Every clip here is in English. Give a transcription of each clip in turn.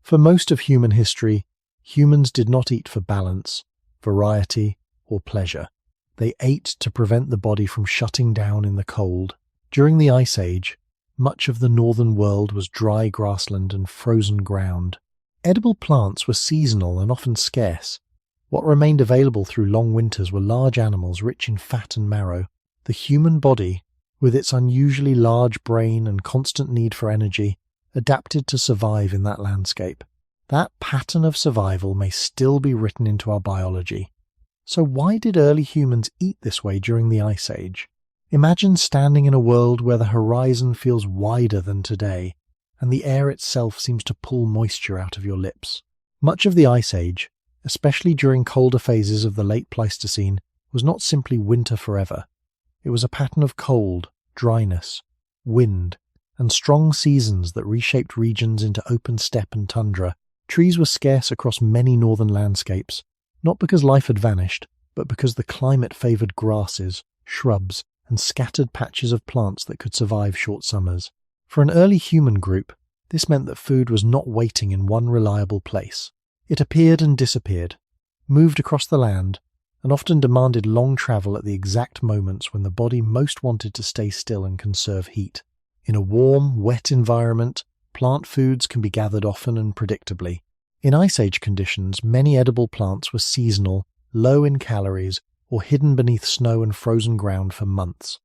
For most of human history, humans did not eat for balance, variety, or pleasure. They ate to prevent the body from shutting down in the cold. During the Ice Age, much of the northern world was dry grassland and frozen ground. Edible plants were seasonal and often scarce. What remained available through long winters were large animals rich in fat and marrow. The human body, with its unusually large brain and constant need for energy, adapted to survive in that landscape. That pattern of survival may still be written into our biology. So why did early humans eat this way during the Ice Age? Imagine standing in a world where the horizon feels wider than today, and the air itself seems to pull moisture out of your lips. Much of the Ice Age, especially during colder phases of the late Pleistocene, was not simply winter forever. It was a pattern of cold, dryness, wind, and strong seasons that reshaped regions into open steppe and tundra. Trees were scarce across many northern landscapes, not because life had vanished, but because the climate favoured grasses, shrubs, and scattered patches of plants that could survive short summers. For an early human group, this meant that food was not waiting in one reliable place. It appeared and disappeared, moved across the land, and often demanded long travel at the exact moments when the body most wanted to stay still and conserve heat. In a warm, wet environment, plant foods can be gathered often and predictably. In Ice Age conditions, many edible plants were seasonal, low in calories, or hidden beneath snow and frozen ground for months.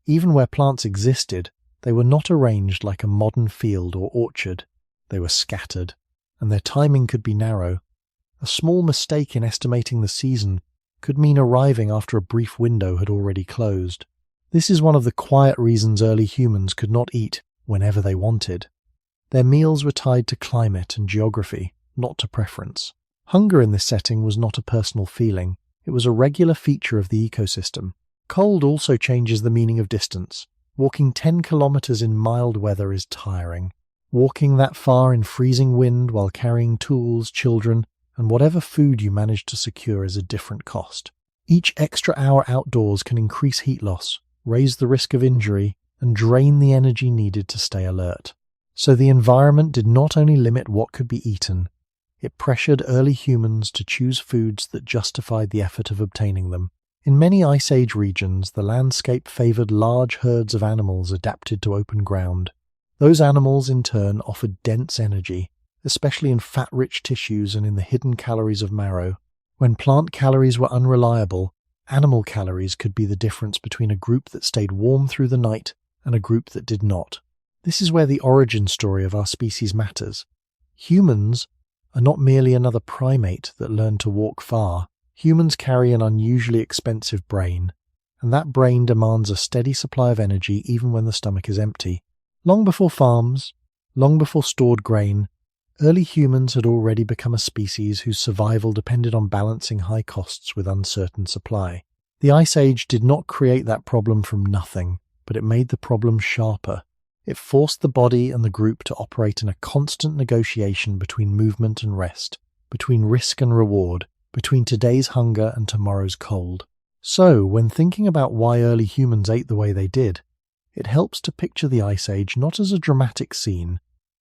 Even where plants existed, they were not arranged like a modern field or orchard. They were scattered, and their timing could be narrow. A small mistake in estimating the season could mean arriving after a brief window had already closed. This is one of the quiet reasons early humans could not eat whenever they wanted. Their meals were tied to climate and geography, not to preference. Hunger in this setting was not a personal feeling. It was a regular feature of the ecosystem. Cold also changes the meaning of distance. Walking 10 kilometers in mild weather is tiring. Walking that far in freezing wind while carrying tools, children, and whatever food you manage to secure is a different cost. Each extra hour outdoors can increase heat loss, raise the risk of injury, and drain the energy needed to stay alert. So the environment did not only limit what could be eaten, it pressured early humans to choose foods that justified the effort of obtaining them. In many Ice Age regions, the landscape favoured large herds of animals adapted to open ground. Those animals, in turn, offered dense energy, especially in fat-rich tissues and in the hidden calories of marrow. When plant calories were unreliable, animal calories could be the difference between a group that stayed warm through the night and a group that did not. This is where the origin story of our species matters. Humans are not merely another primate that learned to walk far. Humans carry an unusually expensive brain, and that brain demands a steady supply of energy even when the stomach is empty. Long before farms, long before stored grain, early humans had already become a species whose survival depended on balancing high costs with uncertain supply. The Ice Age did not create that problem from nothing, but it made the problem sharper. It forced the body and the group to operate in a constant negotiation between movement and rest, between risk and reward, between today's hunger and tomorrow's cold. So, when thinking about why early humans ate the way they did, it helps to picture the Ice Age not as a dramatic scene,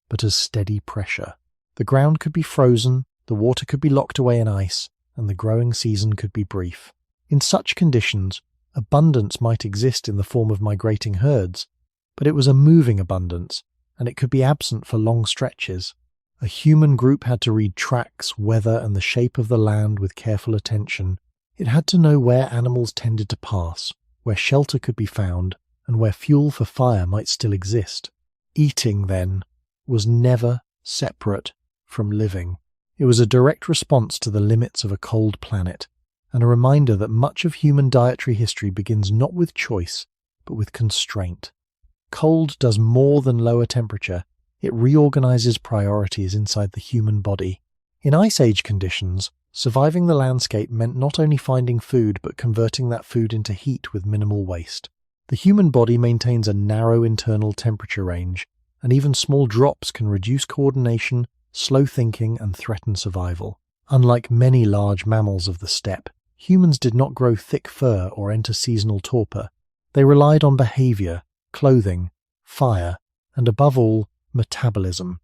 but as steady pressure. The ground could be frozen, the water could be locked away in ice, and the growing season could be brief. In such conditions, abundance might exist in the form of migrating herds, but it was a moving abundance, and it could be absent for long stretches. A human group had to read tracks, weather, and the shape of the land with careful attention. It had to know where animals tended to pass, where shelter could be found, and where fuel for fire might still exist. Eating, then, was never separate from living. It was a direct response to the limits of a cold planet, and a reminder that much of human dietary history begins not with choice, but with constraint. Cold does more than lower temperature. It reorganizes priorities inside the human body. In Ice Age conditions, surviving the landscape meant not only finding food but converting that food into heat with minimal waste. The human body maintains a narrow internal temperature range, and even small drops can reduce coordination, slow thinking, and threaten survival. Unlike many large mammals of the steppe, humans did not grow thick fur or enter seasonal torpor. They relied on behavior, clothing, fire, and above all, metabolism.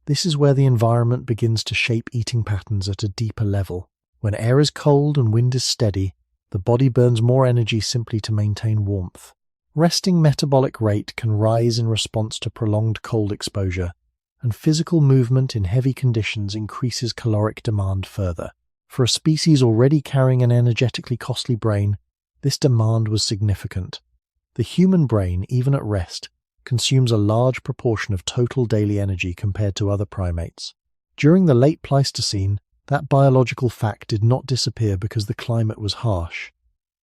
This is where the environment begins to shape eating patterns at a deeper level. When air is cold and wind is steady, the body burns more energy simply to maintain warmth. Resting metabolic rate can rise in response to prolonged cold exposure, and physical movement in heavy conditions increases caloric demand further. For a species already carrying an energetically costly brain, this demand was significant. The human brain, even at rest, consumes a large proportion of total daily energy compared to other primates. During the late Pleistocene, that biological fact did not disappear because the climate was harsh.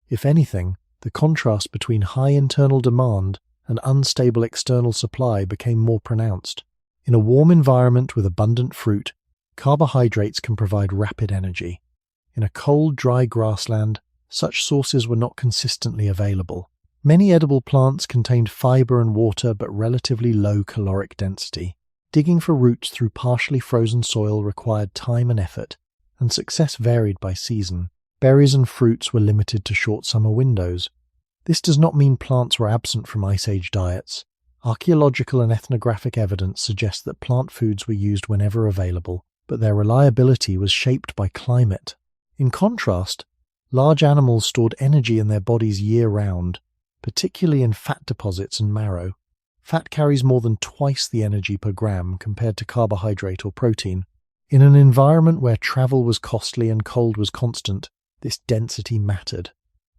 If anything, the contrast between high internal demand and unstable external supply became more pronounced. In a warm environment with abundant fruit, carbohydrates can provide rapid energy. In a cold, dry grassland, such sources were not consistently available. Many edible plants contained fiber and water but relatively low caloric density. Digging for roots through partially frozen soil required time and effort, and success varied by season. Berries and fruits were limited to short summer windows. This does not mean plants were absent from Ice Age diets. Archaeological and ethnographic evidence suggests that plant foods were used whenever available, but their reliability was shaped by climate. In contrast, large animals stored energy in their bodies year-round, particularly in fat deposits and marrow. Fat carries more than twice the energy per gram compared to carbohydrate or protein. In an environment where travel was costly and cold was constant, this density mattered.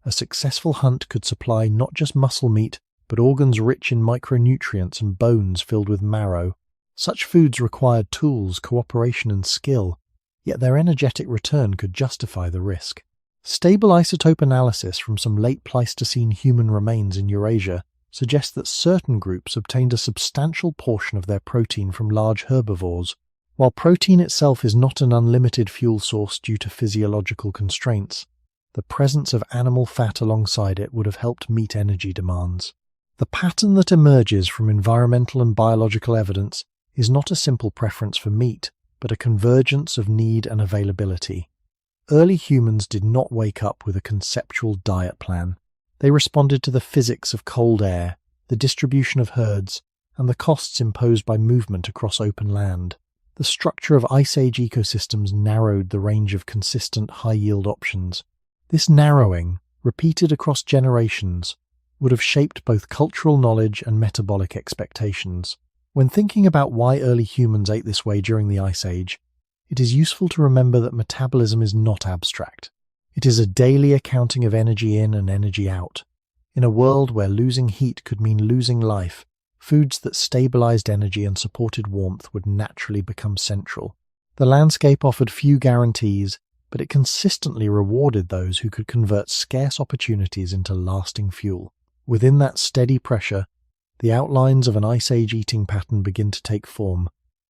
A successful hunt could supply not just muscle meat, but organs rich in micronutrients and bones filled with marrow. Such foods required tools, cooperation, and skill, yet their energetic return could justify the risk. Stable isotope analysis from some late Pleistocene human remains in Eurasia suggests that certain groups obtained a substantial portion of their protein from large herbivores. While protein itself is not an unlimited fuel source due to physiological constraints, the presence of animal fat alongside it would have helped meet energy demands. The pattern that emerges from environmental and biological evidence is not a simple preference for meat, but a convergence of need and availability. Early humans did not wake up with a conceptual diet plan. They responded to the physics of cold air, the distribution of herds, and the costs imposed by movement across open land. The structure of Ice Age ecosystems narrowed the range of consistent high-yield options. This narrowing, repeated across generations, would have shaped both cultural knowledge and metabolic expectations. When thinking about why early humans ate this way during the Ice Age, it is useful to remember that metabolism is not abstract. It is a daily accounting of energy in and energy out. In a world where losing heat could mean losing life, foods that stabilized energy and supported warmth would naturally become central. The landscape offered few guarantees, but it consistently rewarded those who could convert scarce opportunities into lasting fuel. Within that steady pressure, the outlines of an Ice Age eating pattern begin to take form,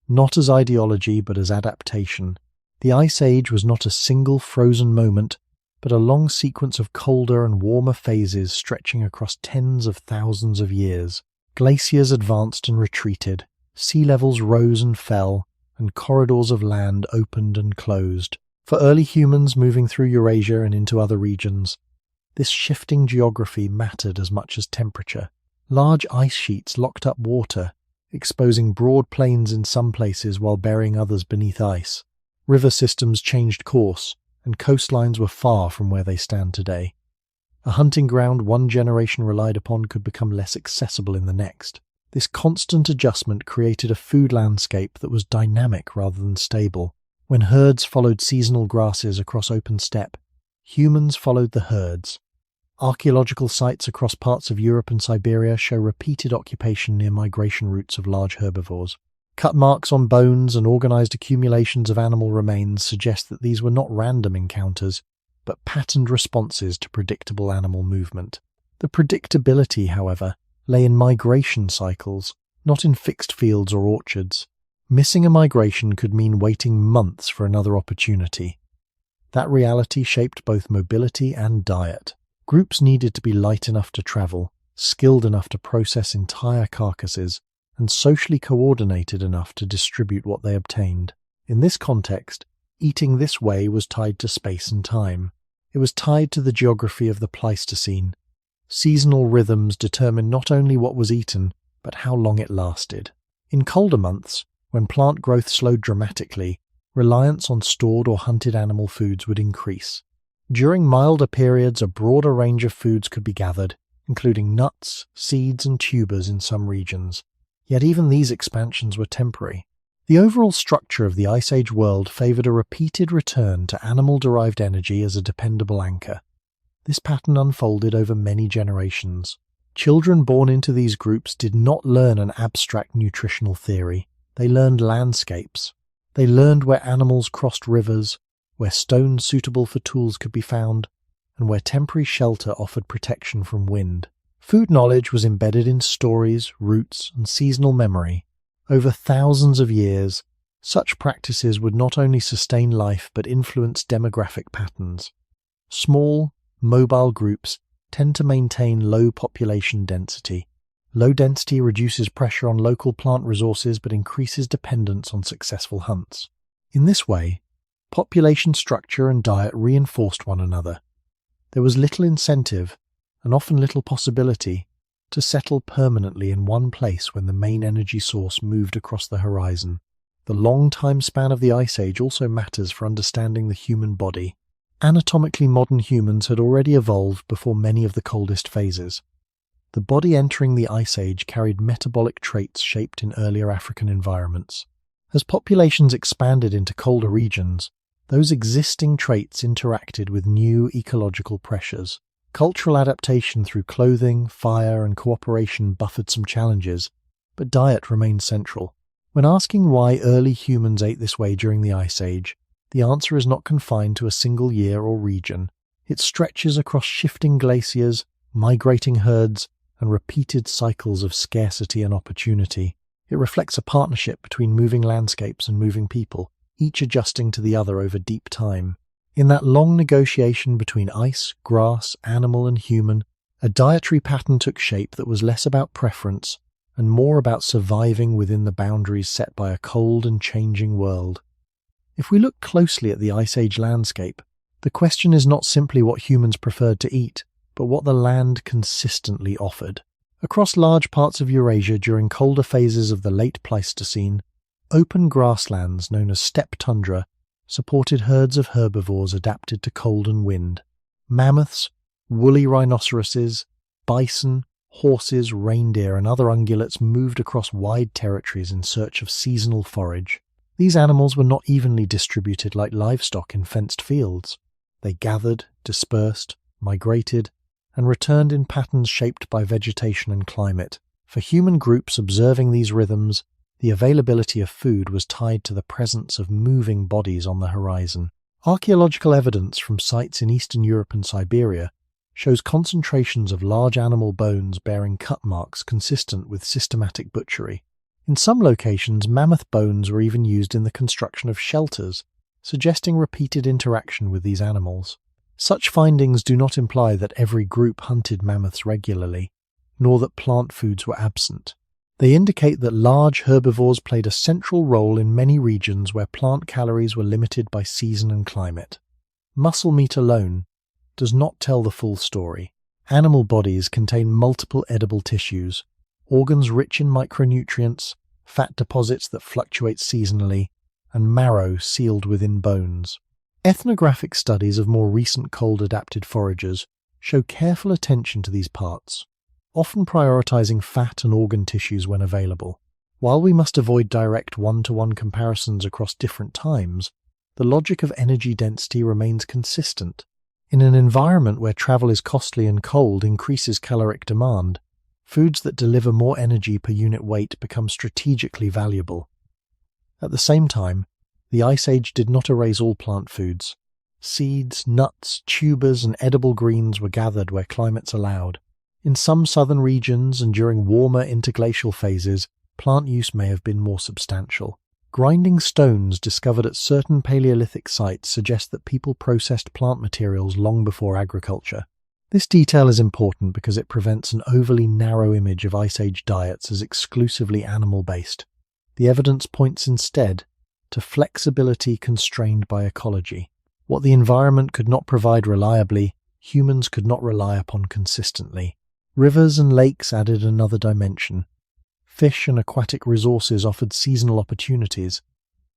not as ideology but as adaptation. The Ice Age was not a single frozen moment, but a long sequence of colder and warmer phases stretching across tens of thousands of years. Glaciers advanced and retreated, sea levels rose and fell, and corridors of land opened and closed. For early humans moving through Eurasia and into other regions, this shifting geography mattered as much as temperature. Large ice sheets locked up water, exposing broad plains in some places while burying others beneath ice. River systems changed course, and coastlines were far from where they stand today. A hunting ground one generation relied upon could become less accessible in the next. This constant adjustment created a food landscape that was dynamic rather than stable. When herds followed seasonal grasses across open steppe, humans followed the herds. Archaeological sites across parts of Europe and Siberia show repeated occupation near migration routes of large herbivores. Cut marks on bones and organized accumulations of animal remains suggest that these were not random encounters, but patterned responses to predictable animal movement. The predictability, however, lay in migration cycles, not in fixed fields or orchards. Missing a migration could mean waiting months for another opportunity. That reality shaped both mobility and diet. Groups needed to be light enough to travel, skilled enough to process entire carcasses, and socially coordinated enough to distribute what they obtained. In this context, eating this way was tied to space and time. It was tied to the geography of the Pleistocene. Seasonal rhythms determined not only what was eaten, but how long it lasted. In colder months, When plant growth slowed dramatically, reliance on stored or hunted animal foods would increase. During milder periods, a broader range of foods could be gathered, including nuts, seeds, and tubers in some regions. Yet even these expansions were temporary. The overall structure of the Ice Age world favored a repeated return to animal-derived energy as a dependable anchor. This pattern unfolded over many generations. Children born into these groups did not learn an abstract nutritional theory. They learned landscapes. They learned where animals crossed rivers, where stones suitable for tools could be found, and where temporary shelter offered protection from wind. Food knowledge was embedded in stories, roots, and seasonal memory. Over thousands of years, such practices would not only sustain life but influence demographic patterns. Small, mobile groups tend to maintain low population density. Low density reduces pressure on local plant resources but increases dependence on successful hunts. In this way, population structure and diet reinforced one another. There was little incentive, and often little possibility, to settle permanently in one place when the main energy source moved across the horizon. The long time span of the Ice Age also matters for understanding the human body. Anatomically modern humans had already evolved before many of the coldest phases. The body entering the Ice Age carried metabolic traits shaped in earlier African environments. As populations expanded into colder regions, those existing traits interacted with new ecological pressures. Cultural adaptation through clothing, fire, and cooperation buffered some challenges, but diet remained central. When asking why early humans ate this way during the Ice Age, the answer is not confined to a single year or region. It stretches across shifting glaciers, migrating herds, and repeated cycles of scarcity and opportunity. It reflects a partnership between moving landscapes and moving people, each adjusting to the other over deep time. In that long negotiation between ice, grass, animal, and human, a dietary pattern took shape that was less about preference and more about surviving within the boundaries set by a cold and changing world. If we look closely at the Ice Age landscape, the question is not simply what humans preferred to eat, but what the land consistently offered. Across large parts of Eurasia during colder phases of the late Pleistocene, open grasslands known as steppe tundra supported herds of herbivores adapted to cold and wind. Mammoths, woolly rhinoceroses, bison, horses, reindeer, and other ungulates moved across wide territories in search of seasonal forage. These animals were not evenly distributed like livestock in fenced fields. They gathered, dispersed, migrated, and returned in patterns shaped by vegetation and climate. For human groups observing these rhythms, the availability of food was tied to the presence of moving bodies on the horizon. Archaeological evidence from sites in Eastern Europe and Siberia shows concentrations of large animal bones bearing cut marks consistent with systematic butchery. In some locations, mammoth bones were even used in the construction of shelters, suggesting repeated interaction with these animals. Such findings do not imply that every group hunted mammoths regularly, nor that plant foods were absent. They indicate that large herbivores played a central role in many regions where plant calories were limited by season and climate. Muscle meat alone does not tell the full story. Animal bodies contain multiple edible tissues, organs rich in micronutrients, fat deposits that fluctuate seasonally, and marrow sealed within bones. Ethnographic studies of more recent cold-adapted foragers show careful attention to these parts, often prioritizing fat and organ tissues when available. While we must avoid direct one-to-one comparisons across different times, the logic of energy density remains consistent. In an environment where travel is costly and cold increases caloric demand, foods that deliver more energy per unit weight become strategically valuable. At the same time, the Ice Age did not erase all plant foods. Seeds, nuts, tubers, and edible greens were gathered where climates allowed. In some southern regions and during warmer interglacial phases, plant use may have been more substantial. Grinding stones discovered at certain Paleolithic sites suggest that people processed plant materials long before agriculture. This detail is important because it prevents an overly narrow image of Ice Age diets as exclusively animal-based. The evidence points instead to flexibility constrained by ecology. What the environment could not provide reliably, humans could not rely upon consistently. Rivers and lakes added another dimension. Fish and aquatic resources offered seasonal opportunities,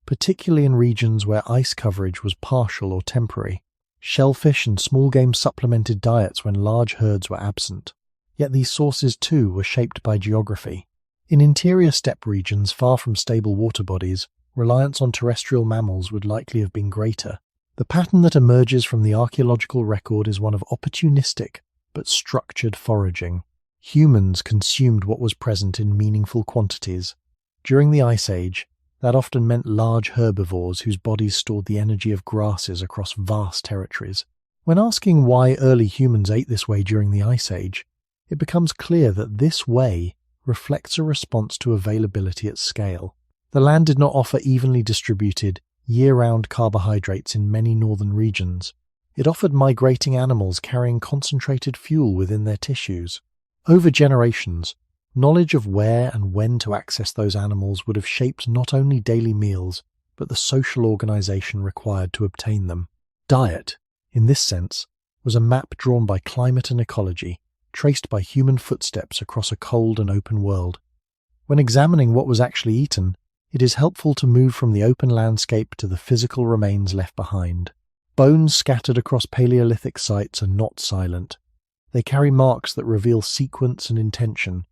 particularly in regions where ice coverage was partial or temporary. Shellfish and small game supplemented diets when large herds were absent. Yet these sources too were shaped by geography. In interior steppe regions far from stable water bodies, reliance on terrestrial mammals would likely have been greater. The pattern that emerges from the archaeological record is one of opportunistic but structured foraging. Humans consumed what was present in meaningful quantities. During the Ice Age, that often meant large herbivores whose bodies stored the energy of grasses across vast territories. When asking why early humans ate this way during the Ice Age, it becomes clear that this way reflects a response to availability at scale. The land did not offer evenly distributed, year-round carbohydrates in many northern regions. It offered migrating animals carrying concentrated fuel within their tissues. Over generations, knowledge of where and when to access those animals would have shaped not only daily meals, but the social organization required to obtain them. Diet, in this sense, was a map drawn by climate and ecology, traced by human footsteps across a cold and open world. When examining what was actually eaten, it is helpful to move from the open landscape to the physical remains left behind. Bones scattered across Paleolithic sites are not silent. They carry marks that reveal sequence and intention.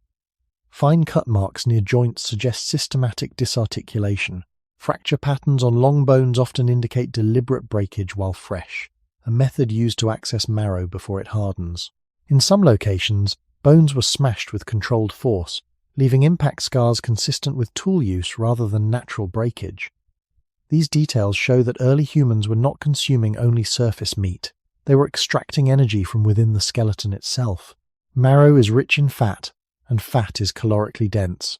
Fine cut marks near joints suggest systematic disarticulation. Fracture patterns on long bones often indicate deliberate breakage while fresh, a method used to access marrow before it hardens. In some locations, bones were smashed with controlled force, leaving impact scars consistent with tool use rather than natural breakage. These details show that early humans were not consuming only surface meat. They were extracting energy from within the skeleton itself. Marrow is rich in fat, and fat is calorically dense.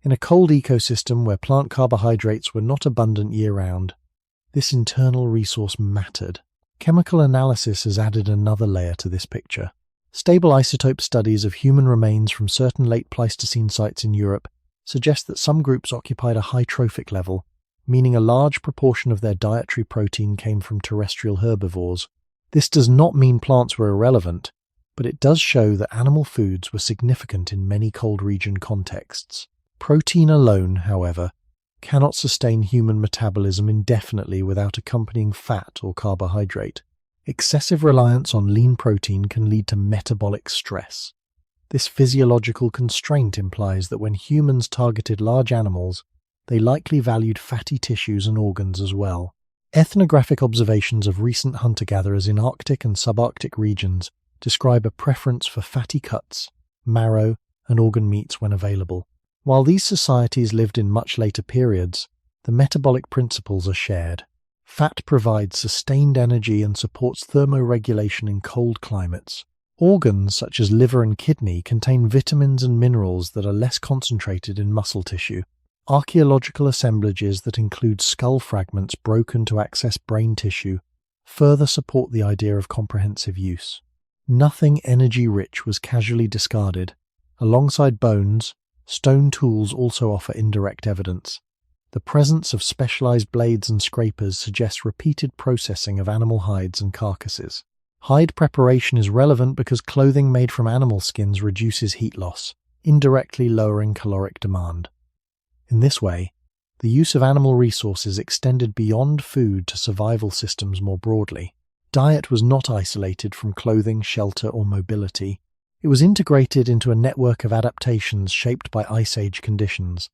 In a cold ecosystem where plant carbohydrates were not abundant year-round, this internal resource mattered. Chemical analysis has added another layer to this picture. Stable isotope studies of human remains from certain late Pleistocene sites in Europe suggest that some groups occupied a high trophic level, meaning a large proportion of their dietary protein came from terrestrial herbivores. This does not mean plants were irrelevant, but it does show that animal foods were significant in many cold region contexts. Protein alone, however, cannot sustain human metabolism indefinitely without accompanying fat or carbohydrate. Excessive reliance on lean protein can lead to metabolic stress. This physiological constraint implies that when humans targeted large animals, they likely valued fatty tissues and organs as well. Ethnographic observations of recent hunter-gatherers in Arctic and subarctic regions describe a preference for fatty cuts, marrow, and organ meats when available. While these societies lived in much later periods, the metabolic principles are shared. Fat provides sustained energy and supports thermoregulation in cold climates. Organs such as liver and kidney contain vitamins and minerals that are less concentrated in muscle tissue. Archaeological assemblages that include skull fragments broken to access brain tissue further support the idea of comprehensive use. Nothing energy-rich was casually discarded. Alongside bones, stone tools also offer indirect evidence. The presence of specialized blades and scrapers suggests repeated processing of animal hides and carcasses. Hide preparation is relevant because clothing made from animal skins reduces heat loss, indirectly lowering caloric demand. In this way, the use of animal resources extended beyond food to survival systems more broadly. Diet was not isolated from clothing, shelter, or mobility. It was integrated into a network of adaptations shaped by Ice Age conditions.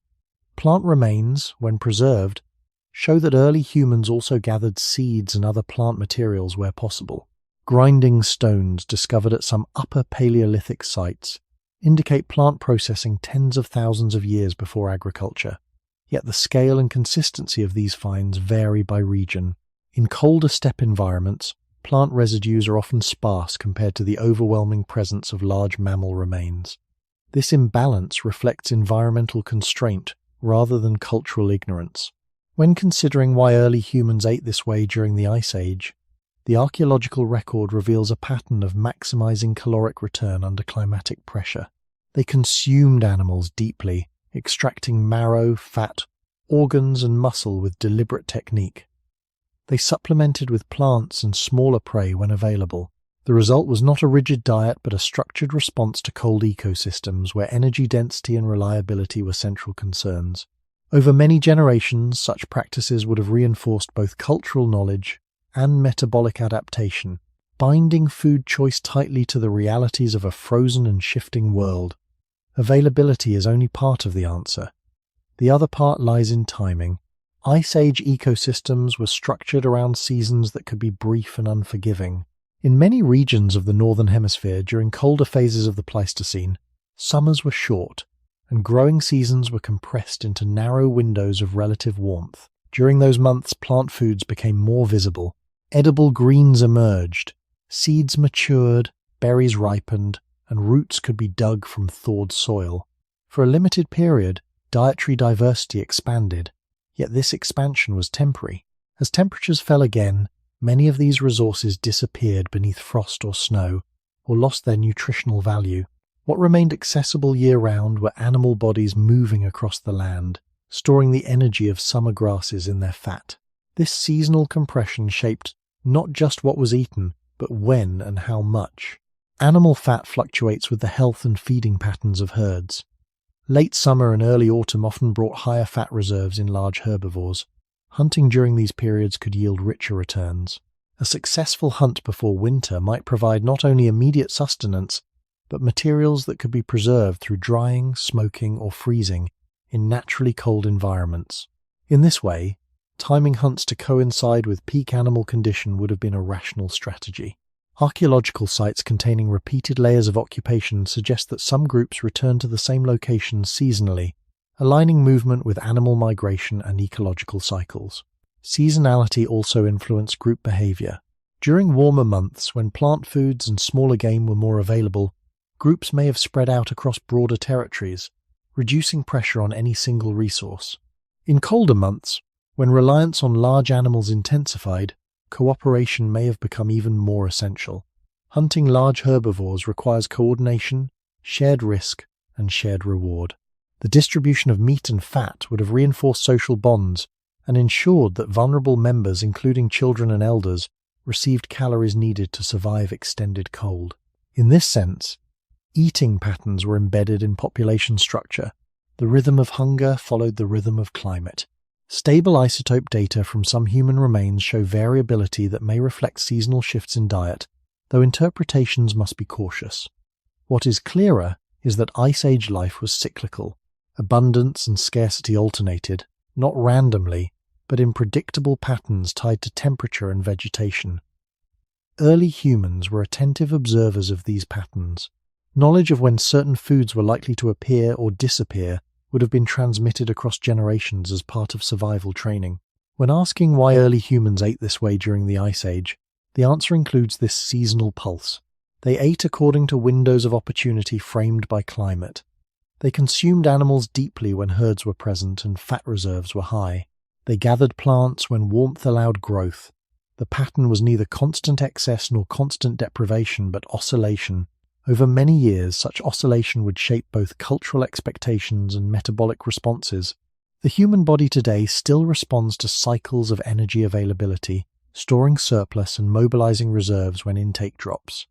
Plant remains, when preserved, show that early humans also gathered seeds and other plant materials where possible. Grinding stones discovered at some upper Paleolithic sites indicate plant processing tens of thousands of years before agriculture. Yet the scale and consistency of these finds vary by region. In colder steppe environments, plant residues are often sparse compared to the overwhelming presence of large mammal remains. This imbalance reflects environmental constraint rather than cultural ignorance. When considering why early humans ate this way during the Ice Age, the archaeological record reveals a pattern of maximizing caloric return under climatic pressure. They consumed animals deeply, extracting marrow, fat, organs, and muscle with deliberate technique. They supplemented with plants and smaller prey when available. The result was not a rigid diet but a structured response to cold ecosystems where energy density and reliability were central concerns. Over many generations, such practices would have reinforced both cultural knowledge and metabolic adaptation, binding food choice tightly to the realities of a frozen and shifting world. Availability is only part of the answer. The other part lies in timing. Ice Age ecosystems were structured around seasons that could be brief and unforgiving. In many regions of the Northern Hemisphere during colder phases of the Pleistocene, summers were short, and growing seasons were compressed into narrow windows of relative warmth. During those months, plant foods became more visible. Edible greens emerged, seeds matured, berries ripened, and roots could be dug from thawed soil. For a limited period, dietary diversity expanded, yet this expansion was temporary. As temperatures fell again, many of these resources disappeared beneath frost or snow, or lost their nutritional value. What remained accessible year-round were animal bodies moving across the land, storing the energy of summer grasses in their fat. This seasonal compression shaped not just what was eaten, but when and how much. Animal fat fluctuates with the health and feeding patterns of herds. Late summer and early autumn often brought higher fat reserves in large herbivores. Hunting during these periods could yield richer returns. A successful hunt before winter might provide not only immediate sustenance, but materials that could be preserved through drying, smoking, or freezing in naturally cold environments. In this way, timing hunts to coincide with peak animal condition would have been a rational strategy. Archaeological sites containing repeated layers of occupation suggest that some groups return to the same locations seasonally, aligning movement with animal migration and ecological cycles. Seasonality also influenced group behavior. During warmer months, when plant foods and smaller game were more available, groups may have spread out across broader territories, reducing pressure on any single resource. In colder months, when reliance on large animals intensified, cooperation may have become even more essential. Hunting large herbivores requires coordination, shared risk, and shared reward. The distribution of meat and fat would have reinforced social bonds and ensured that vulnerable members, including children and elders, received calories needed to survive extended cold. In this sense, eating patterns were embedded in population structure. The rhythm of hunger followed the rhythm of climate. Stable isotope data from some human remains show variability that may reflect seasonal shifts in diet, though interpretations must be cautious. What is clearer is that Ice Age life was cyclical. Abundance and scarcity alternated, not randomly, but in predictable patterns tied to temperature and vegetation. Early humans were attentive observers of these patterns. Knowledge of when certain foods were likely to appear or disappear would have been transmitted across generations as part of survival training. When asking why early humans ate this way during the Ice Age, the answer includes this seasonal pulse. They ate according to windows of opportunity framed by climate. They consumed animals deeply when herds were present and fat reserves were high. They gathered plants when warmth allowed growth. The pattern was neither constant excess nor constant deprivation, but oscillation. Over many years, such oscillation would shape both cultural expectations and metabolic responses. The human body today still responds to cycles of energy availability, storing surplus and mobilizing reserves when intake drops.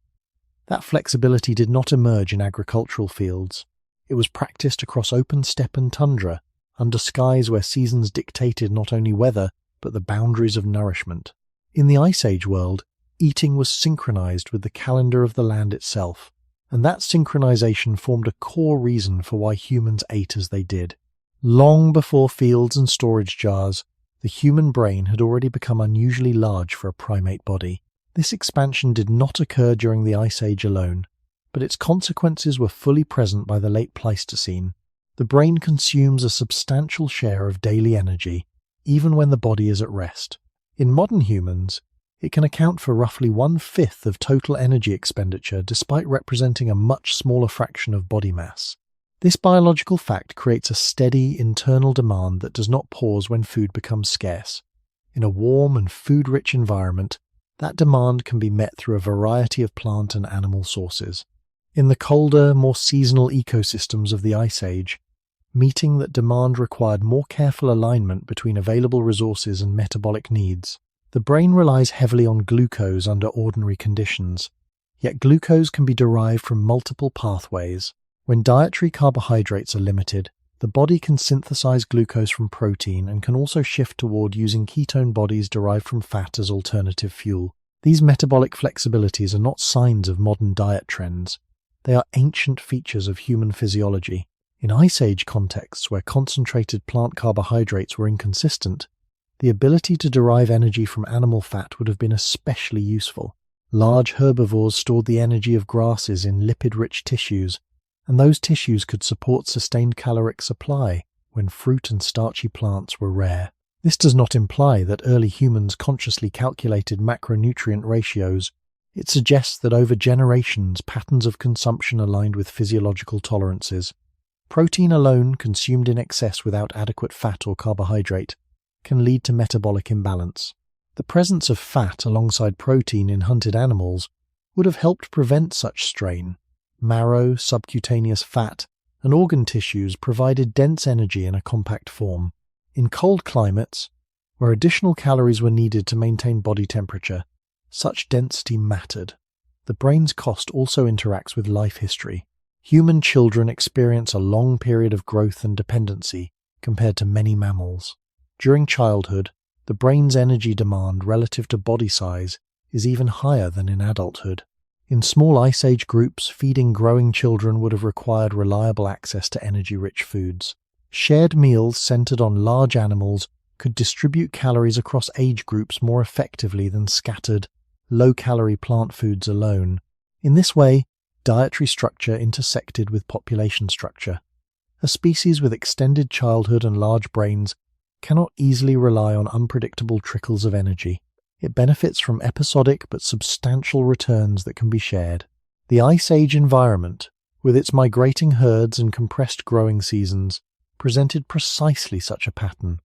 That flexibility did not emerge in agricultural fields. It was practiced across open steppe and tundra, under skies where seasons dictated not only weather, but the boundaries of nourishment. In the Ice Age world, eating was synchronized with the calendar of the land itself, and that synchronization formed a core reason for why humans ate as they did. Long before fields and storage jars, the human brain had already become unusually large for a primate body. This expansion did not occur during the Ice Age alone, but its consequences were fully present by the late Pleistocene. The brain consumes a substantial share of daily energy, even when the body is at rest. In modern humans, it can account for roughly 1/5 of total energy expenditure despite representing a much smaller fraction of body mass. This biological fact creates a steady internal demand that does not pause when food becomes scarce. In a warm and food-rich environment, that demand can be met through a variety of plant and animal sources. In the colder, more seasonal ecosystems of the Ice Age, meeting that demand required more careful alignment between available resources and metabolic needs. The brain relies heavily on glucose under ordinary conditions, Yet glucose can be derived from multiple pathways. When dietary carbohydrates are limited, the body can synthesize glucose from protein and can also shift toward using ketone bodies derived from fat as alternative fuel. These metabolic flexibilities are not signs of modern diet trends. They are ancient features of human physiology. In Ice Age contexts where concentrated plant carbohydrates were inconsistent, the ability to derive energy from animal fat would have been especially useful. Large herbivores stored the energy of grasses in lipid-rich tissues, and those tissues could support sustained caloric supply when fruit and starchy plants were rare. This does not imply that early humans consciously calculated macronutrient ratios. It suggests that over generations, patterns of consumption aligned with physiological tolerances. Protein alone, consumed in excess without adequate fat or carbohydrate, can lead to metabolic imbalance. The presence of fat alongside protein in hunted animals would have helped prevent such strain. Marrow, subcutaneous fat, and organ tissues provided dense energy in a compact form. In cold climates, where additional calories were needed to maintain body temperature, such density mattered. The brain's cost also interacts with life history. Human children experience a long period of growth and dependency compared to many mammals. During childhood, the brain's energy demand relative to body size is even higher than in adulthood. In small Ice Age groups, feeding growing children would have required reliable access to energy-rich foods. Shared meals centered on large animals could distribute calories across age groups more effectively than scattered, low-calorie plant foods alone. In this way, dietary structure intersected with population structure. A species with extended childhood and large brains cannot easily rely on unpredictable trickles of energy. It benefits from episodic but substantial returns that can be shared. The Ice Age environment, with its migrating herds and compressed growing seasons, presented precisely such a pattern.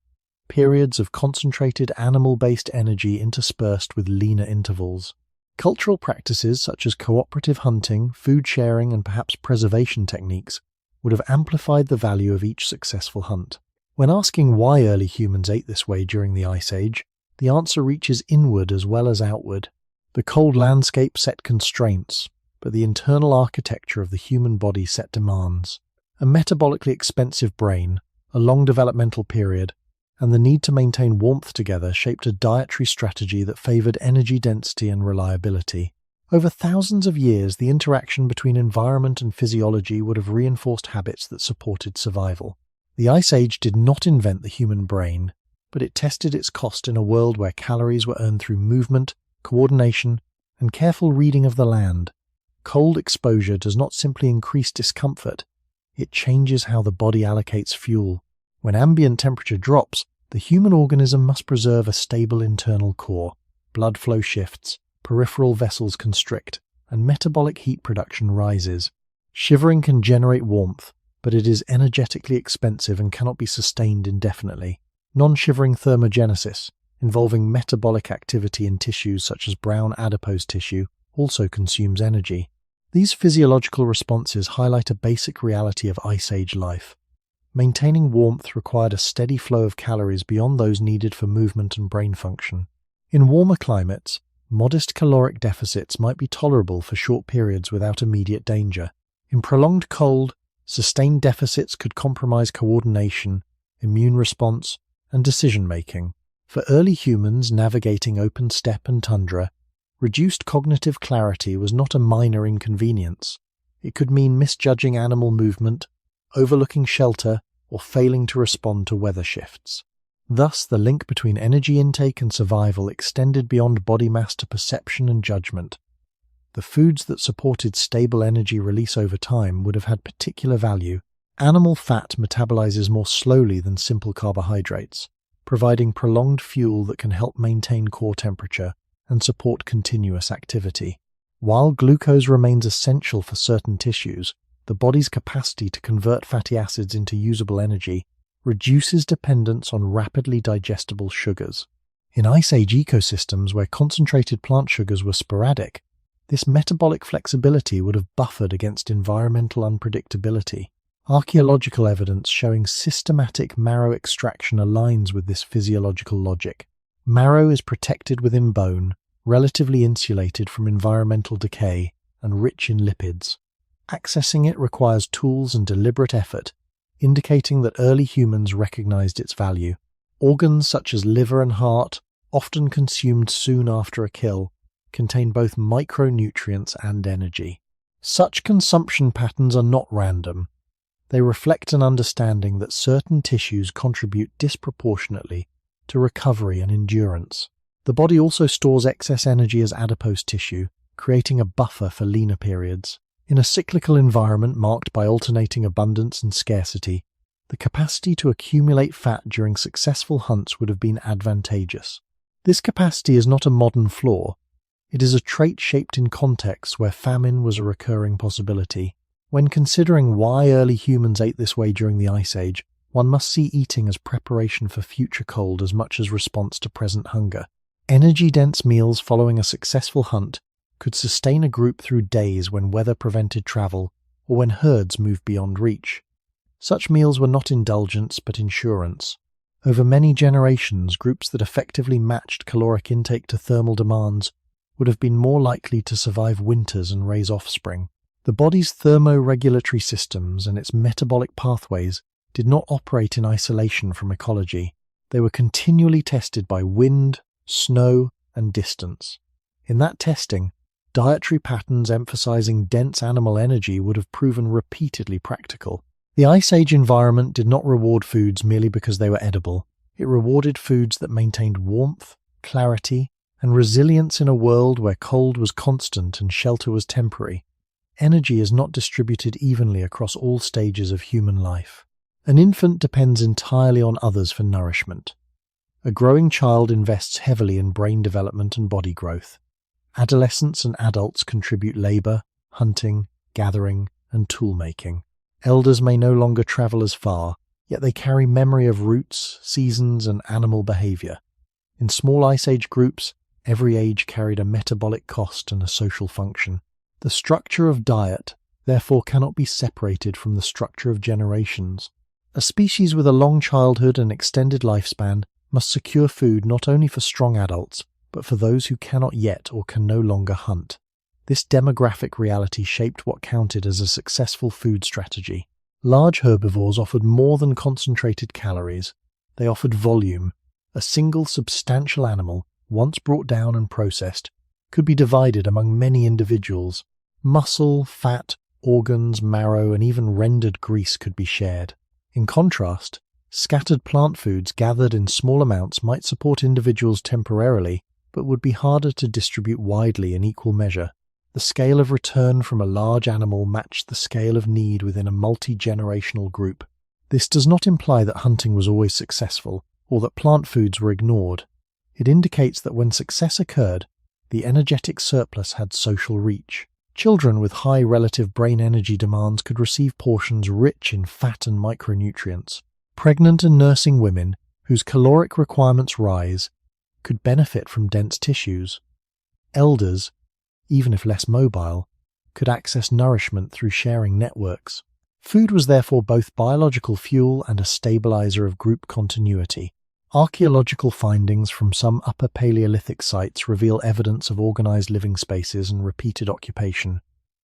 Periods of concentrated animal-based energy interspersed with leaner intervals. Cultural practices such as cooperative hunting, food sharing, and perhaps preservation techniques would have amplified the value of each successful hunt. When asking why early humans ate this way during the Ice Age, the answer reaches inward as well as outward. The cold landscape set constraints, but the internal architecture of the human body set demands. A metabolically expensive brain, a long developmental period, and the need to maintain warmth together shaped a dietary strategy that favored energy density and reliability. Over thousands of years, the interaction between environment and physiology would have reinforced habits that supported survival. The Ice Age did not invent the human brain, but it tested its cost in a world where calories were earned through movement, coordination, and careful reading of the land. Cold exposure does not simply increase discomfort, it changes how the body allocates fuel. When ambient temperature drops, the human organism must preserve a stable internal core. Blood flow shifts, peripheral vessels constrict, and metabolic heat production rises. Shivering can generate warmth, but it is energetically expensive and cannot be sustained indefinitely. Non-shivering thermogenesis, involving metabolic activity in tissues such as brown adipose tissue, also consumes energy. These physiological responses highlight a basic reality of Ice Age life. Maintaining warmth required a steady flow of calories beyond those needed for movement and brain function. In warmer climates, modest caloric deficits might be tolerable for short periods without immediate danger. In prolonged cold, sustained deficits could compromise coordination, immune response, and decision-making. For early humans navigating open steppe and tundra, reduced cognitive clarity was not a minor inconvenience. It could mean misjudging animal movement, overlooking shelter, or failing to respond to weather shifts. Thus, the link between energy intake and survival extended beyond body mass to perception and judgment. The foods that supported stable energy release over time would have had particular value. Animal fat metabolizes more slowly than simple carbohydrates, providing prolonged fuel that can help maintain core temperature and support continuous activity. While glucose remains essential for certain tissues, the body's capacity to convert fatty acids into usable energy reduces dependence on rapidly digestible sugars. In Ice Age ecosystems where concentrated plant sugars were sporadic, this metabolic flexibility would have buffered against environmental unpredictability. Archaeological evidence showing systematic marrow extraction aligns with this physiological logic. Marrow is protected within bone, relatively insulated from environmental decay, and rich in lipids. Accessing it requires tools and deliberate effort, indicating that early humans recognized its value. Organs such as liver and heart, often consumed soon after a kill, contain both micronutrients and energy. Such consumption patterns are not random. They reflect an understanding that certain tissues contribute disproportionately to recovery and endurance. The body also stores excess energy as adipose tissue, creating a buffer for leaner periods. In a cyclical environment marked by alternating abundance and scarcity, the capacity to accumulate fat during successful hunts would have been advantageous. This capacity is not a modern flaw. It is a trait shaped in contexts where famine was a recurring possibility. When considering why early humans ate this way during the Ice Age, one must see eating as preparation for future cold as much as response to present hunger. Energy-dense meals following a successful hunt could sustain a group through days when weather prevented travel or when herds moved beyond reach. Such meals were not indulgence but insurance. Over many generations, groups that effectively matched caloric intake to thermal demands would have been more likely to survive winters and raise offspring. The body's thermoregulatory systems and its metabolic pathways did not operate in isolation from ecology. They were continually tested by wind, snow, and distance. In that testing, dietary patterns emphasizing dense animal energy would have proven repeatedly practical. The Ice Age environment did not reward foods merely because they were edible. It rewarded foods that maintained warmth, clarity, and resilience in a world where cold was constant and shelter was temporary. Energy is not distributed evenly across all stages of human life. An infant depends entirely on others for nourishment. A growing child invests heavily in brain development and body growth. Adolescents and adults contribute labor, hunting, gathering, and tool-making. Elders may no longer travel as far, yet they carry memory of routes, seasons, and animal behavior. In small Ice Age groups, every age carried a metabolic cost and a social function. The structure of diet, therefore, cannot be separated from the structure of generations. A species with a long childhood and extended lifespan must secure food not only for strong adults, but for those who cannot yet or can no longer hunt. This demographic reality shaped what counted as a successful food strategy. Large herbivores offered more than concentrated calories. They offered volume. A single substantial animal, once brought down and processed, could be divided among many individuals. Muscle, fat, organs, marrow, and even rendered grease could be shared. In contrast, scattered plant foods gathered in small amounts might support individuals temporarily, but would be harder to distribute widely in equal measure. The scale of return from a large animal matched the scale of need within a multi-generational group. This does not imply that hunting was always successful, or that plant foods were ignored. It indicates that when success occurred, the energetic surplus had social reach. Children with high relative brain energy demands could receive portions rich in fat and micronutrients. Pregnant and nursing women, whose caloric requirements rise, could benefit from dense tissues. Elders, even if less mobile, could access nourishment through sharing networks. Food was therefore both biological fuel and a stabilizer of group continuity. Archaeological findings from some Upper Paleolithic sites reveal evidence of organized living spaces and repeated occupation,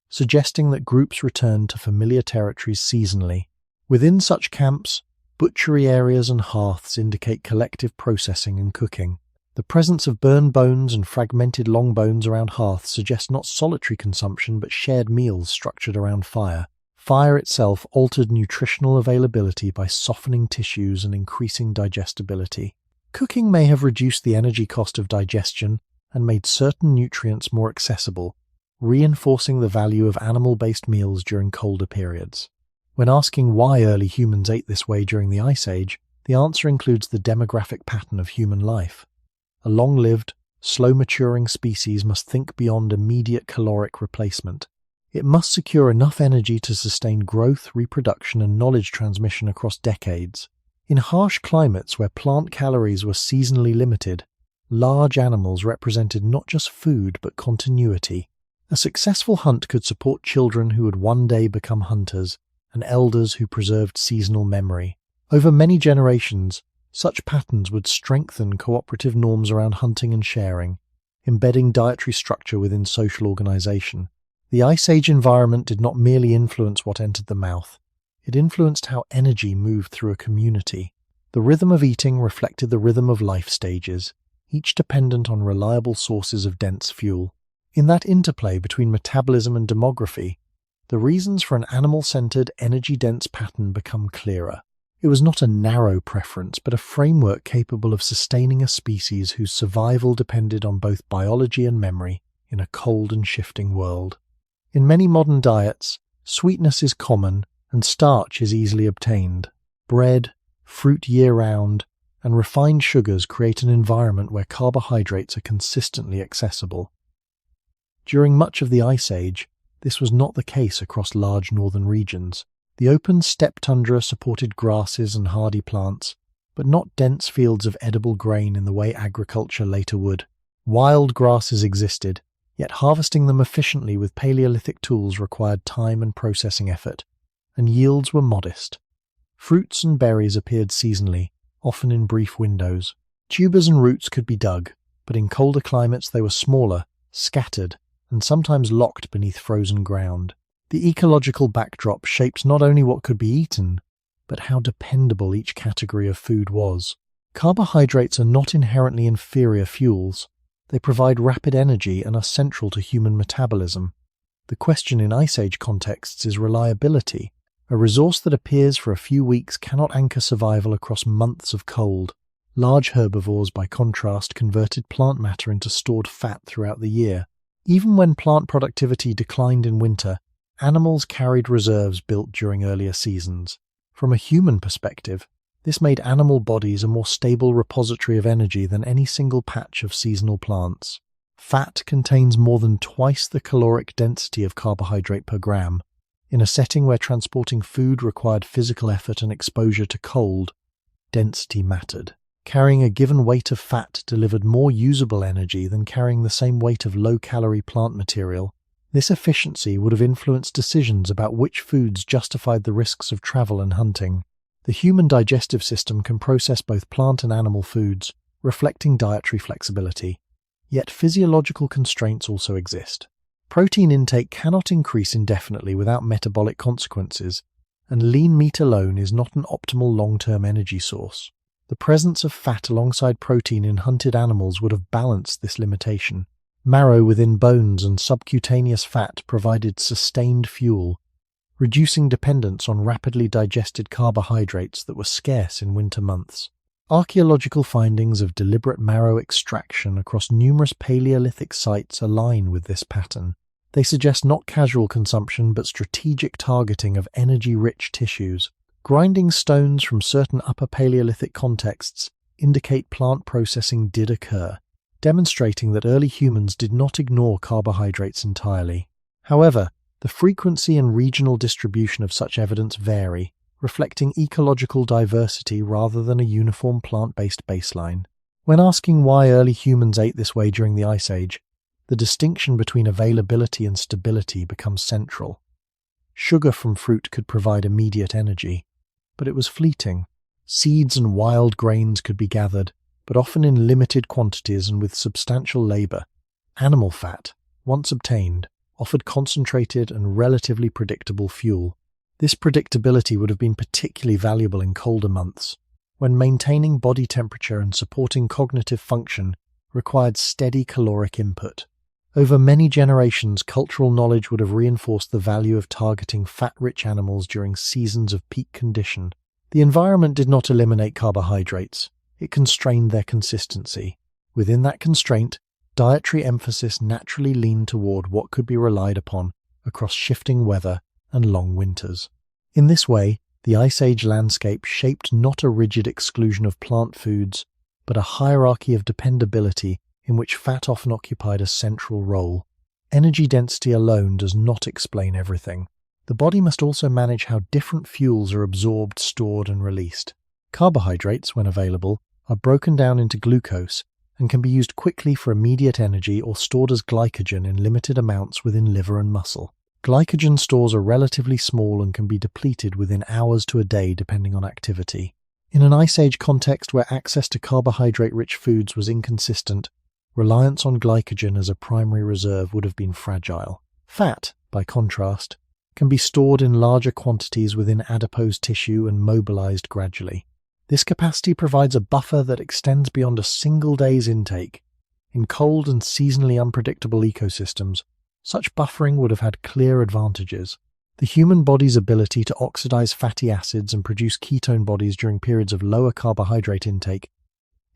suggesting that groups returned to familiar territories seasonally. Within such camps, butchery areas and hearths indicate collective processing and cooking. The presence of burned bones and fragmented long bones around hearths suggests not solitary consumption but shared meals structured around fire. Fire itself altered nutritional availability by softening tissues and increasing digestibility. Cooking may have reduced the energy cost of digestion and made certain nutrients more accessible, reinforcing the value of animal-based meals during colder periods. When asking why early humans ate this way during the Ice Age, the answer includes the demographic pattern of human life. A long-lived, slow-maturing species must think beyond immediate caloric replacement. It must secure enough energy to sustain growth, reproduction, and knowledge transmission across decades. In harsh climates where plant calories were seasonally limited, large animals represented not just food but continuity. A successful hunt could support children who would one day become hunters, and elders who preserved seasonal memory. Over many generations, such patterns would strengthen cooperative norms around hunting and sharing, embedding dietary structure within social organization. The Ice Age environment did not merely influence what entered the mouth, it influenced how energy moved through a community. The rhythm of eating reflected the rhythm of life stages, each dependent on reliable sources of dense fuel. In that interplay between metabolism and demography, the reasons for an animal-centered, energy-dense pattern become clearer. It was not a narrow preference, but a framework capable of sustaining a species whose survival depended on both biology and memory in a cold and shifting world. In many modern diets, sweetness is common and starch is easily obtained. Bread, fruit year-round, and refined sugars create an environment where carbohydrates are consistently accessible. During much of the Ice Age, this was not the case across large northern regions. The open steppe tundra supported grasses and hardy plants, but not dense fields of edible grain in the way agriculture later would. Wild grasses existed, yet harvesting them efficiently with Paleolithic tools required time and processing effort, and yields were modest. Fruits and berries appeared seasonally, often in brief windows. Tubers and roots could be dug, but in colder climates they were smaller, scattered, and sometimes locked beneath frozen ground. The ecological backdrop shaped not only what could be eaten, but how dependable each category of food was. Carbohydrates are not inherently inferior fuels. They provide rapid energy and are central to human metabolism. The question in Ice Age contexts is reliability. A resource that appears for a few weeks cannot anchor survival across months of cold. Large herbivores, by contrast, converted plant matter into stored fat throughout the year. Even when plant productivity declined in winter, animals carried reserves built during earlier seasons. From a human perspective, this made animal bodies a more stable repository of energy than any single patch of seasonal plants. Fat contains more than twice the caloric density of carbohydrate per gram. In a setting where transporting food required physical effort and exposure to cold, density mattered. Carrying a given weight of fat delivered more usable energy than carrying the same weight of low-calorie plant material. This efficiency would have influenced decisions about which foods justified the risks of travel and hunting. The human digestive system can process both plant and animal foods, reflecting dietary flexibility. Yet physiological constraints also exist. Protein intake cannot increase indefinitely without metabolic consequences, and lean meat alone is not an optimal long-term energy source. The presence of fat alongside protein in hunted animals would have balanced this limitation. Marrow within bones and subcutaneous fat provided sustained fuel, reducing dependence on rapidly digested carbohydrates that were scarce in winter months. Archaeological findings of deliberate marrow extraction across numerous Paleolithic sites align with this pattern. They suggest not casual consumption but strategic targeting of energy-rich tissues. Grinding stones from certain Upper Paleolithic contexts indicate plant processing did occur, demonstrating that early humans did not ignore carbohydrates entirely. However, the frequency and regional distribution of such evidence vary, reflecting ecological diversity rather than a uniform plant-based baseline. When asking why early humans ate this way during the Ice Age, the distinction between availability and stability becomes central. Sugar from fruit could provide immediate energy, but it was fleeting. Seeds and wild grains could be gathered, but often in limited quantities and with substantial labor. Animal fat, once obtained, offered concentrated and relatively predictable fuel. This predictability would have been particularly valuable in colder months, when maintaining body temperature and supporting cognitive function required steady caloric input. Over many generations, cultural knowledge would have reinforced the value of targeting fat-rich animals during seasons of peak condition. The environment did not eliminate carbohydrates, it constrained their consistency. Within that constraint, dietary emphasis naturally leaned toward what could be relied upon across shifting weather and long winters. In this way, the Ice Age landscape shaped not a rigid exclusion of plant foods, but a hierarchy of dependability in which fat often occupied a central role. Energy density alone does not explain everything. The body must also manage how different fuels are absorbed, stored, and released. Carbohydrates, when available, are broken down into glucose and can be used quickly for immediate energy or stored as glycogen in limited amounts within liver and muscle. Glycogen stores are relatively small and can be depleted within hours to a day depending on activity. In an Ice Age context where access to carbohydrate-rich foods was inconsistent, reliance on glycogen as a primary reserve would have been fragile. Fat, by contrast, can be stored in larger quantities within adipose tissue and mobilized gradually. This capacity provides a buffer that extends beyond a single day's intake. In cold and seasonally unpredictable ecosystems, such buffering would have had clear advantages. The human body's ability to oxidize fatty acids and produce ketone bodies during periods of lower carbohydrate intake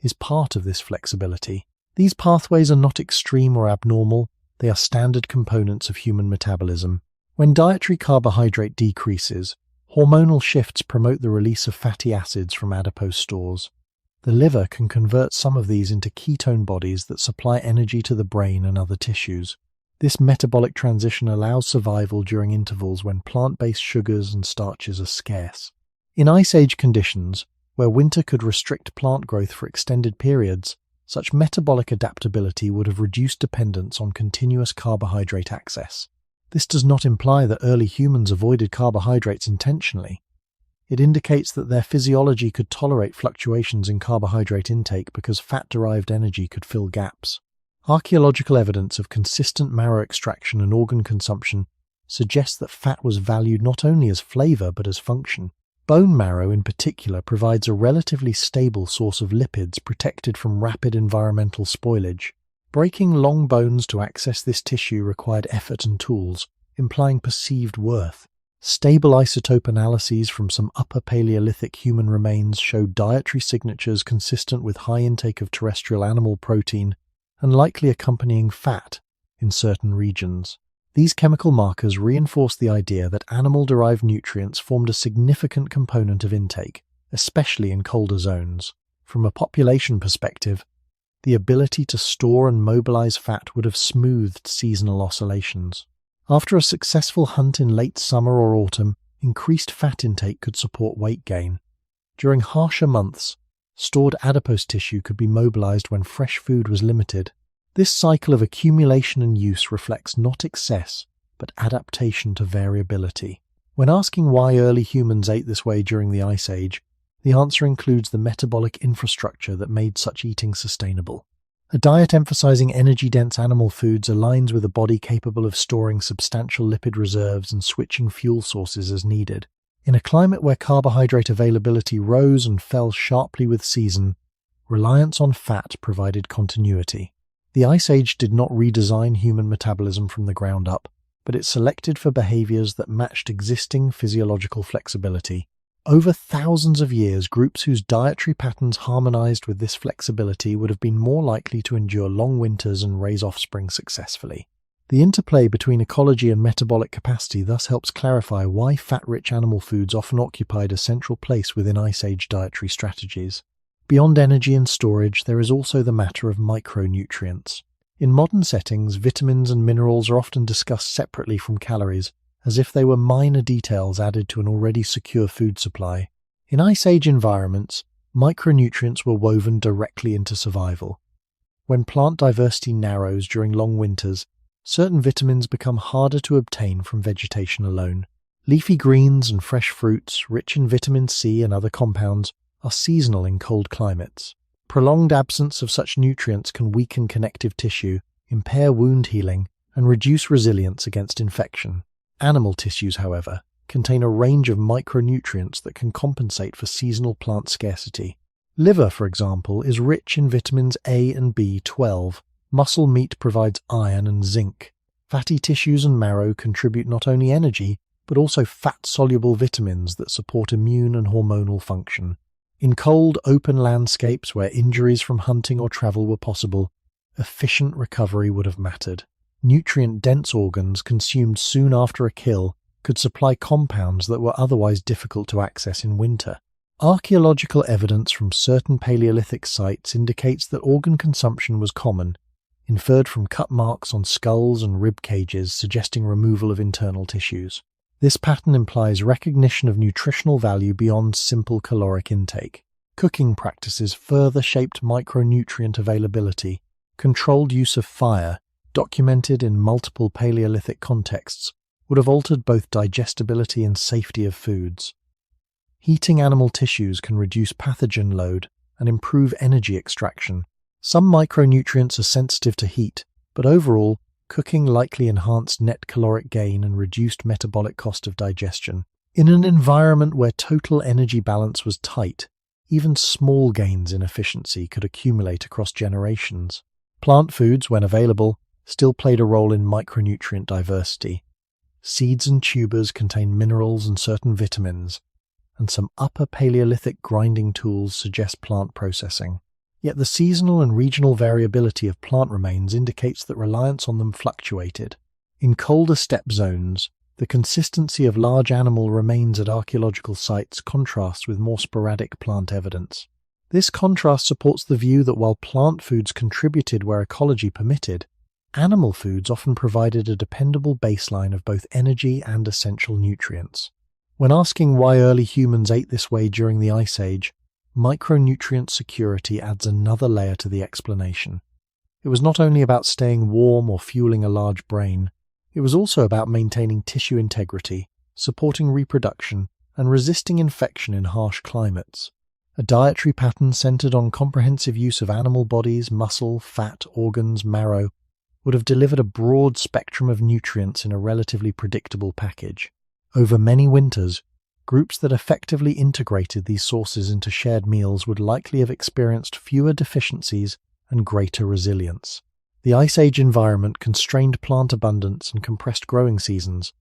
is part of this flexibility. These pathways are not extreme or abnormal, they are standard components of human metabolism. When dietary carbohydrate decreases, hormonal shifts promote the release of fatty acids from adipose stores. The liver can convert some of these into ketone bodies that supply energy to the brain and other tissues. This metabolic transition allows survival during intervals when plant-based sugars and starches are scarce. In Ice Age conditions, where winter could restrict plant growth for extended periods, such metabolic adaptability would have reduced dependence on continuous carbohydrate access. This does not imply that early humans avoided carbohydrates intentionally. It indicates that their physiology could tolerate fluctuations in carbohydrate intake because fat-derived energy could fill gaps. Archaeological evidence of consistent marrow extraction and organ consumption suggests that fat was valued not only as flavor but as function. Bone marrow in particular provides a relatively stable source of lipids protected from rapid environmental spoilage. Breaking long bones to access this tissue required effort and tools, implying perceived worth. Stable isotope analyses from some Upper Paleolithic human remains showed dietary signatures consistent with high intake of terrestrial animal protein and likely accompanying fat in certain regions. These chemical markers reinforce the idea that animal-derived nutrients formed a significant component of intake, especially in colder zones. From a population perspective, the ability to store and mobilize fat would have smoothed seasonal oscillations. After a successful hunt in late summer or autumn, increased fat intake could support weight gain. During harsher months, stored adipose tissue could be mobilized when fresh food was limited. This cycle of accumulation and use reflects not excess, but adaptation to variability. When asking why early humans ate this way during the Ice Age, the answer includes the metabolic infrastructure that made such eating sustainable. A diet emphasizing energy-dense animal foods aligns with a body capable of storing substantial lipid reserves and switching fuel sources as needed. In a climate where carbohydrate availability rose and fell sharply with season, reliance on fat provided continuity. The Ice Age did not redesign human metabolism from the ground up, but it selected for behaviors that matched existing physiological flexibility. Over thousands of years, groups whose dietary patterns harmonized with this flexibility would have been more likely to endure long winters and raise offspring successfully. The interplay between ecology and metabolic capacity thus helps clarify why fat-rich animal foods often occupied a central place within Ice Age dietary strategies. Beyond energy and storage, there is also the matter of micronutrients. In modern settings, vitamins and minerals are often discussed separately from calories, as if they were minor details added to an already secure food supply. In Ice Age environments, micronutrients were woven directly into survival. When plant diversity narrows during long winters, certain vitamins become harder to obtain from vegetation alone. Leafy greens and fresh fruits, rich in vitamin C and other compounds, are seasonal in cold climates. Prolonged absence of such nutrients can weaken connective tissue, impair wound healing, and reduce resilience against infection. Animal tissues, however, contain a range of micronutrients that can compensate for seasonal plant scarcity. Liver, for example, is rich in vitamins A and B12. Muscle meat provides iron and zinc. Fatty tissues and marrow contribute not only energy, but also fat-soluble vitamins that support immune and hormonal function. In cold, open landscapes where injuries from hunting or travel were possible, efficient recovery would have mattered. Nutrient-dense organs consumed soon after a kill could supply compounds that were otherwise difficult to access in winter. Archaeological evidence from certain Paleolithic sites indicates that organ consumption was common, inferred from cut marks on skulls and rib cages suggesting removal of internal tissues. This pattern implies recognition of nutritional value beyond simple caloric intake. Cooking practices further shaped micronutrient availability. Controlled use of fire, documented in multiple Paleolithic contexts, would have altered both digestibility and safety of foods. Heating animal tissues can reduce pathogen load and improve energy extraction. Some micronutrients are sensitive to heat, but overall, Cooking likely enhanced net caloric gain and reduced metabolic cost of digestion. In an environment where total energy balance was tight, even small gains in efficiency could accumulate across generations. Plant foods, when available, still played a role in micronutrient diversity. Seeds and tubers contain minerals and certain vitamins, and some upper Paleolithic grinding tools suggest plant processing. Yet the seasonal and regional variability of plant remains indicates that reliance on them fluctuated. In colder steppe zones, the consistency of large animal remains at archaeological sites contrasts with more sporadic plant evidence. This contrast supports the view that while plant foods contributed where ecology permitted, animal foods often provided a dependable baseline of both energy and essential nutrients. When asking why early humans ate this way during the Ice Age, micronutrient security adds another layer to the explanation. It was not only about staying warm or fueling a large brain, it was also about maintaining tissue integrity, supporting reproduction, and resisting infection in harsh climates. A dietary pattern centered on comprehensive use of animal bodies, muscle, fat, organs, marrow, would have delivered a broad spectrum of nutrients in a relatively predictable package. Over many winters, groups that effectively integrated these sources into shared meals would likely have experienced fewer deficiencies and greater resilience. The Ice Age environment constrained plant abundance and compressed growing seasons,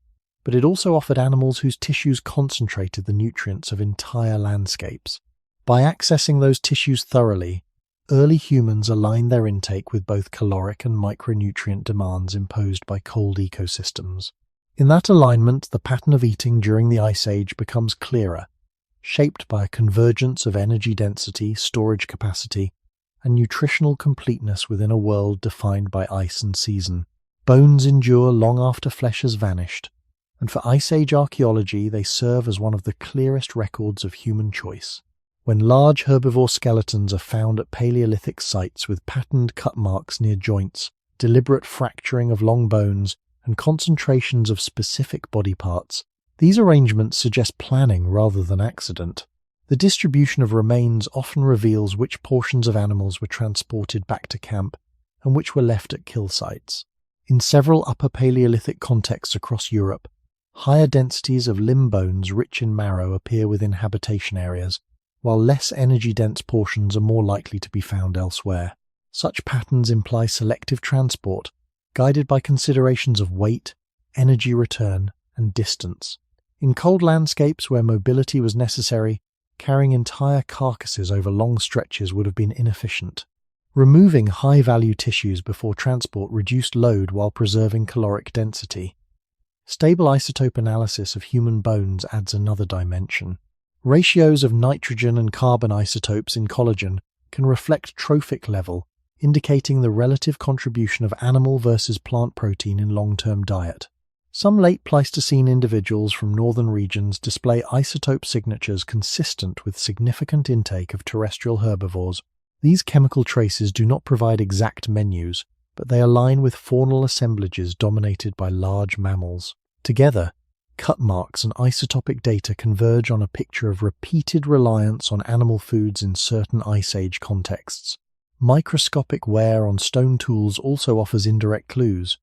but it also offered animals whose tissues concentrated the nutrients of entire landscapes. By accessing those tissues thoroughly, early humans aligned their intake with both caloric and micronutrient demands imposed by cold ecosystems. In that alignment, the pattern of eating during the Ice Age becomes clearer, shaped by a convergence of energy density, storage capacity, and nutritional completeness within a world defined by ice and season. Bones endure long after flesh has vanished, and for Ice Age archaeology they serve as one of the clearest records of human choice. When large herbivore skeletons are found at Paleolithic sites with patterned cut marks near joints, deliberate fracturing of long bones, and concentrations of specific body parts, these arrangements suggest planning rather than accident. The distribution of remains often reveals which portions of animals were transported back to camp and which were left at kill sites. In several Upper Paleolithic contexts across Europe, higher densities of limb bones rich in marrow appear within habitation areas, while less energy-dense portions are more likely to be found elsewhere. Such patterns imply selective transport, guided by considerations of weight, energy return, and distance. In cold landscapes where mobility was necessary, carrying entire carcasses over long stretches would have been inefficient. Removing high-value tissues before transport reduced load while preserving caloric density. Stable isotope analysis of human bones adds another dimension. Ratios of nitrogen and carbon isotopes in collagen can reflect trophic level, indicating the relative contribution of animal versus plant protein in long-term diet. Some late Pleistocene individuals from northern regions display isotope signatures consistent with significant intake of terrestrial herbivores. These chemical traces do not provide exact menus, but they align with faunal assemblages dominated by large mammals. Together, cut marks and isotopic data converge on a picture of repeated reliance on animal foods in certain Ice Age contexts. Microscopic wear on stone tools also offers indirect clues.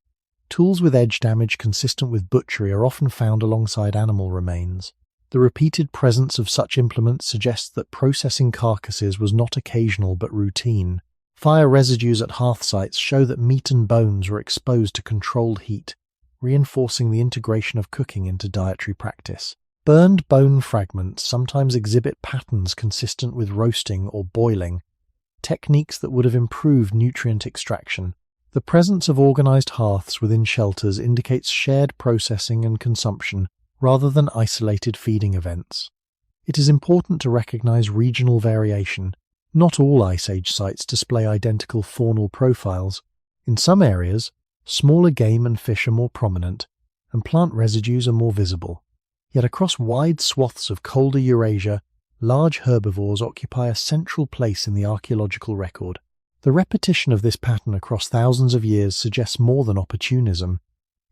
Tools with edge damage consistent with butchery are often found alongside animal remains. The repeated presence of such implements suggests that processing carcasses was not occasional but routine. Fire residues at hearth sites show that meat and bones were exposed to controlled heat, reinforcing the integration of cooking into dietary practice. Burned bone fragments sometimes exhibit patterns consistent with roasting or boiling, techniques that would have improved nutrient extraction. The presence of organized hearths within shelters indicates shared processing and consumption rather than isolated feeding events. It is important to recognize regional variation. Not all Ice Age sites display identical faunal profiles. In some areas, smaller game and fish are more prominent, and plant residues are more visible. Yet across wide swaths of colder Eurasia, large herbivores occupy a central place in the archaeological record. The repetition of this pattern across thousands of years suggests more than opportunism.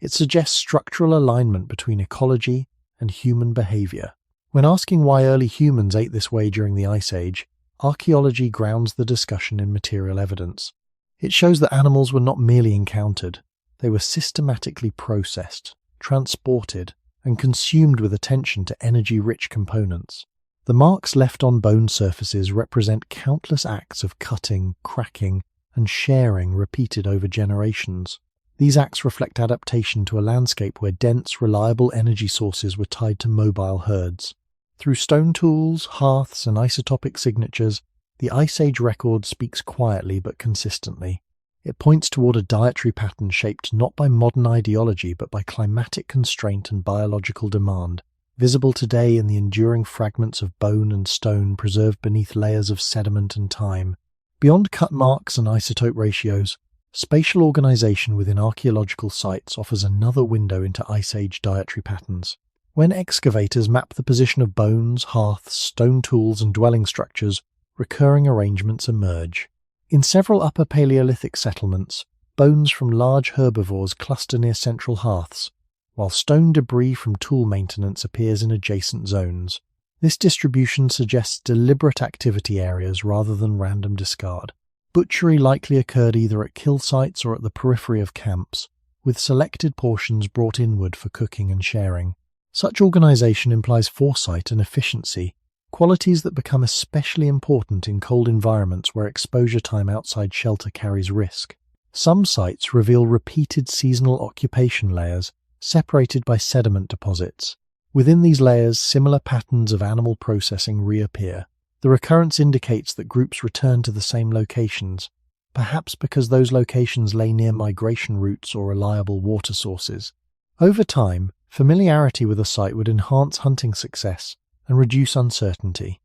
It suggests structural alignment between ecology and human behavior. When asking why early humans ate this way during the Ice Age, archaeology grounds the discussion in material evidence. It shows that animals were not merely encountered, They were systematically processed, transported, and consumed with attention to energy-rich components. The marks left on bone surfaces represent countless acts of cutting, cracking, and sharing repeated over generations. These acts reflect adaptation to a landscape where dense, reliable energy sources were tied to mobile herds. Through stone tools, hearths, and isotopic signatures, the Ice Age record speaks quietly but consistently. It points toward a dietary pattern shaped not by modern ideology but by climatic constraint and biological demand, visible today in the enduring fragments of bone and stone preserved beneath layers of sediment and time. Beyond cut marks and isotope ratios, spatial organization within archaeological sites offers another window into Ice Age dietary patterns. When excavators map the position of bones, hearths, stone tools, and dwelling structures, recurring arrangements emerge. In several Upper Paleolithic settlements, bones from large herbivores cluster near central hearths, while stone debris from tool maintenance appears in adjacent zones. This distribution suggests deliberate activity areas rather than random discard. Butchery likely occurred either at kill sites or at the periphery of camps, with selected portions brought inward for cooking and sharing. Such organization implies foresight and efficiency, qualities that become especially important in cold environments where exposure time outside shelter carries risk. Some sites reveal repeated seasonal occupation layers, separated by sediment deposits. Within these layers, similar patterns of animal processing reappear. The recurrence indicates that groups return to the same locations, perhaps because those locations lay near migration routes or reliable water sources. Over time, familiarity with a site would enhance hunting success and reduce uncertainty.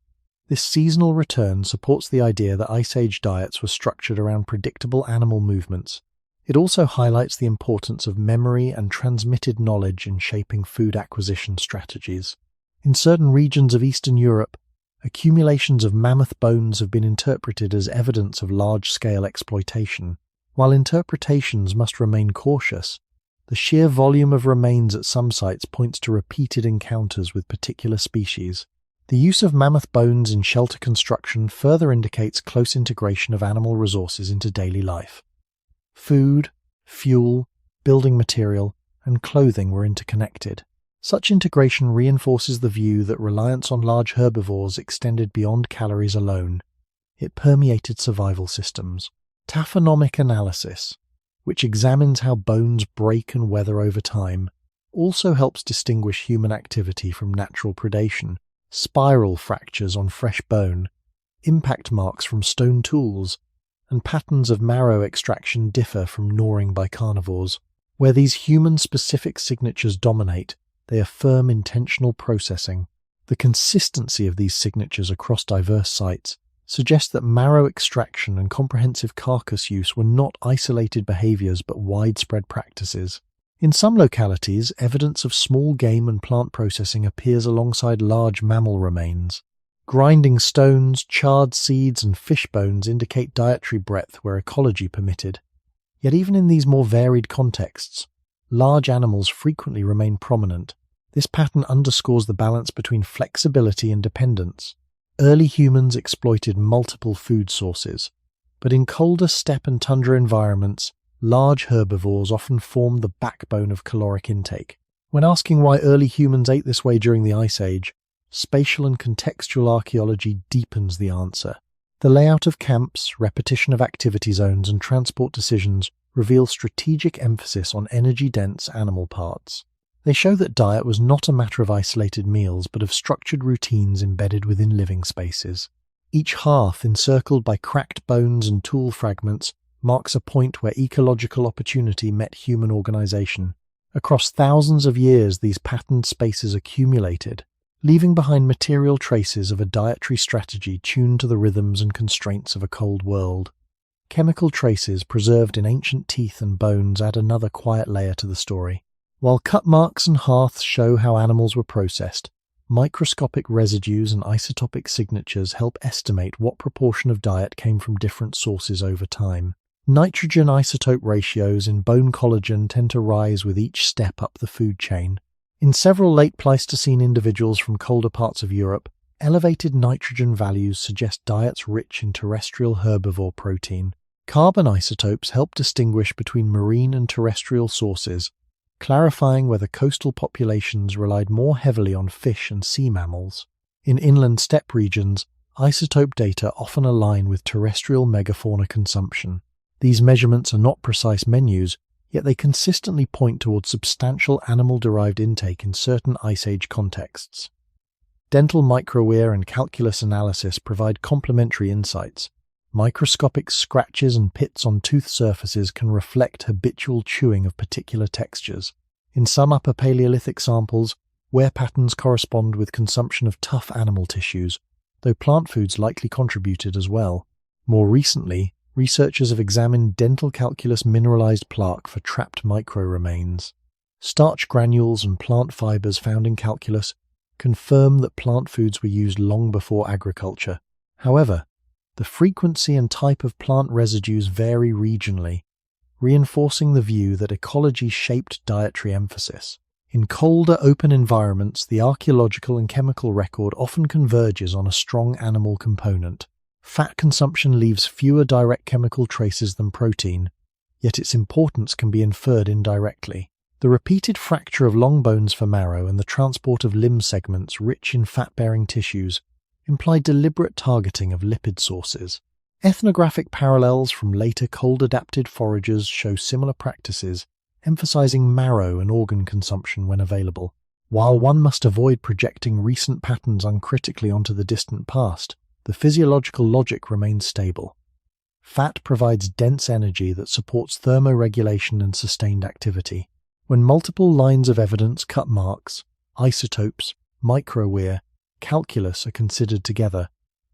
This seasonal return supports the idea that Ice Age diets were structured around predictable animal movements. It also highlights the importance of memory and transmitted knowledge in shaping food acquisition strategies. In certain regions of Eastern Europe, accumulations of mammoth bones have been interpreted as evidence of large-scale exploitation. While interpretations must remain cautious, the sheer volume of remains at some sites points to repeated encounters with particular species. The use of mammoth bones in shelter construction further indicates close integration of animal resources into daily life. Food, fuel, building material, and clothing were interconnected. Such integration reinforces the view that reliance on large herbivores extended beyond calories alone. It permeated survival systems. Taphonomic analysis, which examines how bones break and weather over time, also helps distinguish human activity from natural predation. Spiral fractures on fresh bone, impact marks from stone tools, and patterns of marrow extraction differ from gnawing by carnivores. Where these human-specific signatures dominate, they affirm intentional processing. The consistency of these signatures across diverse sites suggests that marrow extraction and comprehensive carcass use were not isolated behaviors but widespread practices. In some localities, evidence of small game and plant processing appears alongside large mammal remains. Grinding stones, charred seeds, and fish bones indicate dietary breadth where ecology permitted. Yet even in these more varied contexts, large animals frequently remain prominent. This pattern underscores the balance between flexibility and dependence. Early humans exploited multiple food sources, but in colder steppe and tundra environments, large herbivores often formed the backbone of caloric intake. When asking why early humans ate this way during the Ice Age, spatial and contextual archaeology deepens the answer. The layout of camps, repetition of activity zones, and transport decisions reveal strategic emphasis on energy-dense animal parts. They show that diet was not a matter of isolated meals, but of structured routines embedded within living spaces. Each hearth, encircled by cracked bones and tool fragments, marks a point where ecological opportunity met human organization. Across thousands of years, these patterned spaces accumulated, leaving behind material traces of a dietary strategy tuned to the rhythms and constraints of a cold world. Chemical traces preserved in ancient teeth and bones add another quiet layer to the story. While cut marks and hearths show how animals were processed, microscopic residues and isotopic signatures help estimate what proportion of diet came from different sources over time. Nitrogen isotope ratios in bone collagen tend to rise with each step up the food chain. In several late Pleistocene individuals from colder parts of Europe, elevated nitrogen values suggest diets rich in terrestrial herbivore protein. Carbon isotopes help distinguish between marine and terrestrial sources, clarifying whether coastal populations relied more heavily on fish and sea mammals. In inland steppe regions, isotope data often align with terrestrial megafauna consumption. These measurements are not precise menus, yet they consistently point towards substantial animal-derived intake in certain Ice Age contexts. Dental microwear and calculus analysis provide complementary insights. Microscopic scratches and pits on tooth surfaces can reflect habitual chewing of particular textures. In some Upper Paleolithic samples, wear patterns correspond with consumption of tough animal tissues, though plant foods likely contributed as well. More recently, researchers have examined dental calculus mineralized plaque for trapped micro-remains. Starch granules and plant fibers found in calculus confirm that plant foods were used long before agriculture. However, the frequency and type of plant residues vary regionally, reinforcing the view that ecology shaped dietary emphasis. In colder, open environments, the archaeological and chemical record often converges on a strong animal component. Fat consumption leaves fewer direct chemical traces than protein, yet its importance can be inferred indirectly. The repeated fracture of long bones for marrow and the transport of limb segments rich in fat-bearing tissues imply deliberate targeting of lipid sources. Ethnographic parallels from later cold-adapted foragers show similar practices, emphasizing marrow and organ consumption when available. While one must avoid projecting recent patterns uncritically onto the distant past, the physiological logic remains stable. Fat provides dense energy that supports thermoregulation and sustained activity. When multiple lines of evidence, cut marks, isotopes, microwear, calculus are considered together,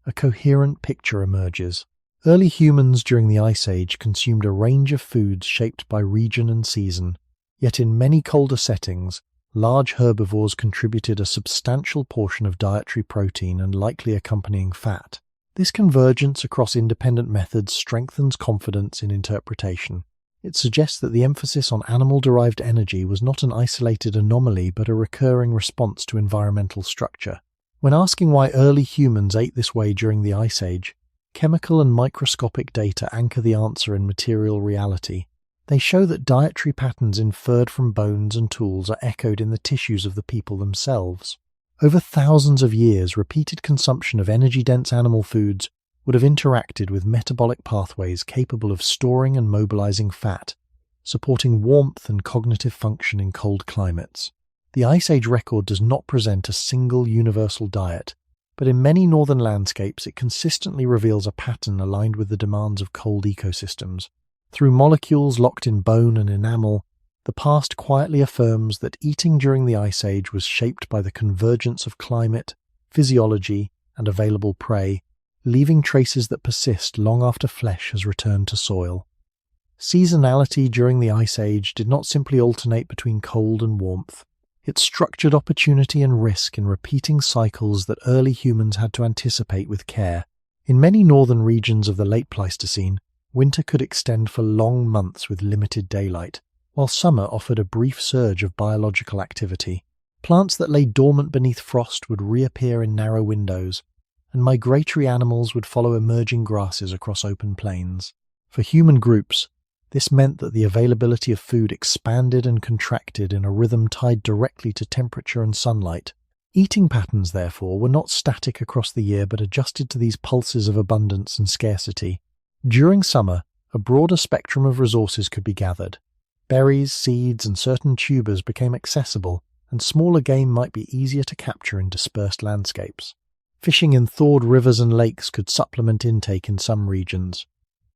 a coherent picture emerges. Early humans during the Ice Age consumed a range of foods shaped by region and season, yet in many colder settings, large herbivores contributed a substantial portion of dietary protein and likely accompanying fat. This convergence across independent methods strengthens confidence in interpretation. It suggests that the emphasis on animal-derived energy was not an isolated anomaly but a recurring response to environmental structure. When asking why early humans ate this way during the Ice Age, chemical and microscopic data anchor the answer in material reality. They show that dietary patterns inferred from bones and tools are echoed in the tissues of the people themselves. Over thousands of years, repeated consumption of energy-dense animal foods would have interacted with metabolic pathways capable of storing and mobilizing fat, supporting warmth and cognitive function in cold climates. The Ice Age record does not present a single universal diet, but in many northern landscapes it consistently reveals a pattern aligned with the demands of cold ecosystems. Through molecules locked in bone and enamel, the past quietly affirms that eating during the Ice Age was shaped by the convergence of climate, physiology, and available prey, leaving traces that persist long after flesh has returned to soil. Seasonality during the Ice Age did not simply alternate between cold and warmth. It structured opportunity and risk in repeating cycles that early humans had to anticipate with care. In many northern regions of the late Pleistocene, winter could extend for long months with limited daylight, while summer offered a brief surge of biological activity. Plants that lay dormant beneath frost would reappear in narrow windows, and migratory animals would follow emerging grasses across open plains. For human groups, this meant that the availability of food expanded and contracted in a rhythm tied directly to temperature and sunlight. Eating patterns, therefore, were not static across the year but adjusted to these pulses of abundance and scarcity. During summer, a broader spectrum of resources could be gathered. Berries, seeds, and certain tubers became accessible, and smaller game might be easier to capture in dispersed landscapes. Fishing in thawed rivers and lakes could supplement intake in some regions.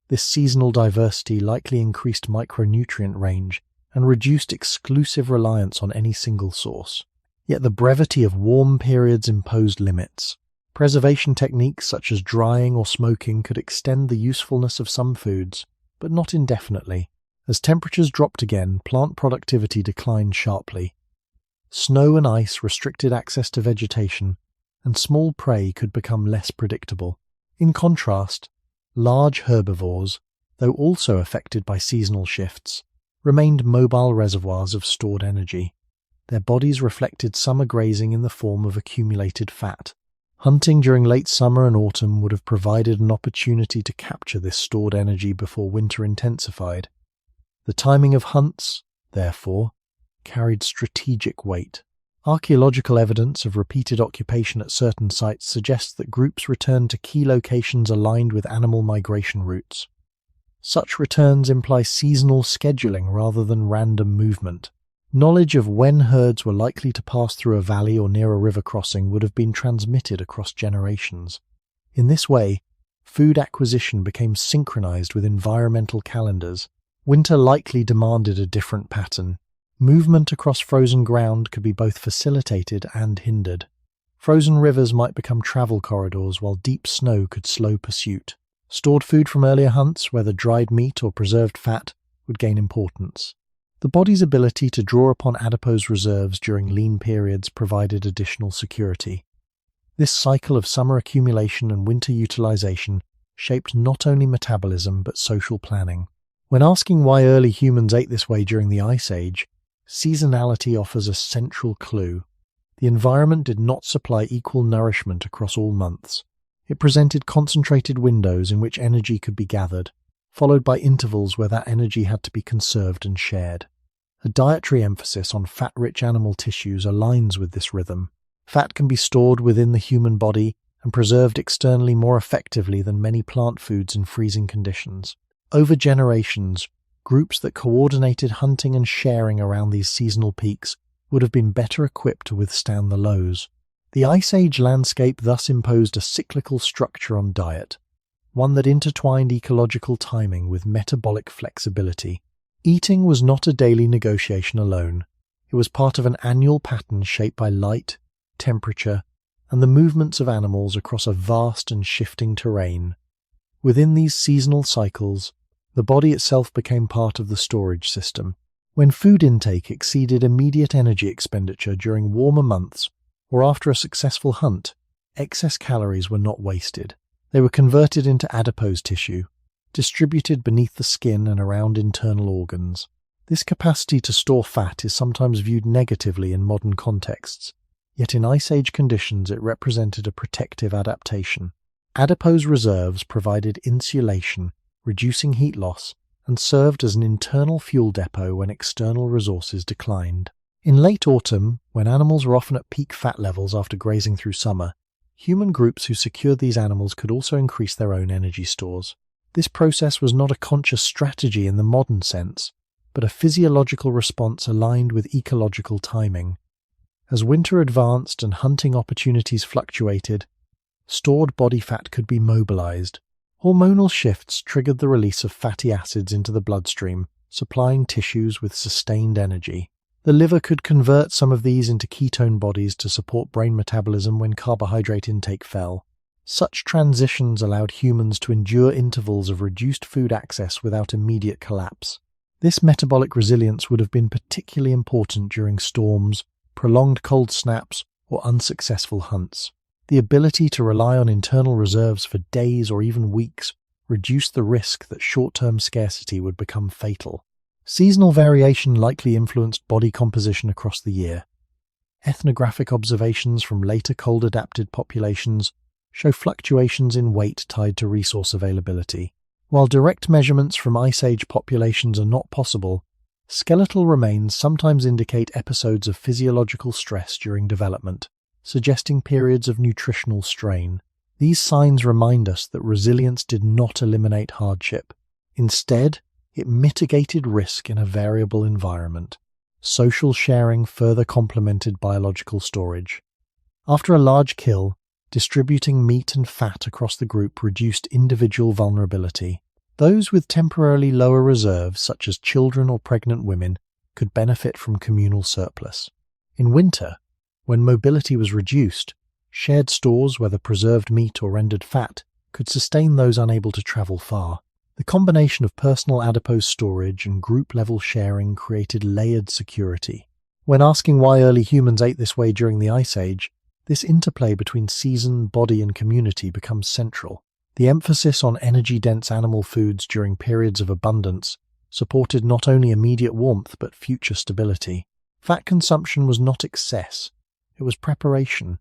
This seasonal diversity likely increased micronutrient range and reduced exclusive reliance on any single source. Yet the brevity of warm periods imposed limits. Preservation techniques such as drying or smoking could extend the usefulness of some foods, but not indefinitely. As temperatures dropped again, plant productivity declined sharply. Snow and ice restricted access to vegetation, and small prey could become less predictable. In contrast, large herbivores, though also affected by seasonal shifts, remained mobile reservoirs of stored energy. Their bodies reflected summer grazing in the form of accumulated fat. Hunting during late summer and autumn would have provided an opportunity to capture this stored energy before winter intensified. The timing of hunts, therefore, carried strategic weight. Archaeological evidence of repeated occupation at certain sites suggests that groups returned to key locations aligned with animal migration routes. Such returns imply seasonal scheduling rather than random movement. Knowledge of when herds were likely to pass through a valley or near a river crossing would have been transmitted across generations. In this way, food acquisition became synchronized with environmental calendars. Winter likely demanded a different pattern. Movement across frozen ground could be both facilitated and hindered. Frozen rivers might become travel corridors, while deep snow could slow pursuit. Stored food from earlier hunts, whether dried meat or preserved fat, would gain importance. The body's ability to draw upon adipose reserves during lean periods provided additional security. This cycle of summer accumulation and winter utilization shaped not only metabolism but social planning. When asking why early humans ate this way during the Ice Age, seasonality offers a central clue. The environment did not supply equal nourishment across all months. It presented concentrated windows in which energy could be gathered, followed by intervals where that energy had to be conserved and shared. A dietary emphasis on fat-rich animal tissues aligns with this rhythm. Fat can be stored within the human body and preserved externally more effectively than many plant foods in freezing conditions. Over generations, groups that coordinated hunting and sharing around these seasonal peaks would have been better equipped to withstand the lows. The Ice Age landscape thus imposed a cyclical structure on diet, one that intertwined ecological timing with metabolic flexibility. Eating was not a daily negotiation alone. It was part of an annual pattern shaped by light, temperature, and the movements of animals across a vast and shifting terrain. Within these seasonal cycles, the body itself became part of the storage system. When food intake exceeded immediate energy expenditure during warmer months or after a successful hunt, excess calories were not wasted. They were converted into adipose tissue, distributed beneath the skin and around internal organs. This capacity to store fat is sometimes viewed negatively in modern contexts, yet in Ice Age conditions it represented a protective adaptation. Adipose reserves provided insulation, reducing heat loss, and served as an internal fuel depot when external resources declined. In late autumn, when animals were often at peak fat levels after grazing through summer, human groups who secured these animals could also increase their own energy stores. This process was not a conscious strategy in the modern sense, but a physiological response aligned with ecological timing. As winter advanced and hunting opportunities fluctuated, stored body fat could be mobilized. Hormonal shifts triggered the release of fatty acids into the bloodstream, supplying tissues with sustained energy. The liver could convert some of these into ketone bodies to support brain metabolism when carbohydrate intake fell. Such transitions allowed humans to endure intervals of reduced food access without immediate collapse. This metabolic resilience would have been particularly important during storms, prolonged cold snaps, or unsuccessful hunts. The ability to rely on internal reserves for days or even weeks reduced the risk that short-term scarcity would become fatal. Seasonal variation likely influenced body composition across the year. Ethnographic observations from later cold-adapted populations show fluctuations in weight tied to resource availability. While direct measurements from Ice Age populations are not possible, skeletal remains sometimes indicate episodes of physiological stress during development, suggesting periods of nutritional strain. These signs remind us that resilience did not eliminate hardship. Instead, it mitigated risk in a variable environment. Social sharing further complemented biological storage. After a large kill, distributing meat and fat across the group reduced individual vulnerability. Those with temporarily lower reserves, such as children or pregnant women, could benefit from communal surplus. In winter, when mobility was reduced, shared stores, whether preserved meat or rendered fat, could sustain those unable to travel far. The combination of personal adipose storage and group-level sharing created layered security. When asking why early humans ate this way during the Ice Age, this interplay between season, body, and community becomes central. The emphasis on energy-dense animal foods during periods of abundance supported not only immediate warmth but future stability. Fat consumption was not excess, it was preparation.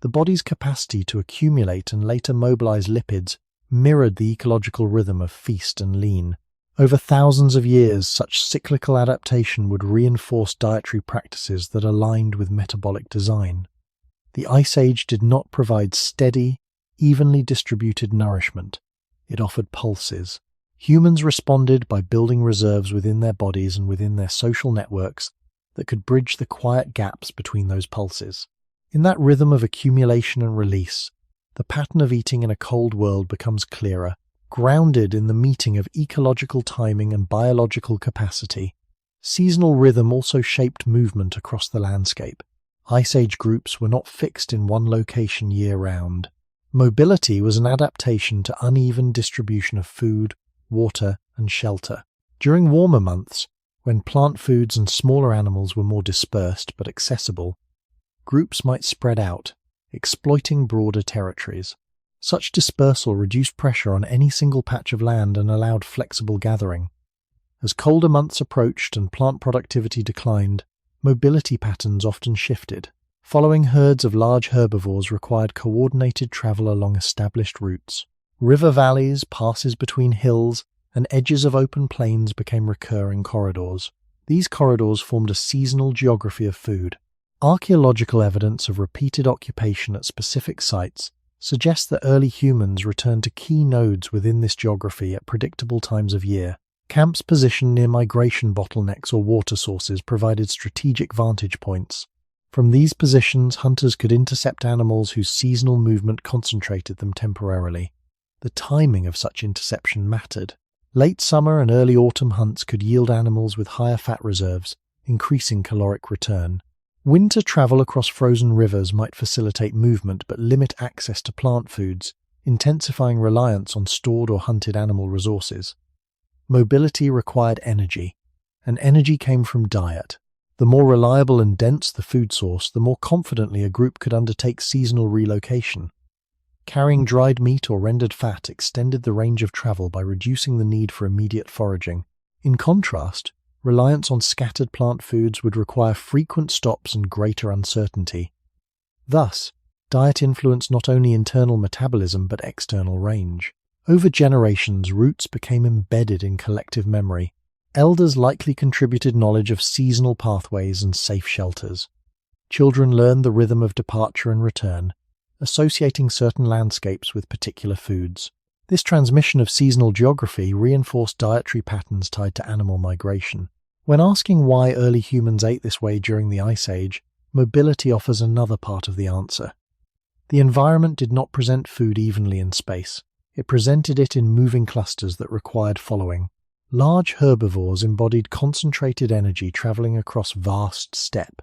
The body's capacity to accumulate and later mobilize lipids mirrored the ecological rhythm of feast and lean. Over thousands of years, such cyclical adaptation would reinforce dietary practices that aligned with metabolic design. The Ice Age did not provide steady, evenly distributed nourishment. It offered pulses. Humans responded by building reserves within their bodies and within their social networks that could bridge the quiet gaps between those pulses. In that rhythm of accumulation and release, the pattern of eating in a cold world becomes clearer, grounded in the meeting of ecological timing and biological capacity. Seasonal rhythm also shaped movement across the landscape. Ice Age groups were not fixed in one location year-round. Mobility was an adaptation to uneven distribution of food, water, and shelter. During warmer months, when plant foods and smaller animals were more dispersed but accessible, groups might spread out, exploiting broader territories. Such dispersal reduced pressure on any single patch of land and allowed flexible gathering. As colder months approached and plant productivity declined, mobility patterns often shifted. Following herds of large herbivores required coordinated travel along established routes. River valleys, passes between hills, and edges of open plains became recurring corridors. These corridors formed a seasonal geography of food. Archaeological evidence of repeated occupation at specific sites suggests that early humans returned to key nodes within this geography at predictable times of year. Camps positioned near migration bottlenecks or water sources provided strategic vantage points. From these positions, hunters could intercept animals whose seasonal movement concentrated them temporarily. The timing of such interception mattered. Late summer and early autumn hunts could yield animals with higher fat reserves, increasing caloric return. Winter travel across frozen rivers might facilitate movement but limit access to plant foods, intensifying reliance on stored or hunted animal resources. Mobility required energy, and energy came from diet. The more reliable and dense the food source, the more confidently a group could undertake seasonal relocation. Carrying dried meat or rendered fat extended the range of travel by reducing the need for immediate foraging. In contrast, reliance on scattered plant foods would require frequent stops and greater uncertainty. Thus, diet influenced not only internal metabolism but external range. Over generations, routes became embedded in collective memory. Elders likely contributed knowledge of seasonal pathways and safe shelters. Children learned the rhythm of departure and return, associating certain landscapes with particular foods. This transmission of seasonal geography reinforced dietary patterns tied to animal migration. When asking why early humans ate this way during the Ice Age, mobility offers another part of the answer. The environment did not present food evenly in space. It presented it in moving clusters that required following. Large herbivores embodied concentrated energy traveling across vast steppe.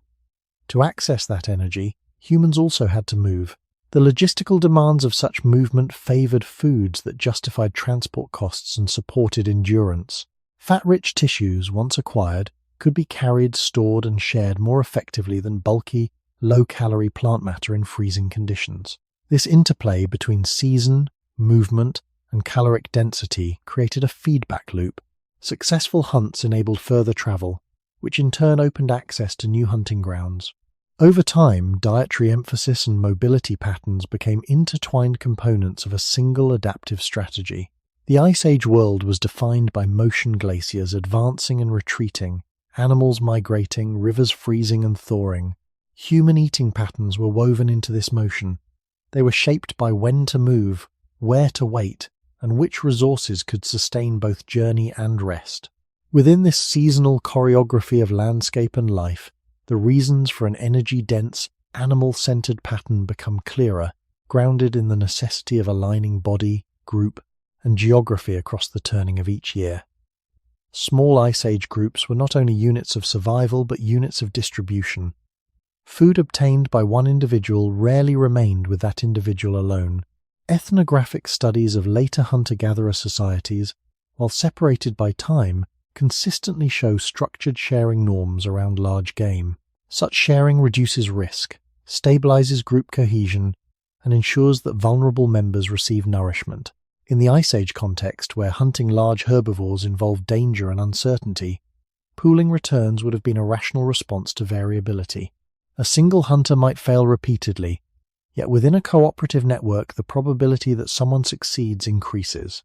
To access that energy, humans also had to move. The logistical demands of such movement favored foods that justified transport costs and supported endurance. Fat-rich tissues, once acquired, could be carried, stored, and shared more effectively than bulky, low-calorie plant matter in freezing conditions. This interplay between season, movement, and caloric density created a feedback loop. Successful hunts enabled further travel, which in turn opened access to new hunting grounds. Over time, dietary emphasis and mobility patterns became intertwined components of a single adaptive strategy. The Ice Age world was defined by motion glaciers advancing and retreating, animals migrating, rivers freezing and thawing. Human eating patterns were woven into this motion. They were shaped by when to move, where to wait, and which resources could sustain both journey and rest. Within this seasonal choreography of landscape and life, the reasons for an energy-dense, animal-centered pattern become clearer, grounded in the necessity of aligning body, group, and geography across the turning of each year. Small Ice Age groups were not only units of survival but units of distribution. Food obtained by one individual rarely remained with that individual alone. Ethnographic studies of later hunter-gatherer societies, while separated by time, consistently show structured sharing norms around large game. Such sharing reduces risk, stabilizes group cohesion, and ensures that vulnerable members receive nourishment. In the Ice Age context, where hunting large herbivores involved danger and uncertainty, pooling returns would have been a rational response to variability. A single hunter might fail repeatedly, Yet within a cooperative network, the probability that someone succeeds increases.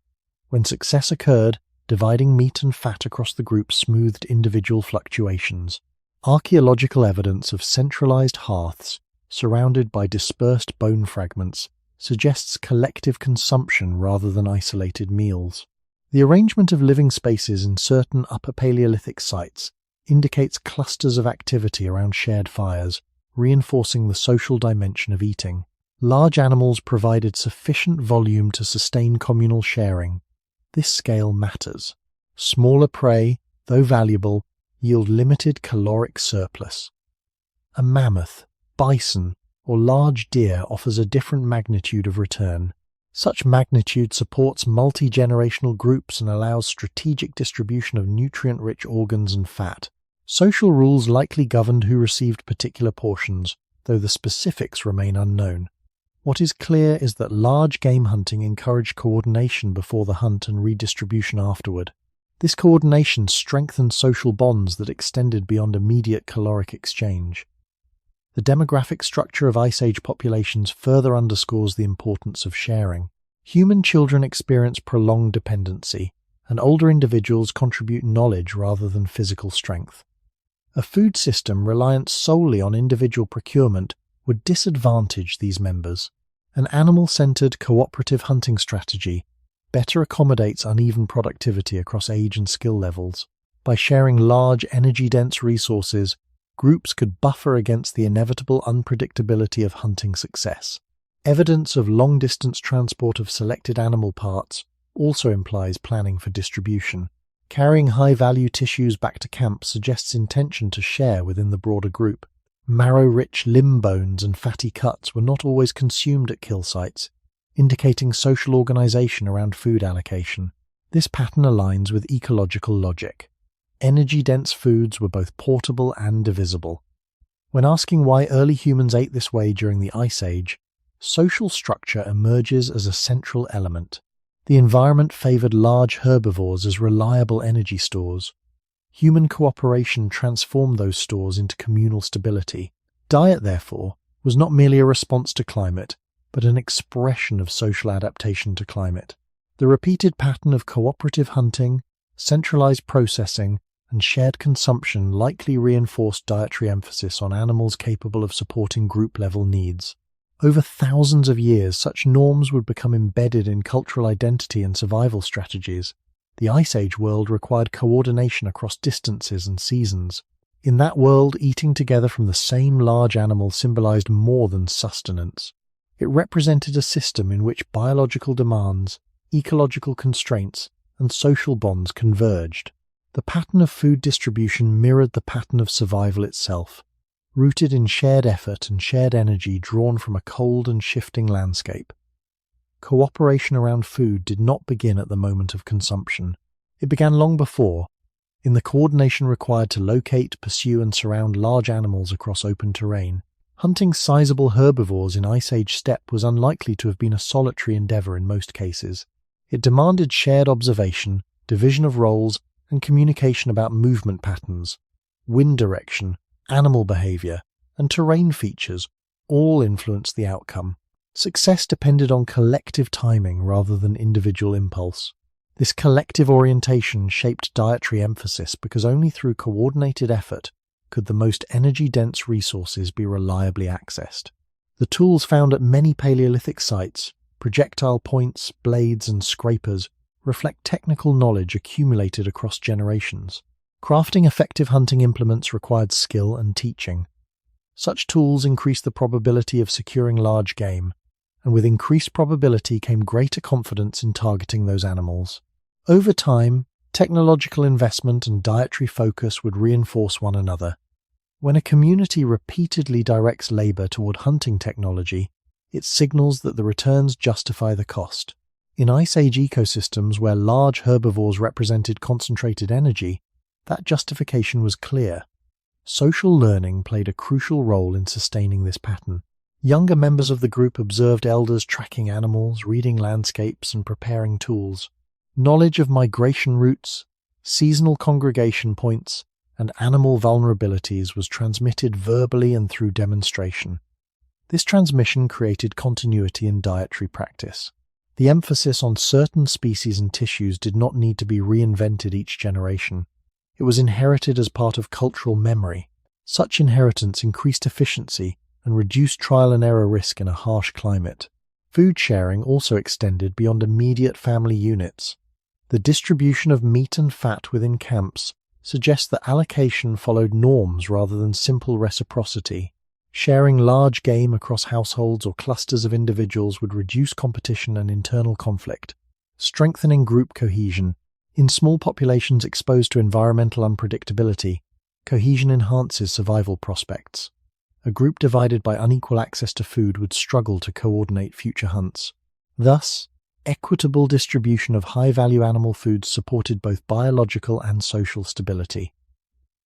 When success occurred, dividing meat and fat across the group smoothed individual fluctuations. Archaeological evidence of centralized hearths, surrounded by dispersed bone fragments, suggests collective consumption rather than isolated meals. The arrangement of living spaces in certain Upper Paleolithic sites indicates clusters of activity around shared fires, reinforcing the social dimension of eating. Large animals provided sufficient volume to sustain communal sharing. This scale matters. Smaller prey, though valuable, yield limited caloric surplus. A mammoth, bison, or large deer offers a different magnitude of return. Such magnitude supports multi-generational groups and allows strategic distribution of nutrient-rich organs and fat. Social rules likely governed who received particular portions, though the specifics remain unknown. What is clear is that large game hunting encouraged coordination before the hunt and redistribution afterward. This coordination strengthened social bonds that extended beyond immediate caloric exchange. The demographic structure of Ice Age populations further underscores the importance of sharing. Human children experience prolonged dependency, and older individuals contribute knowledge rather than physical strength. A food system reliant solely on individual procurement would disadvantage these members. An animal-centered cooperative hunting strategy better accommodates uneven productivity across age and skill levels. By sharing large, energy-dense resources, groups could buffer against the inevitable unpredictability of hunting success. Evidence of long-distance transport of selected animal parts also implies planning for distribution. Carrying high-value tissues back to camp suggests intention to share within the broader group. Marrow-rich limb bones and fatty cuts were not always consumed at kill sites, indicating social organization around food allocation. This pattern aligns with ecological logic. Energy-dense foods were both portable and divisible. When asking why early humans ate this way during the Ice Age, social structure emerges as a central element. The environment favored large herbivores as reliable energy stores. Human cooperation transformed those stores into communal stability. Diet, therefore, was not merely a response to climate, but an expression of social adaptation to climate. The repeated pattern of cooperative hunting, centralized processing, and shared consumption likely reinforced dietary emphasis on animals capable of supporting group-level needs. Over thousands of years, such norms would become embedded in cultural identity and survival strategies. The Ice Age world required coordination across distances and seasons. In that world, eating together from the same large animal symbolized more than sustenance. It represented a system in which biological demands, ecological constraints, and social bonds converged. The pattern of food distribution mirrored the pattern of survival itself, rooted in shared effort and shared energy drawn from a cold and shifting landscape. Cooperation around food did not begin at the moment of consumption. It began long before, in the coordination required to locate, pursue, and surround large animals across open terrain. Hunting sizable herbivores in Ice Age steppe was unlikely to have been a solitary endeavor in most cases. It demanded shared observation, division of roles, and communication about movement patterns, wind direction, animal behavior, and terrain features all influenced the outcome. Success depended on collective timing rather than individual impulse. This collective orientation shaped dietary emphasis because only through coordinated effort could the most energy-dense resources be reliably accessed. The tools found at many Paleolithic sites, projectile points, blades, and scrapers, reflect technical knowledge accumulated across generations. Crafting effective hunting implements required skill and teaching. Such tools increased the probability of securing large game, and with increased probability came greater confidence in targeting those animals. Over time, technological investment and dietary focus would reinforce one another. When a community repeatedly directs labor toward hunting technology, it signals that the returns justify the cost. In Ice Age ecosystems where large herbivores represented concentrated energy, that justification was clear. Social learning played a crucial role in sustaining this pattern. Younger members of the group observed elders tracking animals, reading landscapes, and preparing tools. Knowledge of migration routes, seasonal congregation points, and animal vulnerabilities was transmitted verbally and through demonstration. This transmission created continuity in dietary practice. The emphasis on certain species and tissues did not need to be reinvented each generation. It was inherited as part of cultural memory. Such inheritance increased efficiency and reduced trial and error risk in a harsh climate. Food sharing also extended beyond immediate family units. The distribution of meat and fat within camps suggests that allocation followed norms rather than simple reciprocity. Sharing large game across households or clusters of individuals would reduce competition and internal conflict, strengthening group cohesion. In small populations exposed to environmental unpredictability, cohesion enhances survival prospects. A group divided by unequal access to food would struggle to coordinate future hunts. Thus, equitable distribution of high-value animal foods supported both biological and social stability.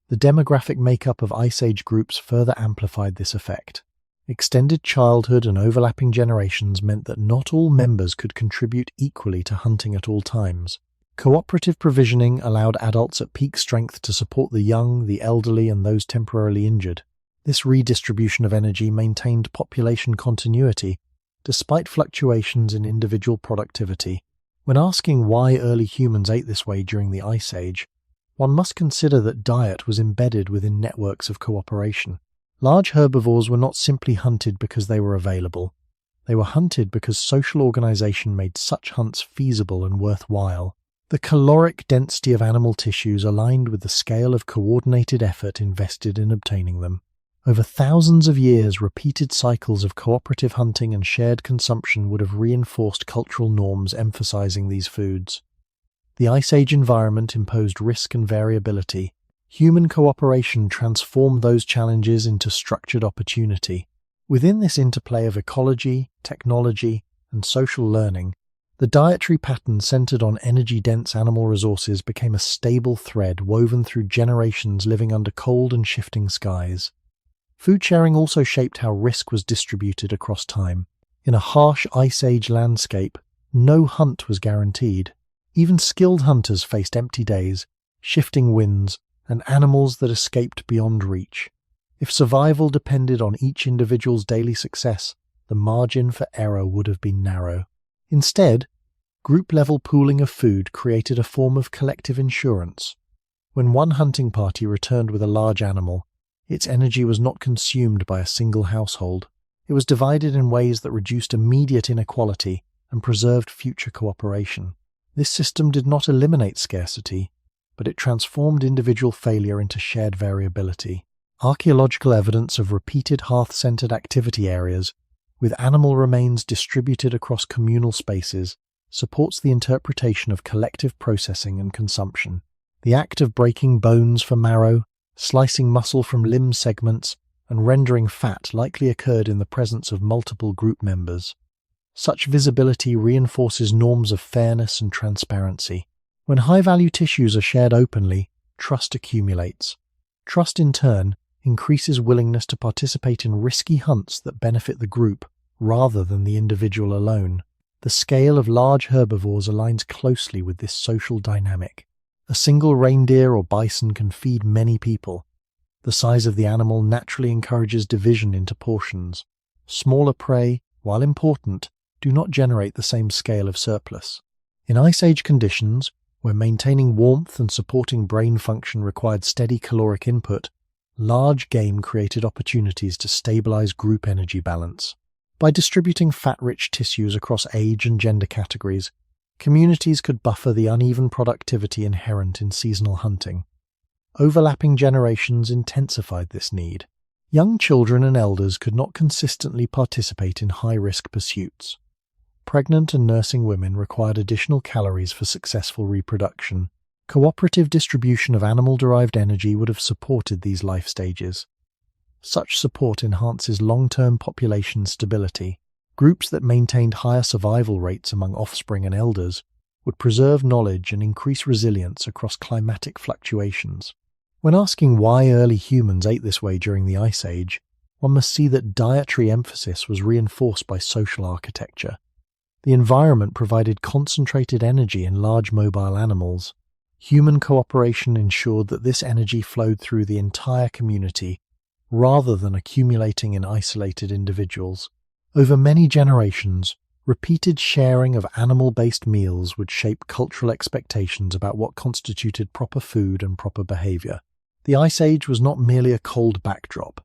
The demographic makeup of Ice Age groups further amplified this effect. Extended childhood and overlapping generations meant that not all members could contribute equally to hunting at all times. Cooperative provisioning allowed adults at peak strength to support the young, the elderly, and those temporarily injured. This redistribution of energy maintained population continuity, despite fluctuations in individual productivity. When asking why early humans ate this way during the Ice Age, one must consider that diet was embedded within networks of cooperation. Large herbivores were not simply hunted because they were available. They were hunted because social organization made such hunts feasible and worthwhile. The caloric density of animal tissues aligned with the scale of coordinated effort invested in obtaining them. Over thousands of years, repeated cycles of cooperative hunting and shared consumption would have reinforced cultural norms emphasizing these foods. The Ice Age environment imposed risk and variability. Human cooperation transformed those challenges into structured opportunity. Within this interplay of ecology, technology, and social learning, the dietary pattern centered on energy-dense animal resources became a stable thread woven through generations living under cold and shifting skies. Food sharing also shaped how risk was distributed across time. In a harsh Ice Age landscape, no hunt was guaranteed. Even skilled hunters faced empty days, shifting winds, and animals that escaped beyond reach. If survival depended on each individual's daily success, the margin for error would have been narrow. Instead, group-level pooling of food created a form of collective insurance. When one hunting party returned with a large animal, its energy was not consumed by a single household. It was divided in ways that reduced immediate inequality and preserved future cooperation. This system did not eliminate scarcity, but it transformed individual failure into shared variability. Archaeological evidence of repeated hearth-centered activity areas, with animal remains distributed across communal spaces, supports the interpretation of collective processing and consumption. The act of breaking bones for marrow, slicing muscle from limb segments, and rendering fat likely occurred in the presence of multiple group members. Such visibility reinforces norms of fairness and transparency. When high-value tissues are shared openly, trust accumulates. Trust, in turn, increases willingness to participate in risky hunts that benefit the group rather than the individual alone. The scale of large herbivores aligns closely with this social dynamic. A single reindeer or bison can feed many people. The size of the animal naturally encourages division into portions. Smaller prey, while important, do not generate the same scale of surplus. In Ice Age conditions, where maintaining warmth and supporting brain function required steady caloric input, large game created opportunities to stabilize group energy balance. By distributing fat-rich tissues across age and gender categories, communities could buffer the uneven productivity inherent in seasonal hunting. Overlapping generations intensified this need. Young children and elders could not consistently participate in high-risk pursuits. Pregnant and nursing women required additional calories for successful reproduction. Cooperative distribution of animal-derived energy would have supported these life stages. Such support enhances long-term population stability. Groups that maintained higher survival rates among offspring and elders would preserve knowledge and increase resilience across climatic fluctuations. When asking why early humans ate this way during the Ice Age, one must see that dietary emphasis was reinforced by social architecture. The environment provided concentrated energy in large mobile animals. Human cooperation ensured that this energy flowed through the entire community, rather than accumulating in isolated individuals. Over many generations, repeated sharing of animal-based meals would shape cultural expectations about what constituted proper food and proper behavior. The Ice Age was not merely a cold backdrop.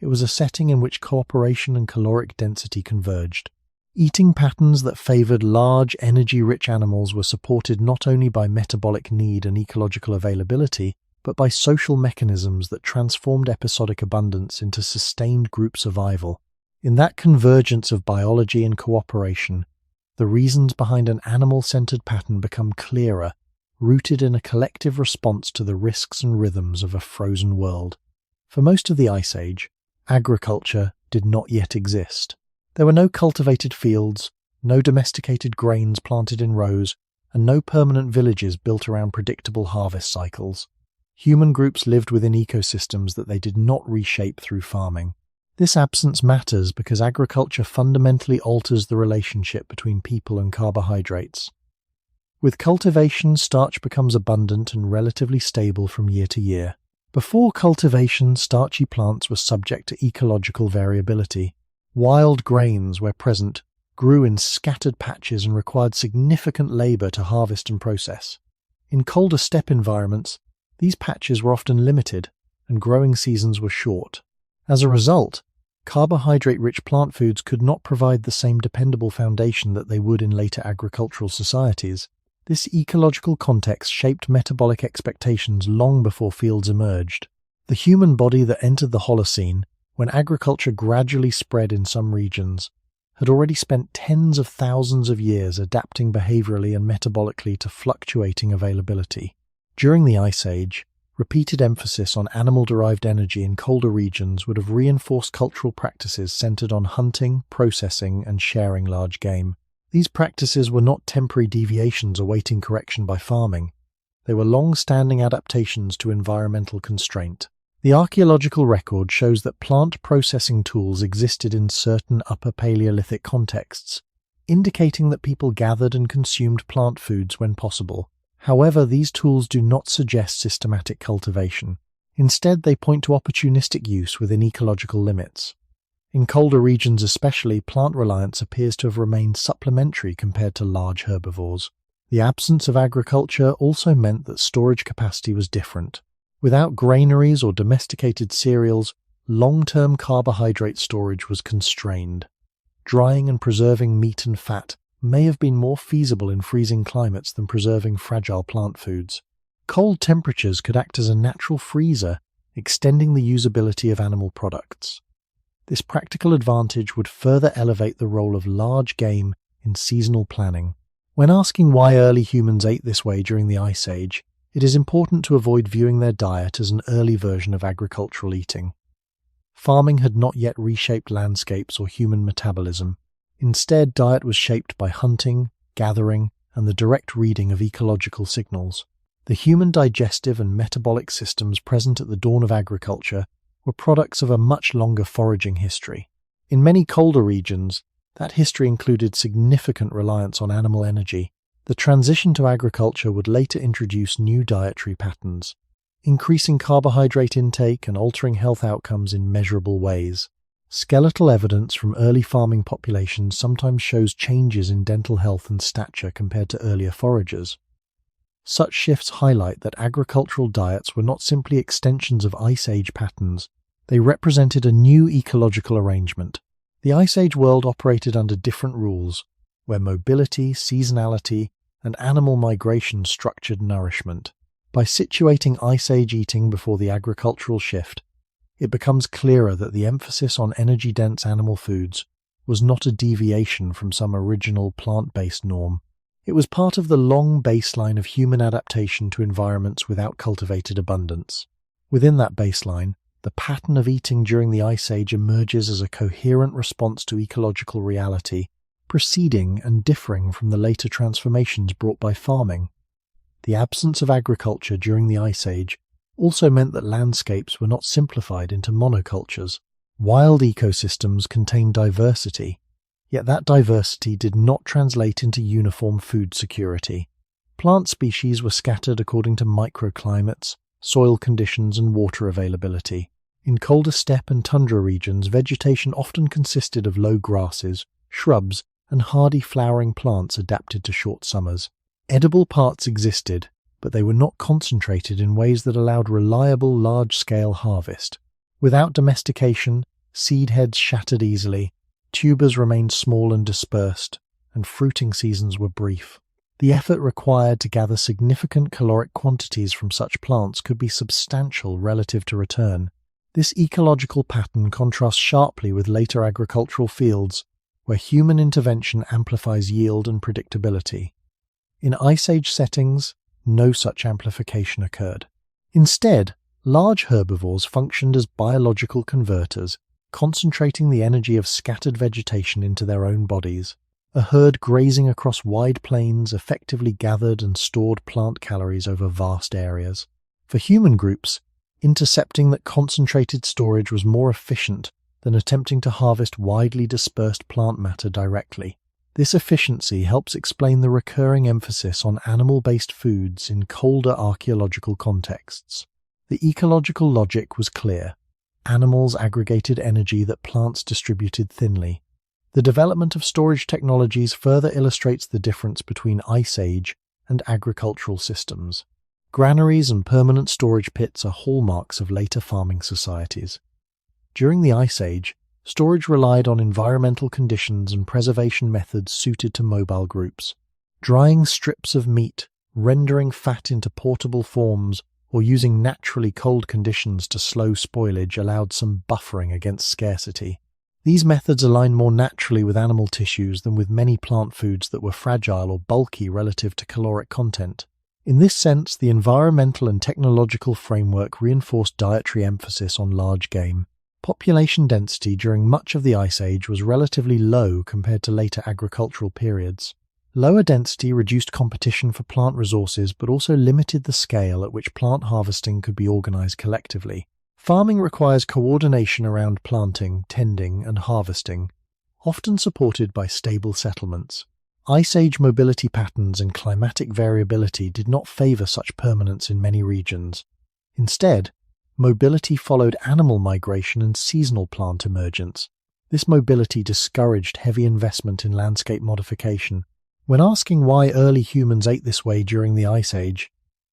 It was a setting in which cooperation and caloric density converged. Eating patterns that favored large, energy-rich animals were supported not only by metabolic need and ecological availability, but by social mechanisms that transformed episodic abundance into sustained group survival. In that convergence of biology and cooperation, the reasons behind an animal-centered pattern become clearer, rooted in a collective response to the risks and rhythms of a frozen world. For most of the Ice Age, agriculture did not yet exist. There were no cultivated fields, no domesticated grains planted in rows, and no permanent villages built around predictable harvest cycles. Human groups lived within ecosystems that they did not reshape through farming. This absence matters because agriculture fundamentally alters the relationship between people and carbohydrates. With cultivation, starch becomes abundant and relatively stable from year to year. Before cultivation, starchy plants were subject to ecological variability. Wild grains, where present, grew in scattered patches and required significant labor to harvest and process. In colder steppe environments, these patches were often limited, and growing seasons were short. As a result, carbohydrate-rich plant foods could not provide the same dependable foundation that they would in later agricultural societies. This ecological context shaped metabolic expectations long before fields emerged. The human body that entered the Holocene, when agriculture gradually spread in some regions, had already spent tens of thousands of years adapting behaviorally and metabolically to fluctuating availability. During the Ice Age, repeated emphasis on animal-derived energy in colder regions would have reinforced cultural practices centered on hunting, processing, and sharing large game. These practices were not temporary deviations awaiting correction by farming. They were long-standing adaptations to environmental constraint. The archaeological record shows that plant processing tools existed in certain Upper Paleolithic contexts, indicating that people gathered and consumed plant foods when possible. However, these tools do not suggest systematic cultivation. Instead, they point to opportunistic use within ecological limits. In colder regions especially, plant reliance appears to have remained supplementary compared to large herbivores. The absence of agriculture also meant that storage capacity was different. Without granaries or domesticated cereals, long-term carbohydrate storage was constrained. Drying and preserving meat and fat may have been more feasible in freezing climates than preserving fragile plant foods. Cold temperatures could act as a natural freezer, extending the usability of animal products. This practical advantage would further elevate the role of large game in seasonal planning. When asking why early humans ate this way during the Ice Age, it is important to avoid viewing their diet as an early version of agricultural eating. Farming had not yet reshaped landscapes or human metabolism. Instead, diet was shaped by hunting, gathering, and the direct reading of ecological signals. The human digestive and metabolic systems present at the dawn of agriculture were products of a much longer foraging history. In many colder regions, that history included significant reliance on animal energy. The transition to agriculture would later introduce new dietary patterns, increasing carbohydrate intake and altering health outcomes in measurable ways. Skeletal evidence from early farming populations sometimes shows changes in dental health and stature compared to earlier foragers. Such shifts highlight that agricultural diets were not simply extensions of Ice Age patterns, they represented a new ecological arrangement. The Ice Age world operated under different rules, where mobility, seasonality, and animal migration structured nourishment. By situating Ice Age eating before the agricultural shift, it becomes clearer that the emphasis on energy-dense animal foods was not a deviation from some original plant-based norm. It was part of the long baseline of human adaptation to environments without cultivated abundance. Within that baseline, the pattern of eating during the Ice Age emerges as a coherent response to ecological reality, preceding and differing from the later transformations brought by farming. The absence of agriculture during the Ice Age also meant that landscapes were not simplified into monocultures. Wild ecosystems contained diversity, yet that diversity did not translate into uniform food security. Plant species were scattered according to microclimates, soil conditions, and water availability. In colder steppe and tundra regions, vegetation often consisted of low grasses, shrubs, and hardy flowering plants adapted to short summers. Edible parts existed, but they were not concentrated in ways that allowed reliable large-scale harvest. Without domestication, seed heads shattered easily, tubers remained small and dispersed, and fruiting seasons were brief. The effort required to gather significant caloric quantities from such plants could be substantial relative to return. This ecological pattern contrasts sharply with later agricultural fields, where human intervention amplifies yield and predictability. In Ice Age settings, no such amplification occurred. Instead, large herbivores functioned as biological converters, concentrating the energy of scattered vegetation into their own bodies. A herd grazing across wide plains effectively gathered and stored plant calories over vast areas. For human groups, intercepting that concentrated storage was more efficient than attempting to harvest widely dispersed plant matter directly. This efficiency helps explain the recurring emphasis on animal-based foods in colder archaeological contexts. The ecological logic was clear. Animals aggregated energy that plants distributed thinly. The development of storage technologies further illustrates the difference between Ice Age and agricultural systems. Granaries and permanent storage pits are hallmarks of later farming societies. During the Ice Age, storage relied on environmental conditions and preservation methods suited to mobile groups. Drying strips of meat, rendering fat into portable forms, or using naturally cold conditions to slow spoilage allowed some buffering against scarcity. These methods align more naturally with animal tissues than with many plant foods that were fragile or bulky relative to caloric content. In this sense, the environmental and technological framework reinforced dietary emphasis on large game. Population density during much of the Ice Age was relatively low compared to later agricultural periods. Lower density reduced competition for plant resources but also limited the scale at which plant harvesting could be organized collectively. Farming requires coordination around planting, tending, and harvesting, often supported by stable settlements. Ice Age mobility patterns and climatic variability did not favor such permanence in many regions. Instead, mobility followed animal migration and seasonal plant emergence. This mobility discouraged heavy investment in landscape modification. When asking why early humans ate this way during the Ice Age,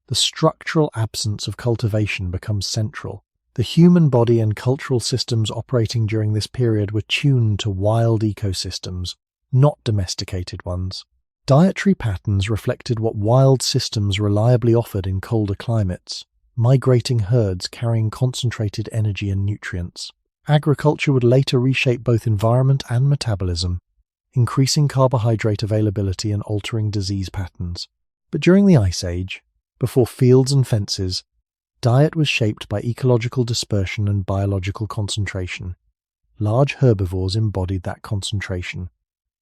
the structural absence of cultivation becomes central. The human body and cultural systems operating during this period were tuned to wild ecosystems, not domesticated ones. Dietary patterns reflected what wild systems reliably offered in colder climates, migrating herds carrying concentrated energy and nutrients. Agriculture would later reshape both environment and metabolism, increasing carbohydrate availability and altering disease patterns. But during the Ice Age, before fields and fences, diet was shaped by ecological dispersion and biological concentration. Large herbivores embodied that concentration.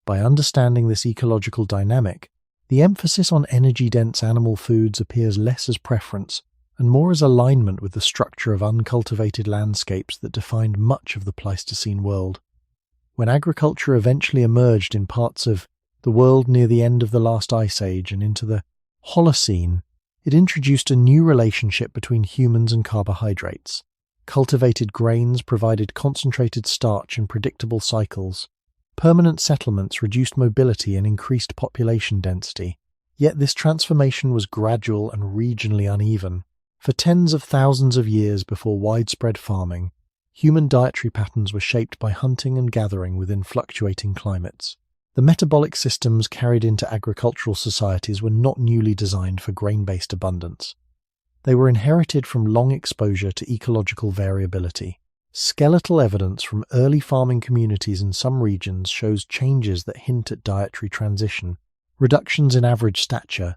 By understanding this ecological dynamic, the emphasis on energy-dense animal foods appears less as preference and more as alignment with the structure of uncultivated landscapes that defined much of the Pleistocene world. When agriculture eventually emerged in parts of the world near the end of the last Ice Age and into the Holocene, it introduced a new relationship between humans and carbohydrates. Cultivated grains provided concentrated starch in predictable cycles. Permanent settlements reduced mobility and increased population density. Yet this transformation was gradual and regionally uneven. For tens of thousands of years before widespread farming, human dietary patterns were shaped by hunting and gathering within fluctuating climates. The metabolic systems carried into agricultural societies were not newly designed for grain-based abundance. They were inherited from long exposure to ecological variability. Skeletal evidence from early farming communities in some regions shows changes that hint at dietary transition. Reductions in average stature,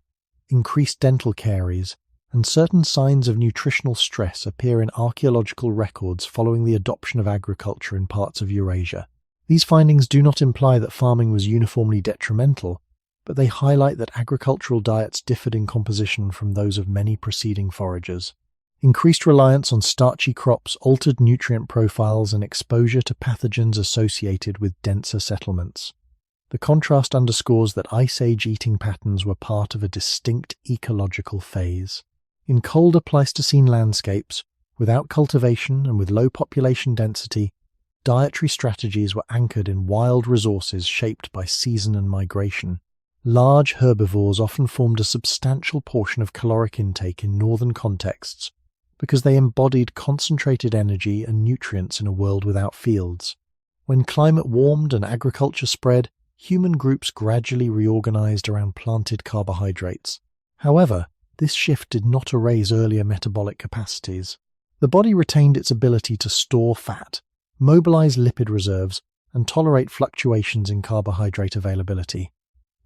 increased dental caries, and certain signs of nutritional stress appear in archaeological records following the adoption of agriculture in parts of Eurasia. These findings do not imply that farming was uniformly detrimental, but they highlight that agricultural diets differed in composition from those of many preceding foragers. Increased reliance on starchy crops altered nutrient profiles and exposure to pathogens associated with denser settlements. The contrast underscores that Ice Age eating patterns were part of a distinct ecological phase. In colder Pleistocene landscapes, Without cultivation and with low population density, dietary strategies were anchored in wild resources shaped by season and migration. Large herbivores often formed a substantial portion of caloric intake in northern contexts because they embodied concentrated energy and nutrients in a world without fields. When climate warmed and agriculture spread, human groups gradually reorganized around planted carbohydrates. However, this shift did not erase earlier metabolic capacities. The body retained its ability to store fat, mobilize lipid reserves, and tolerate fluctuations in carbohydrate availability.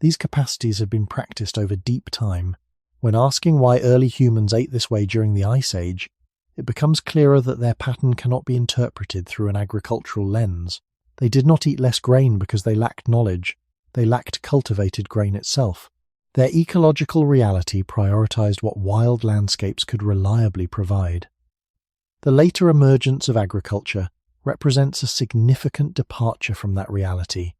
These capacities have been practiced over deep time. When asking why early humans ate this way during the Ice Age, it becomes clearer that their pattern cannot be interpreted through an agricultural lens. They did not eat less grain because they lacked knowledge. They lacked cultivated grain itself. Their ecological reality prioritized what wild landscapes could reliably provide. The later emergence of agriculture represents a significant departure from that reality,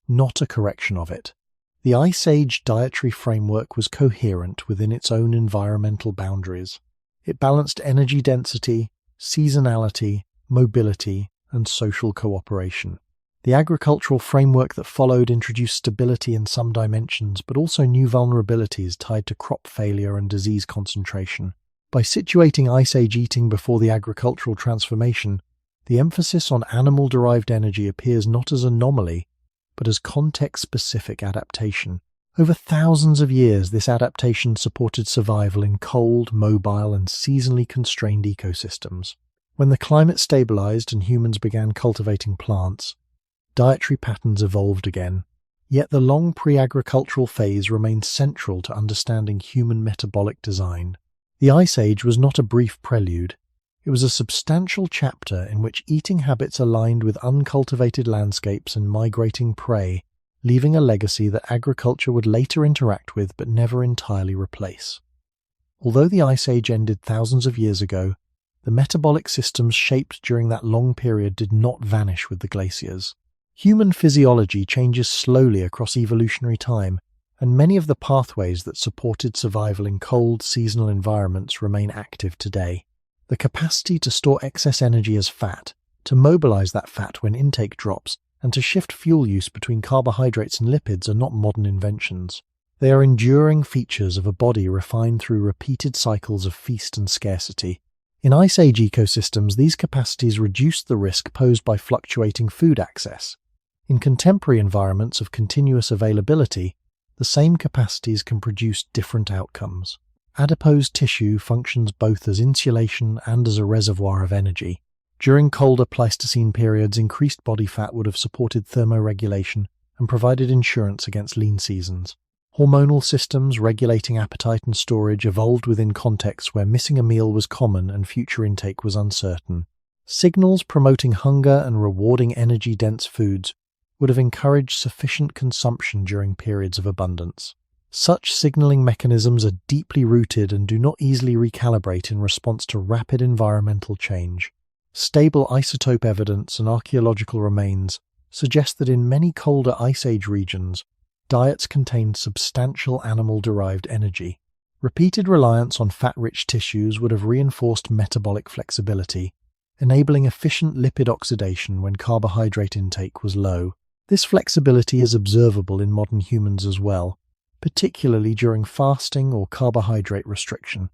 not a correction of it. The Ice Age dietary framework was coherent within its own environmental boundaries. It balanced energy density, seasonality, mobility, and social cooperation. The agricultural framework that followed introduced stability in some dimensions, but also new vulnerabilities tied to crop failure and disease concentration. By situating Ice Age eating before the agricultural transformation, the emphasis on animal-derived energy appears not as anomaly, but as context-specific adaptation. Over thousands of years, this adaptation supported survival in cold, mobile, and seasonally constrained ecosystems. When the climate stabilized and humans began cultivating plants, dietary patterns evolved again. Yet the long pre-agricultural phase remained central to understanding human metabolic design. The Ice Age was not a brief prelude. It was a substantial chapter in which eating habits aligned with uncultivated landscapes and migrating prey, leaving a legacy that agriculture would later interact with but never entirely replace. Although the Ice Age ended thousands of years ago, the metabolic systems shaped during that long period did not vanish with the glaciers. Human physiology changes slowly across evolutionary time, and many of the pathways that supported survival in cold, seasonal environments remain active today. The capacity to store excess energy as fat, to mobilize that fat when intake drops, and to shift fuel use between carbohydrates and lipids are not modern inventions. They are enduring features of a body refined through repeated cycles of feast and scarcity. In Ice Age ecosystems, these capacities reduced the risk posed by fluctuating food access. In contemporary environments of continuous availability, the same capacities can produce different outcomes. Adipose tissue functions both as insulation and as a reservoir of energy. During colder Pleistocene periods, increased body fat would have supported thermoregulation and provided insurance against lean seasons. Hormonal systems regulating appetite and storage evolved within contexts where missing a meal was common and future intake was uncertain. Signals promoting hunger and rewarding energy-dense foods would have encouraged sufficient consumption during periods of abundance. Such signaling mechanisms are deeply rooted and do not easily recalibrate in response to rapid environmental change. Stable isotope evidence and archaeological remains suggest that in many colder Ice Age regions, diets contained substantial animal-derived energy. Repeated reliance on fat-rich tissues would have reinforced metabolic flexibility, enabling efficient lipid oxidation when carbohydrate intake was low. This flexibility is observable in modern humans as well, particularly during fasting or carbohydrate restriction.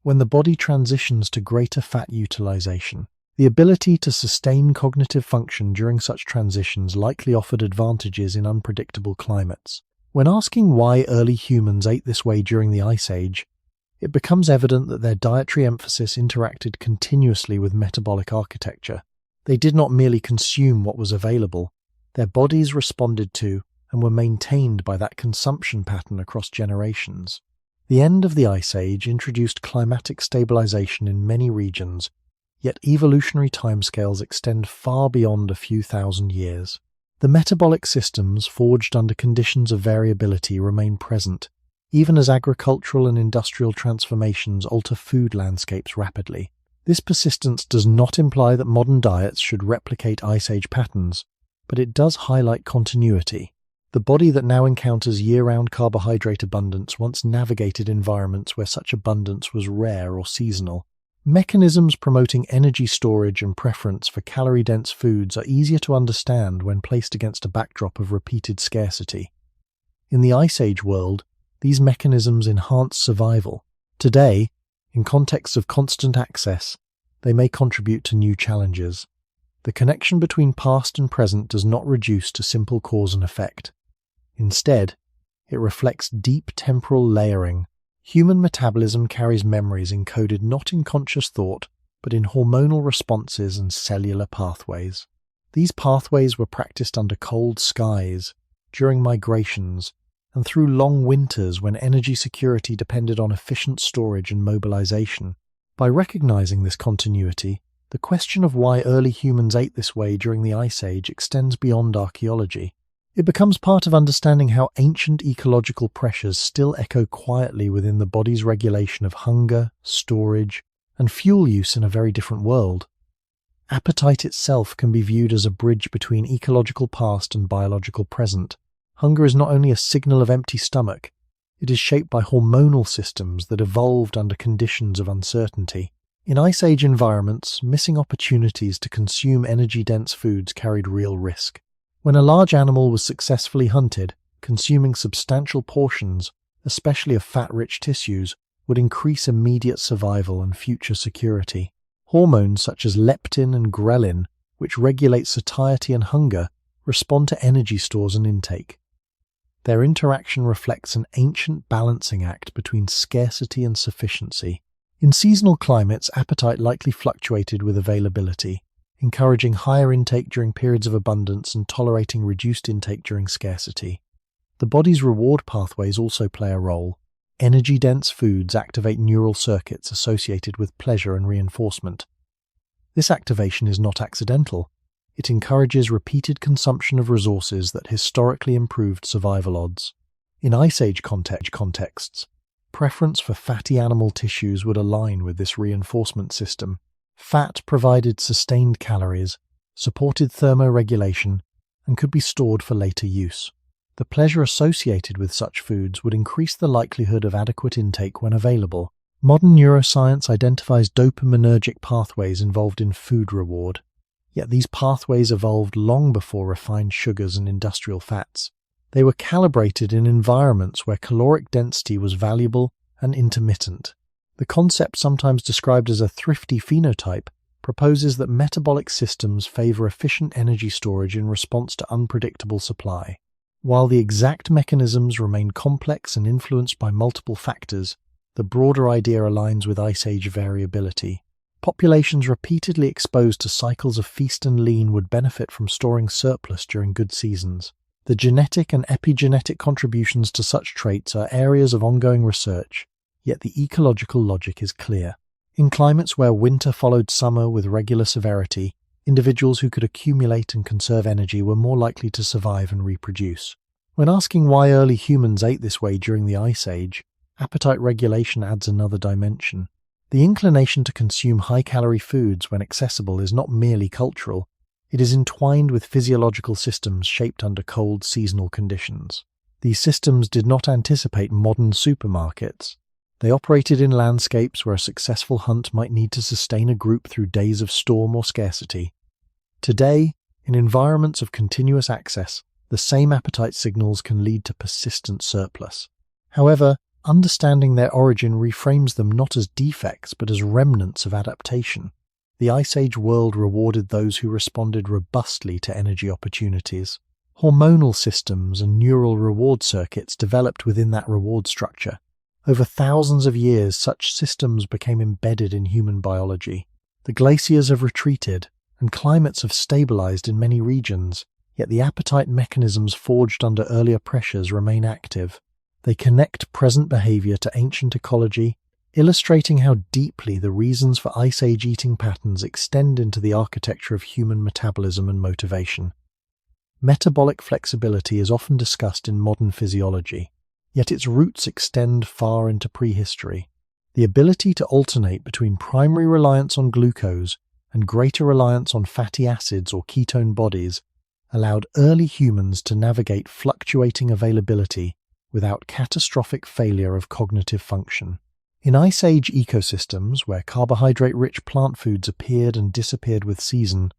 When the body transitions to greater fat utilization, the ability to sustain cognitive function during such transitions likely offered advantages in unpredictable climates. When asking why early humans ate this way during the Ice Age, it becomes evident that their dietary emphasis interacted continuously with metabolic architecture. They did not merely consume what was available. Their bodies responded to and were maintained by that consumption pattern across generations. The end of the Ice Age introduced climatic stabilization in many regions, yet evolutionary timescales extend far beyond a few thousand years. The metabolic systems forged under conditions of variability remain present, even as agricultural and industrial transformations alter food landscapes rapidly. This persistence does not imply that modern diets should replicate Ice Age patterns, but it does highlight continuity. The body that now encounters year-round carbohydrate abundance once navigated environments where such abundance was rare or seasonal. Mechanisms promoting energy storage and preference for calorie-dense foods are easier to understand when placed against a backdrop of repeated scarcity. In the Ice Age world, these mechanisms enhance survival. Today, in contexts of constant access, they may contribute to new challenges. The connection between past and present does not reduce to simple cause and effect. Instead, it reflects deep temporal layering. Human metabolism carries memories encoded not in conscious thought, but in hormonal responses and cellular pathways. These pathways were practiced under cold skies, during migrations, and through long winters when energy security depended on efficient storage and mobilization. By recognizing this continuity, the question of why early humans ate this way during the Ice Age extends beyond archaeology. It becomes part of understanding how ancient ecological pressures still echo quietly within the body's regulation of hunger, storage, and fuel use in a very different world. Appetite itself can be viewed as a bridge between ecological past and biological present. Hunger is not only a signal of empty stomach, it is shaped by hormonal systems that evolved under conditions of uncertainty. In Ice Age environments, missing opportunities to consume energy-dense foods carried real risk. When a large animal was successfully hunted, consuming substantial portions, especially of fat-rich tissues, would increase immediate survival and future security. Hormones such as leptin and ghrelin, which regulate satiety and hunger, respond to energy stores and intake. Their interaction reflects an ancient balancing act between scarcity and sufficiency. In seasonal climates, appetite likely fluctuated with availability, encouraging higher intake during periods of abundance and tolerating reduced intake during scarcity. The body's reward pathways also play a role. Energy-dense foods activate neural circuits associated with pleasure and reinforcement. This activation is not accidental. It encourages repeated consumption of resources that historically improved survival odds. In Ice Age contexts, preference for fatty animal tissues would align with this reinforcement system. Fat provided sustained calories, supported thermoregulation, and could be stored for later use. The pleasure associated with such foods would increase the likelihood of adequate intake when available. Modern neuroscience identifies dopaminergic pathways involved in food reward, yet these pathways evolved long before refined sugars and industrial fats. They were calibrated in environments where caloric density was valuable and intermittent. The concept, sometimes described as a thrifty phenotype, proposes that metabolic systems favor efficient energy storage in response to unpredictable supply. While the exact mechanisms remain complex and influenced by multiple factors, the broader idea aligns with Ice Age variability. Populations repeatedly exposed to cycles of feast and lean would benefit from storing surplus during good seasons. The genetic and epigenetic contributions to such traits are areas of ongoing research, yet the ecological logic is clear. In climates where winter followed summer with regular severity, individuals who could accumulate and conserve energy were more likely to survive and reproduce. When asking why early humans ate this way during the Ice Age, appetite regulation adds another dimension. The inclination to consume high-calorie foods when accessible is not merely cultural, it is entwined with physiological systems shaped under cold seasonal conditions. These systems did not anticipate modern supermarkets. They operated in landscapes where a successful hunt might need to sustain a group through days of storm or scarcity. Today, in environments of continuous access, the same appetite signals can lead to persistent surplus. However, understanding their origin reframes them not as defects but as remnants of adaptation. The Ice Age world rewarded those who responded robustly to energy opportunities. Hormonal systems and neural reward circuits developed within that reward structure. Over thousands of years, such systems became embedded in human biology. The glaciers have retreated, and climates have stabilized in many regions, yet the appetite mechanisms forged under earlier pressures remain active. They connect present behavior to ancient ecology, illustrating how deeply the reasons for Ice Age eating patterns extend into the architecture of human metabolism and motivation. Metabolic flexibility is often discussed in modern physiology, yet its roots extend far into prehistory. The ability to alternate between primary reliance on glucose and greater reliance on fatty acids or ketone bodies allowed early humans to navigate fluctuating availability without catastrophic failure of cognitive function. In Ice Age ecosystems, where carbohydrate-rich plant foods appeared and disappeared with season,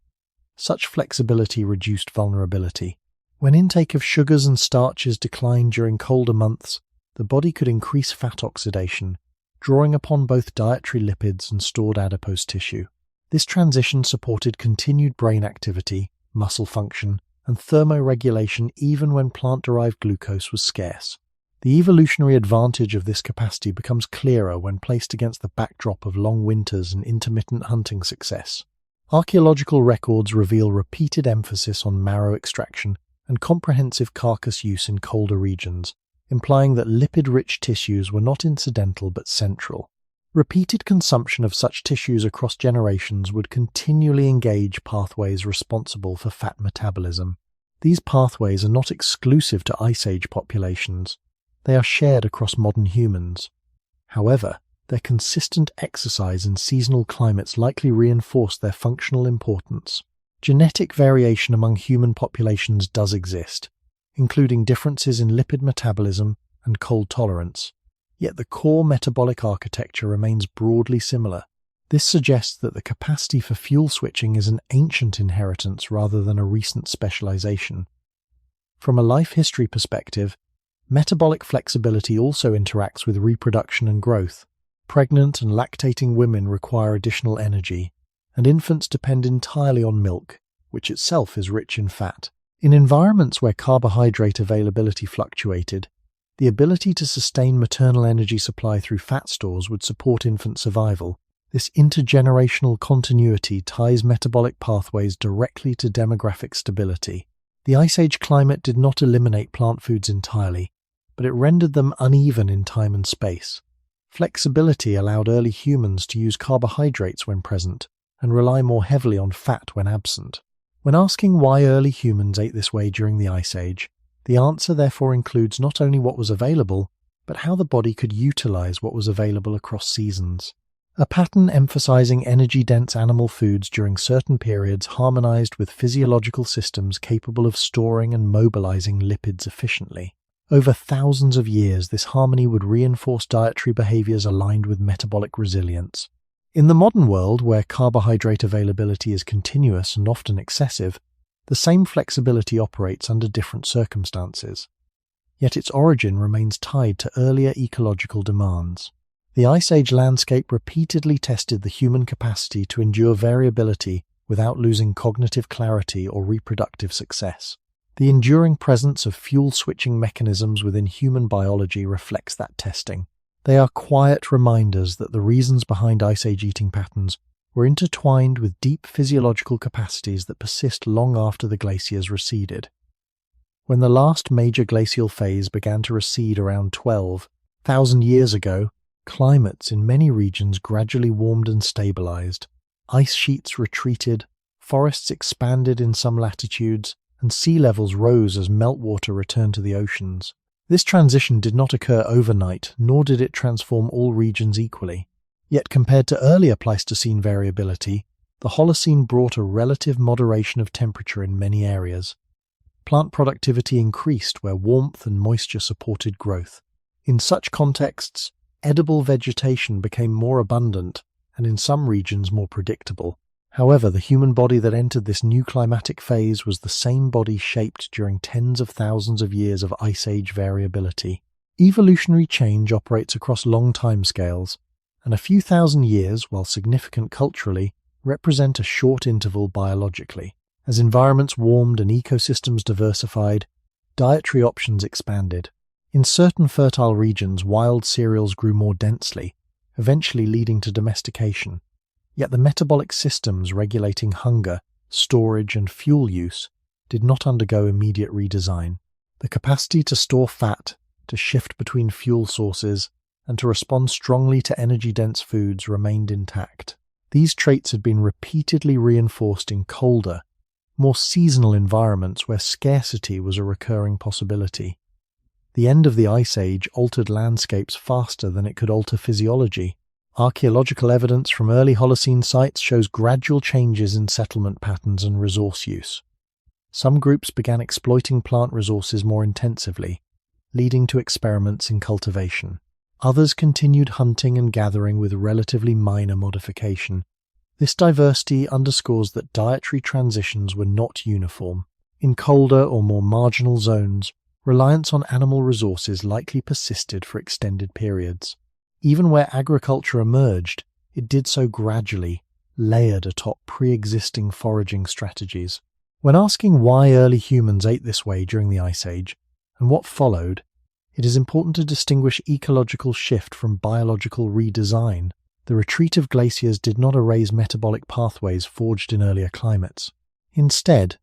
such flexibility reduced vulnerability. When intake of sugars and starches declined during colder months, the body could increase fat oxidation, drawing upon both dietary lipids and stored adipose tissue. This transition supported continued brain activity, muscle function, and thermoregulation even when plant-derived glucose was scarce. The evolutionary advantage of this capacity becomes clearer when placed against the backdrop of long winters and intermittent hunting success. Archaeological records reveal repeated emphasis on marrow extraction and comprehensive carcass use in colder regions, implying that lipid-rich tissues were not incidental but central. Repeated consumption of such tissues across generations would continually engage pathways responsible for fat metabolism. These pathways are not exclusive to Ice Age populations. They are shared across modern humans. However, their consistent exercise in seasonal climates likely reinforce their functional importance. Genetic variation among human populations does exist, including differences in lipid metabolism and cold tolerance, yet the core metabolic architecture remains broadly similar. This suggests that the capacity for fuel switching is an ancient inheritance rather than a recent specialization. From a life history perspective, metabolic flexibility also interacts with reproduction and growth. Pregnant and lactating women require additional energy, and infants depend entirely on milk, which itself is rich in fat. In environments where carbohydrate availability fluctuated, the ability to sustain maternal energy supply through fat stores would support infant survival. This intergenerational continuity ties metabolic pathways directly to demographic stability. The Ice Age climate did not eliminate plant foods entirely, but it rendered them uneven in time and space. Flexibility allowed early humans to use carbohydrates when present and rely more heavily on fat when absent. When asking why early humans ate this way during the Ice Age, the answer therefore includes not only what was available, but how the body could utilize what was available across seasons. A pattern emphasizing energy-dense animal foods during certain periods harmonized with physiological systems capable of storing and mobilizing lipids efficiently. Over thousands of years, this harmony would reinforce dietary behaviors aligned with metabolic resilience. In the modern world, where carbohydrate availability is continuous and often excessive, the same flexibility operates under different circumstances. Yet its origin remains tied to earlier ecological demands. The Ice Age landscape repeatedly tested the human capacity to endure variability without losing cognitive clarity or reproductive success. The enduring presence of fuel-switching mechanisms within human biology reflects that testing. They are quiet reminders that the reasons behind Ice Age eating patterns were intertwined with deep physiological capacities that persist long after the glaciers receded. When the last major glacial phase began to recede around 12,000 years ago, climates in many regions gradually warmed and stabilized. Ice sheets retreated, forests expanded in some latitudes, and sea levels rose as meltwater returned to the oceans. This transition did not occur overnight, nor did it transform all regions equally. Yet compared to earlier Pleistocene variability, the Holocene brought a relative moderation of temperature in many areas. Plant productivity increased where warmth and moisture supported growth. In such contexts, edible vegetation became more abundant and in some regions more predictable. However, the human body that entered this new climatic phase was the same body shaped during tens of thousands of years of Ice Age variability. Evolutionary change operates across long timescales, and a few thousand years, while significant culturally, represent a short interval biologically. As environments warmed and ecosystems diversified, dietary options expanded. In certain fertile regions, wild cereals grew more densely, eventually leading to domestication. Yet the metabolic systems regulating hunger, storage, and fuel use did not undergo immediate redesign. The capacity to store fat, to shift between fuel sources, and to respond strongly to energy-dense foods remained intact. These traits had been repeatedly reinforced in colder, more seasonal environments where scarcity was a recurring possibility. The end of the Ice Age altered landscapes faster than it could alter physiology. Archaeological evidence from early Holocene sites shows gradual changes in settlement patterns and resource use. Some groups began exploiting plant resources more intensively, leading to experiments in cultivation. Others continued hunting and gathering with relatively minor modification. This diversity underscores that dietary transitions were not uniform. In colder or more marginal zones, reliance on animal resources likely persisted for extended periods. Even where agriculture emerged, it did so gradually, layered atop pre-existing foraging strategies. When asking why early humans ate this way during the Ice Age, and what followed, it is important to distinguish ecological shift from biological redesign. The retreat of glaciers did not erase metabolic pathways forged in earlier climates. Instead,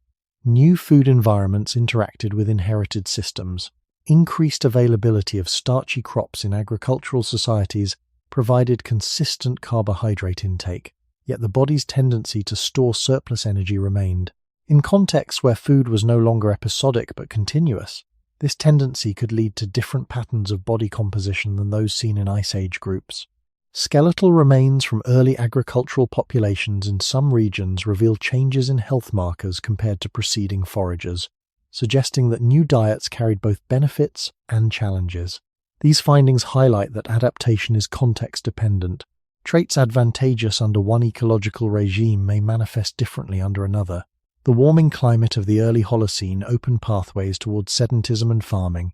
new food environments interacted with inherited systems. Increased availability of starchy crops in agricultural societies provided consistent carbohydrate intake, yet the body's tendency to store surplus energy remained. In contexts where food was no longer episodic but continuous, this tendency could lead to different patterns of body composition than those seen in Ice Age groups. Skeletal remains from early agricultural populations in some regions reveal changes in health markers compared to preceding foragers, suggesting that new diets carried both benefits and challenges. These findings highlight that adaptation is context-dependent. Traits advantageous under one ecological regime may manifest differently under another. The warming climate of the early Holocene opened pathways towards sedentism and farming,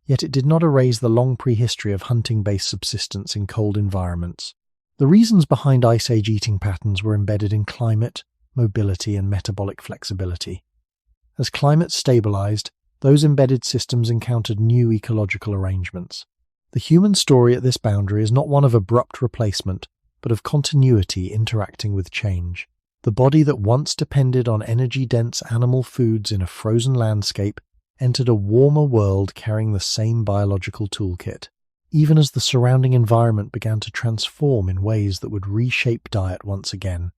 yet it did not erase the long prehistory of hunting-based subsistence in cold environments. The reasons behind Ice Age eating patterns were embedded in climate, mobility, and metabolic flexibility. As climate stabilized, those embedded systems encountered new ecological arrangements. The human story at this boundary is not one of abrupt replacement, but of continuity interacting with change. The body that once depended on energy-dense animal foods in a frozen landscape entered a warmer world carrying the same biological toolkit, even as the surrounding environment began to transform in ways that would reshape diet once again.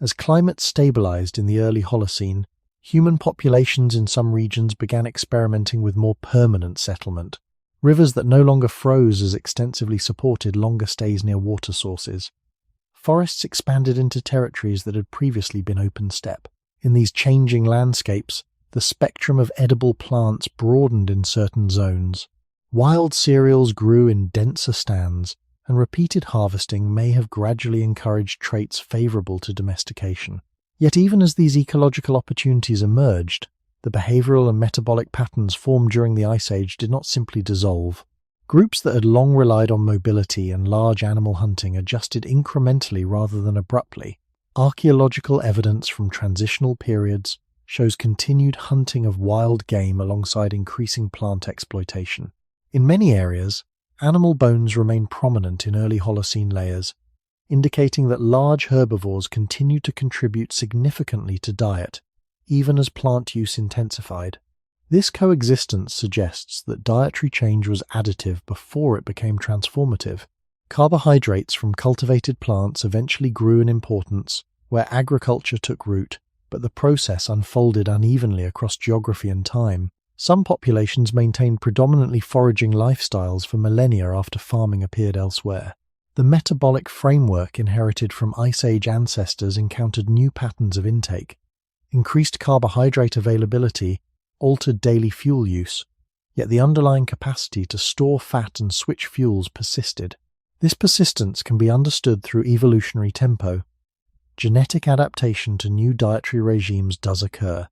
As climate stabilized in the early Holocene, human populations in some regions began experimenting with more permanent settlement. Rivers that no longer froze as extensively supported longer stays near water sources. Forests expanded into territories that had previously been open steppe. In these changing landscapes, the spectrum of edible plants broadened in certain zones. Wild cereals grew in denser stands, and repeated harvesting may have gradually encouraged traits favorable to domestication. Yet even as these ecological opportunities emerged, the behavioral and metabolic patterns formed during the Ice Age did not simply dissolve. Groups that had long relied on mobility and large animal hunting adjusted incrementally rather than abruptly. Archaeological evidence from transitional periods shows continued hunting of wild game alongside increasing plant exploitation. In many areas, animal bones remain prominent in early Holocene layers, indicating that large herbivores continued to contribute significantly to diet, even as plant use intensified. This coexistence suggests that dietary change was additive before it became transformative. Carbohydrates from cultivated plants eventually grew in importance where agriculture took root, but the process unfolded unevenly across geography and time. Some populations maintained predominantly foraging lifestyles for millennia after farming appeared elsewhere. The metabolic framework inherited from Ice Age ancestors encountered new patterns of intake. Increased carbohydrate availability altered daily fuel use, yet the underlying capacity to store fat and switch fuels persisted. This persistence can be understood through evolutionary tempo. Genetic adaptation to new dietary regimes does occur,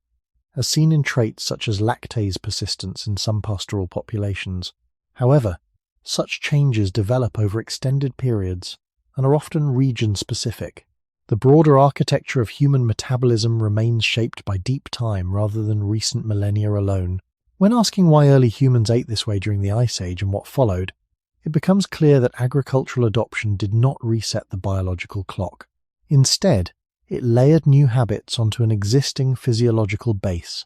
as seen in traits such as lactase persistence in some pastoral populations. However, such changes develop over extended periods and are often region-specific. The broader architecture of human metabolism remains shaped by deep time rather than recent millennia alone. When asking why early humans ate this way during the Ice Age and what followed, it becomes clear that agricultural adoption did not reset the biological clock. Instead, it layered new habits onto an existing physiological base.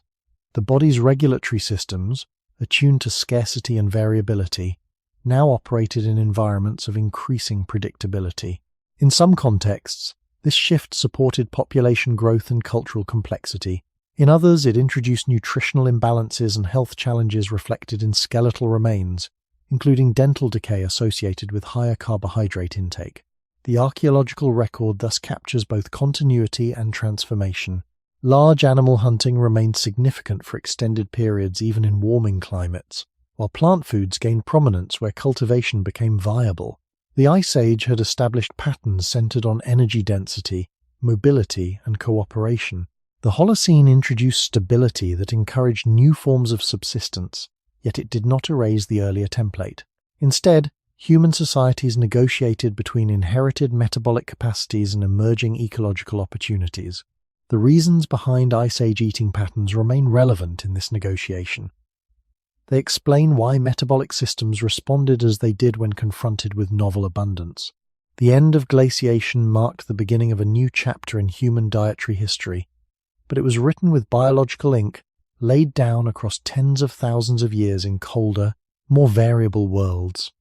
The body's regulatory systems, attuned to scarcity and variability, now operated in environments of increasing predictability. In some contexts, this shift supported population growth and cultural complexity. In others, it introduced nutritional imbalances and health challenges reflected in skeletal remains, including dental decay associated with higher carbohydrate intake. The archaeological record thus captures both continuity and transformation. Large animal hunting remained significant for extended periods even in warming climates, while plant foods gained prominence where cultivation became viable. The Ice Age had established patterns centered on energy density, mobility, and cooperation. The Holocene introduced stability that encouraged new forms of subsistence, yet it did not erase the earlier template. Instead, human societies negotiated between inherited metabolic capacities and emerging ecological opportunities. The reasons behind Ice Age eating patterns remain relevant in this negotiation. They explain why metabolic systems responded as they did when confronted with novel abundance. The end of glaciation marked the beginning of a new chapter in human dietary history, but it was written with biological ink laid down across tens of thousands of years in colder, more variable worlds.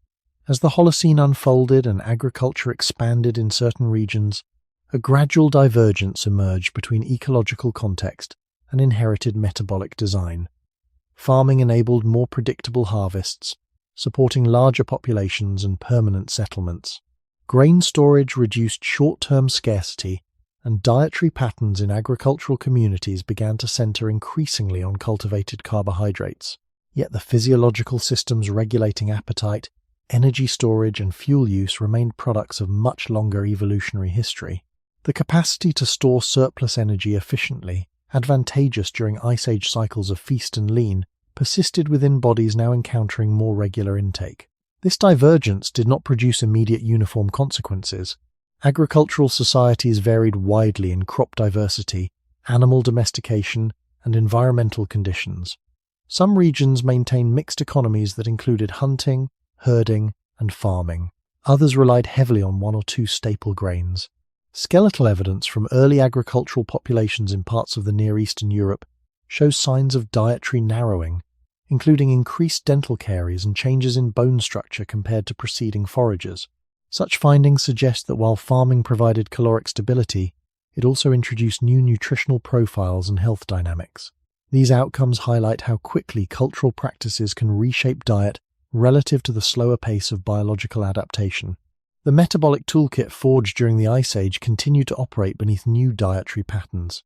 As the Holocene unfolded and agriculture expanded in certain regions, a gradual divergence emerged between ecological context and inherited metabolic design. Farming enabled more predictable harvests, supporting larger populations and permanent settlements. Grain storage reduced short-term scarcity, and dietary patterns in agricultural communities began to center increasingly on cultivated carbohydrates. Yet the physiological systems regulating appetite, energy storage, and fuel use remained products of much longer evolutionary history. The capacity to store surplus energy efficiently, advantageous during Ice Age cycles of feast and lean, persisted within bodies now encountering more regular intake. This divergence did not produce immediate uniform consequences. Agricultural societies varied widely in crop diversity, animal domestication, and environmental conditions. Some regions maintained mixed economies that included hunting, herding, and farming. Others relied heavily on one or two staple grains. Skeletal evidence from early agricultural populations in parts of the Near Eastern Europe shows signs of dietary narrowing, including increased dental caries and changes in bone structure compared to preceding foragers. Such findings suggest that while farming provided caloric stability, it also introduced new nutritional profiles and health dynamics. These outcomes highlight how quickly cultural practices can reshape diet relative to the slower pace of biological adaptation. The metabolic toolkit forged during the Ice Age continued to operate beneath new dietary patterns.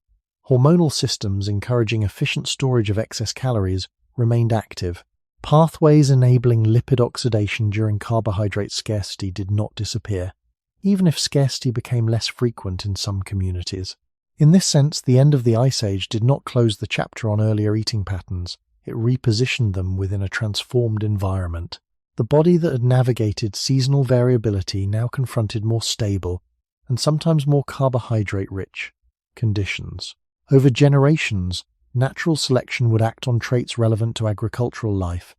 Hormonal systems encouraging efficient storage of excess calories remained active. Pathways enabling lipid oxidation during carbohydrate scarcity did not disappear, even if scarcity became less frequent in some communities. In this sense, the end of the Ice Age did not close the chapter on earlier eating patterns. It repositioned them within a transformed environment. The body that had navigated seasonal variability now confronted more stable, and sometimes more carbohydrate-rich, conditions. Over generations, natural selection would act on traits relevant to agricultural life,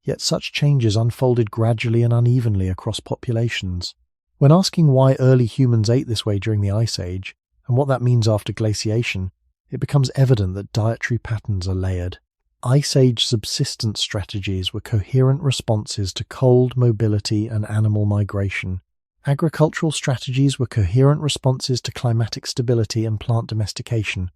yet such changes unfolded gradually and unevenly across populations. When asking why early humans ate this way during the Ice Age, and what that means after glaciation, it becomes evident that dietary patterns are layered. Ice Age subsistence strategies were coherent responses to cold, mobility, and animal migration. Agricultural strategies were coherent responses to climatic stability and plant domestication.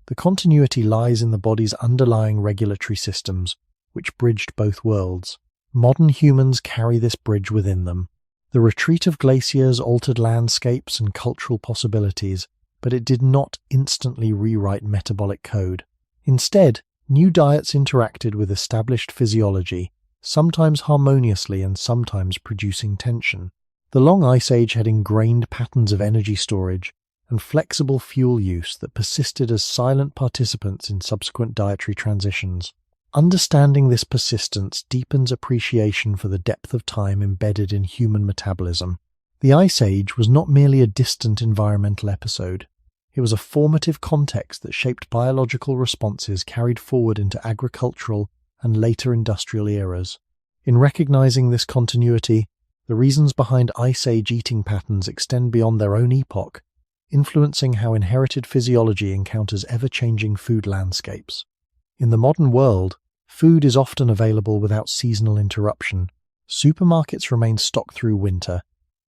The continuity lies in the body's underlying regulatory systems, which bridged both worlds. Modern humans carry this bridge within them. The retreat of glaciers altered landscapes and cultural possibilities, but it did not instantly rewrite metabolic code. Instead, new diets interacted with established physiology, sometimes harmoniously and sometimes producing tension. The long Ice Age had ingrained patterns of energy storage and flexible fuel use that persisted as silent participants in subsequent dietary transitions. Understanding this persistence deepens appreciation for the depth of time embedded in human metabolism. The Ice Age was not merely a distant environmental episode. It was a formative context that shaped biological responses carried forward into agricultural and later industrial eras. In recognizing this continuity, the reasons behind Ice Age eating patterns extend beyond their own epoch, influencing how inherited physiology encounters ever-changing food landscapes. In the modern world, food is often available without seasonal interruption. Supermarkets remain stocked through winter,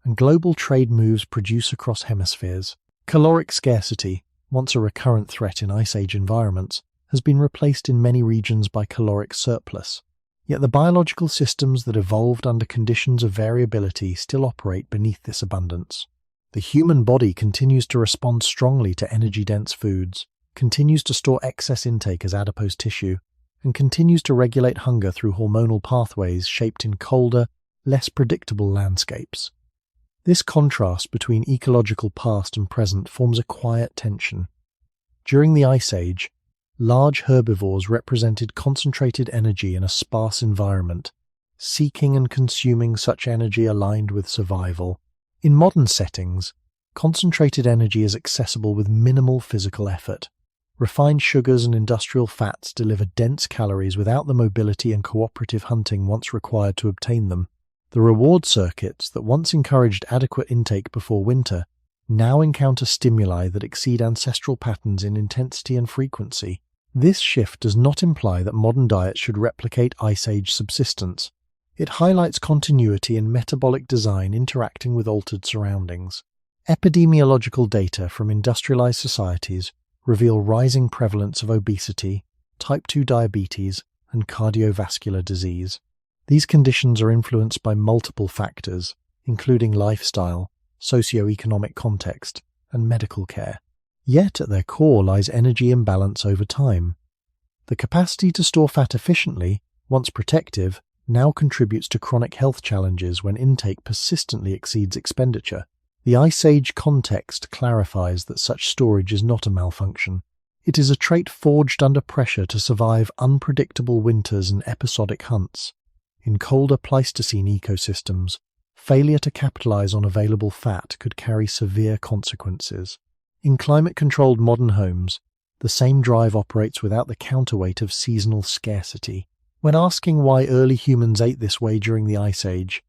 and global trade moves produce across hemispheres. Caloric scarcity, once a recurrent threat in Ice Age environments, has been replaced in many regions by caloric surplus. Yet the biological systems that evolved under conditions of variability still operate beneath this abundance. The human body continues to respond strongly to energy-dense foods, continues to store excess intake as adipose tissue, and continues to regulate hunger through hormonal pathways shaped in colder, less predictable landscapes. This contrast between ecological past and present forms a quiet tension. During the Ice Age, large herbivores represented concentrated energy in a sparse environment, seeking and consuming such energy aligned with survival. In modern settings, concentrated energy is accessible with minimal physical effort. Refined sugars and industrial fats deliver dense calories without the mobility and cooperative hunting once required to obtain them. The reward circuits that once encouraged adequate intake before winter now encounter stimuli that exceed ancestral patterns in intensity and frequency. This shift does not imply that modern diets should replicate Ice Age subsistence. It highlights continuity in metabolic design interacting with altered surroundings. Epidemiological data from industrialized societies reveal rising prevalence of obesity, type 2 diabetes, and cardiovascular disease. These conditions are influenced by multiple factors, including lifestyle, socioeconomic context, and medical care. Yet at their core lies energy imbalance over time. The capacity to store fat efficiently, once protective, now contributes to chronic health challenges when intake persistently exceeds expenditure. The Ice Age context clarifies that such storage is not a malfunction. It is a trait forged under pressure to survive unpredictable winters and episodic hunts. In colder Pleistocene ecosystems, failure to capitalize on available fat could carry severe consequences. In climate-controlled modern homes, the same drive operates without the counterweight of seasonal scarcity. When asking why early humans ate this way during the Ice Age,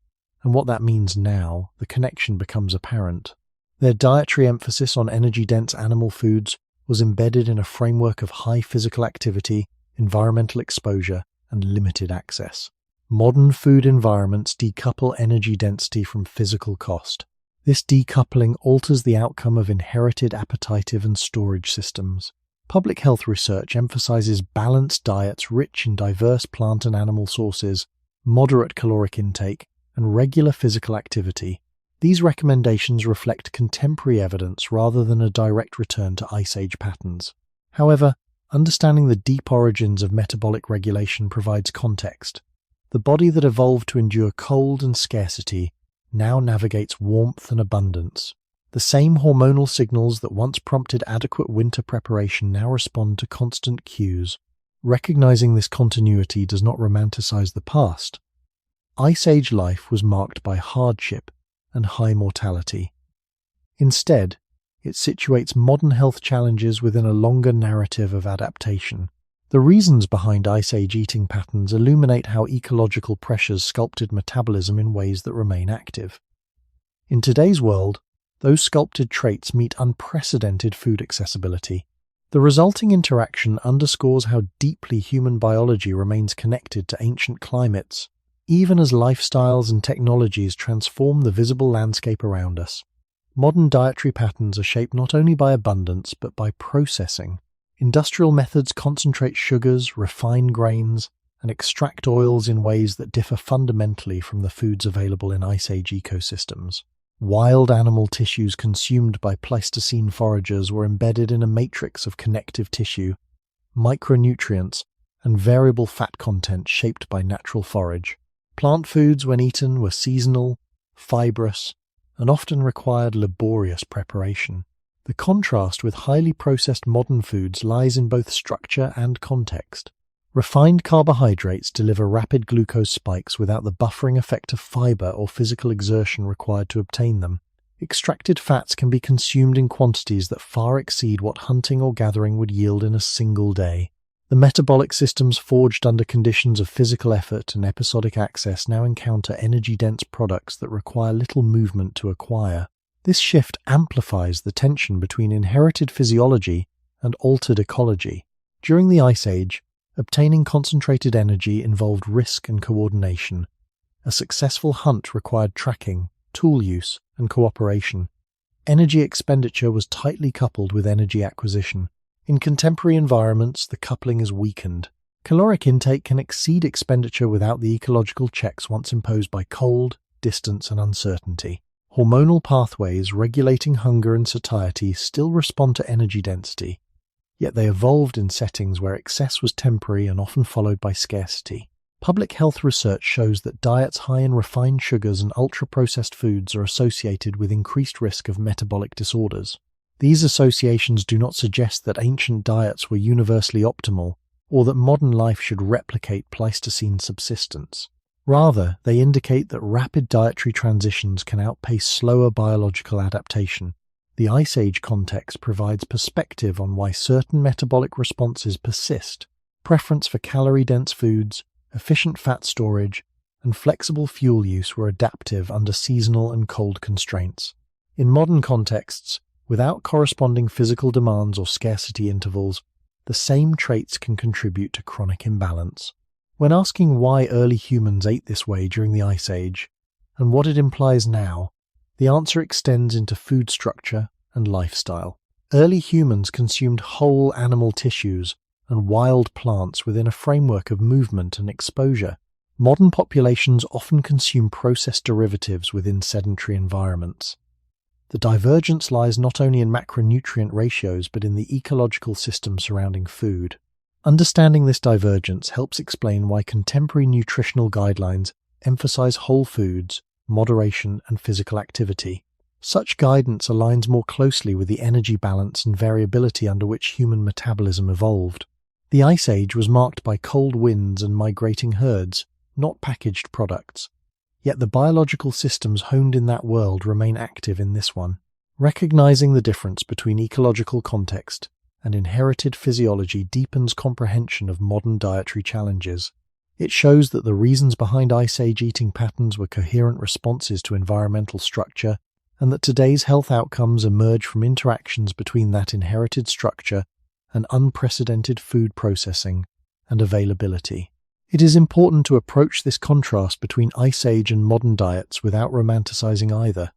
and what that means now, the connection becomes apparent. Their dietary emphasis on energy-dense animal foods was embedded in a framework of high physical activity, environmental exposure, and limited access. Modern food environments decouple energy density from physical cost. This decoupling alters the outcome of inherited appetitive and storage systems. Public health research emphasizes balanced diets rich in diverse plant and animal sources, moderate caloric intake, and regular physical activity. These recommendations reflect contemporary evidence rather than a direct return to Ice Age patterns. However, understanding the deep origins of metabolic regulation provides context. The body that evolved to endure cold and scarcity now navigates warmth and abundance. The same hormonal signals that once prompted adequate winter preparation now respond to constant cues. Recognizing this continuity does not romanticize the past. Ice Age life was marked by hardship and high mortality. Instead, it situates modern health challenges within a longer narrative of adaptation. The reasons behind Ice Age eating patterns illuminate how ecological pressures sculpted metabolism in ways that remain active. In today's world, those sculpted traits meet unprecedented food accessibility. The resulting interaction underscores how deeply human biology remains connected to ancient climates, even as lifestyles and technologies transform the visible landscape around us. Modern dietary patterns are shaped not only by abundance but by processing. Industrial methods concentrate sugars, refine grains, and extract oils in ways that differ fundamentally from the foods available in Ice Age ecosystems. Wild animal tissues consumed by Pleistocene foragers were embedded in a matrix of connective tissue, micronutrients, and variable fat content shaped by natural forage. Plant foods, when eaten, were seasonal, fibrous, and often required laborious preparation. The contrast with highly processed modern foods lies in both structure and context. Refined carbohydrates deliver rapid glucose spikes without the buffering effect of fiber or physical exertion required to obtain them. Extracted fats can be consumed in quantities that far exceed what hunting or gathering would yield in a single day. The metabolic systems forged under conditions of physical effort and episodic access now encounter energy-dense products that require little movement to acquire. This shift amplifies the tension between inherited physiology and altered ecology. During the Ice Age, obtaining concentrated energy involved risk and coordination. A successful hunt required tracking, tool use, and cooperation. Energy expenditure was tightly coupled with energy acquisition. In contemporary environments, the coupling is weakened. Caloric intake can exceed expenditure without the ecological checks once imposed by cold, distance, and uncertainty. Hormonal pathways regulating hunger and satiety still respond to energy density, yet they evolved in settings where excess was temporary and often followed by scarcity. Public health research shows that diets high in refined sugars and ultra-processed foods are associated with increased risk of metabolic disorders. These associations do not suggest that ancient diets were universally optimal or that modern life should replicate Pleistocene subsistence. Rather, they indicate that rapid dietary transitions can outpace slower biological adaptation. The Ice Age context provides perspective on why certain metabolic responses persist. Preference for calorie-dense foods, efficient fat storage, and flexible fuel use were adaptive under seasonal and cold constraints. In modern contexts, without corresponding physical demands or scarcity intervals, the same traits can contribute to chronic imbalance. When asking why early humans ate this way during the Ice Age, and what it implies now, the answer extends into food structure and lifestyle. Early humans consumed whole animal tissues and wild plants within a framework of movement and exposure. Modern populations often consume processed derivatives within sedentary environments. The divergence lies not only in macronutrient ratios but in the ecological system surrounding food. Understanding this divergence helps explain why contemporary nutritional guidelines emphasize whole foods, moderation, and physical activity. Such guidance aligns more closely with the energy balance and variability under which human metabolism evolved. The Ice Age was marked by cold winds and migrating herds, not packaged products. Yet the biological systems honed in that world remain active in this one. Recognizing the difference between ecological context and inherited physiology deepens comprehension of modern dietary challenges. It shows that the reasons behind Ice Age eating patterns were coherent responses to environmental structure, and that today's health outcomes emerge from interactions between that inherited structure and unprecedented food processing and availability. It is important to approach this contrast between Ice Age and modern diets without romanticizing either.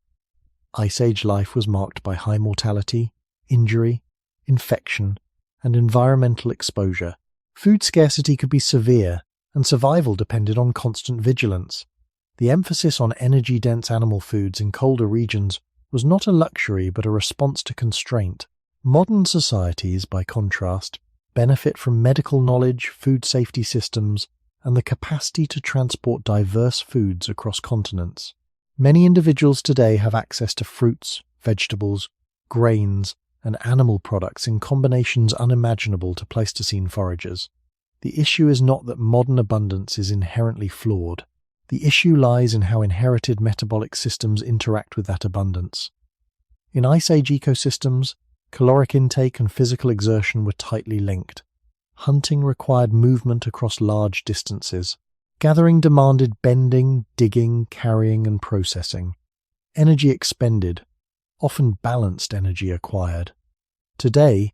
Ice Age life was marked by high mortality, injury, infection, and environmental exposure. Food scarcity could be severe, and survival depended on constant vigilance. The emphasis on energy-dense animal foods in colder regions was not a luxury but a response to constraint. Modern societies, by contrast, benefit from medical knowledge, food safety systems, and the capacity to transport diverse foods across continents. Many individuals today have access to fruits, vegetables, grains, and animal products in combinations unimaginable to Pleistocene foragers. The issue is not that modern abundance is inherently flawed. The issue lies in how inherited metabolic systems interact with that abundance. In Ice Age ecosystems, caloric intake and physical exertion were tightly linked. Hunting required movement across large distances. Gathering demanded bending, digging, carrying, and processing. Energy expended, often balanced energy acquired. Today,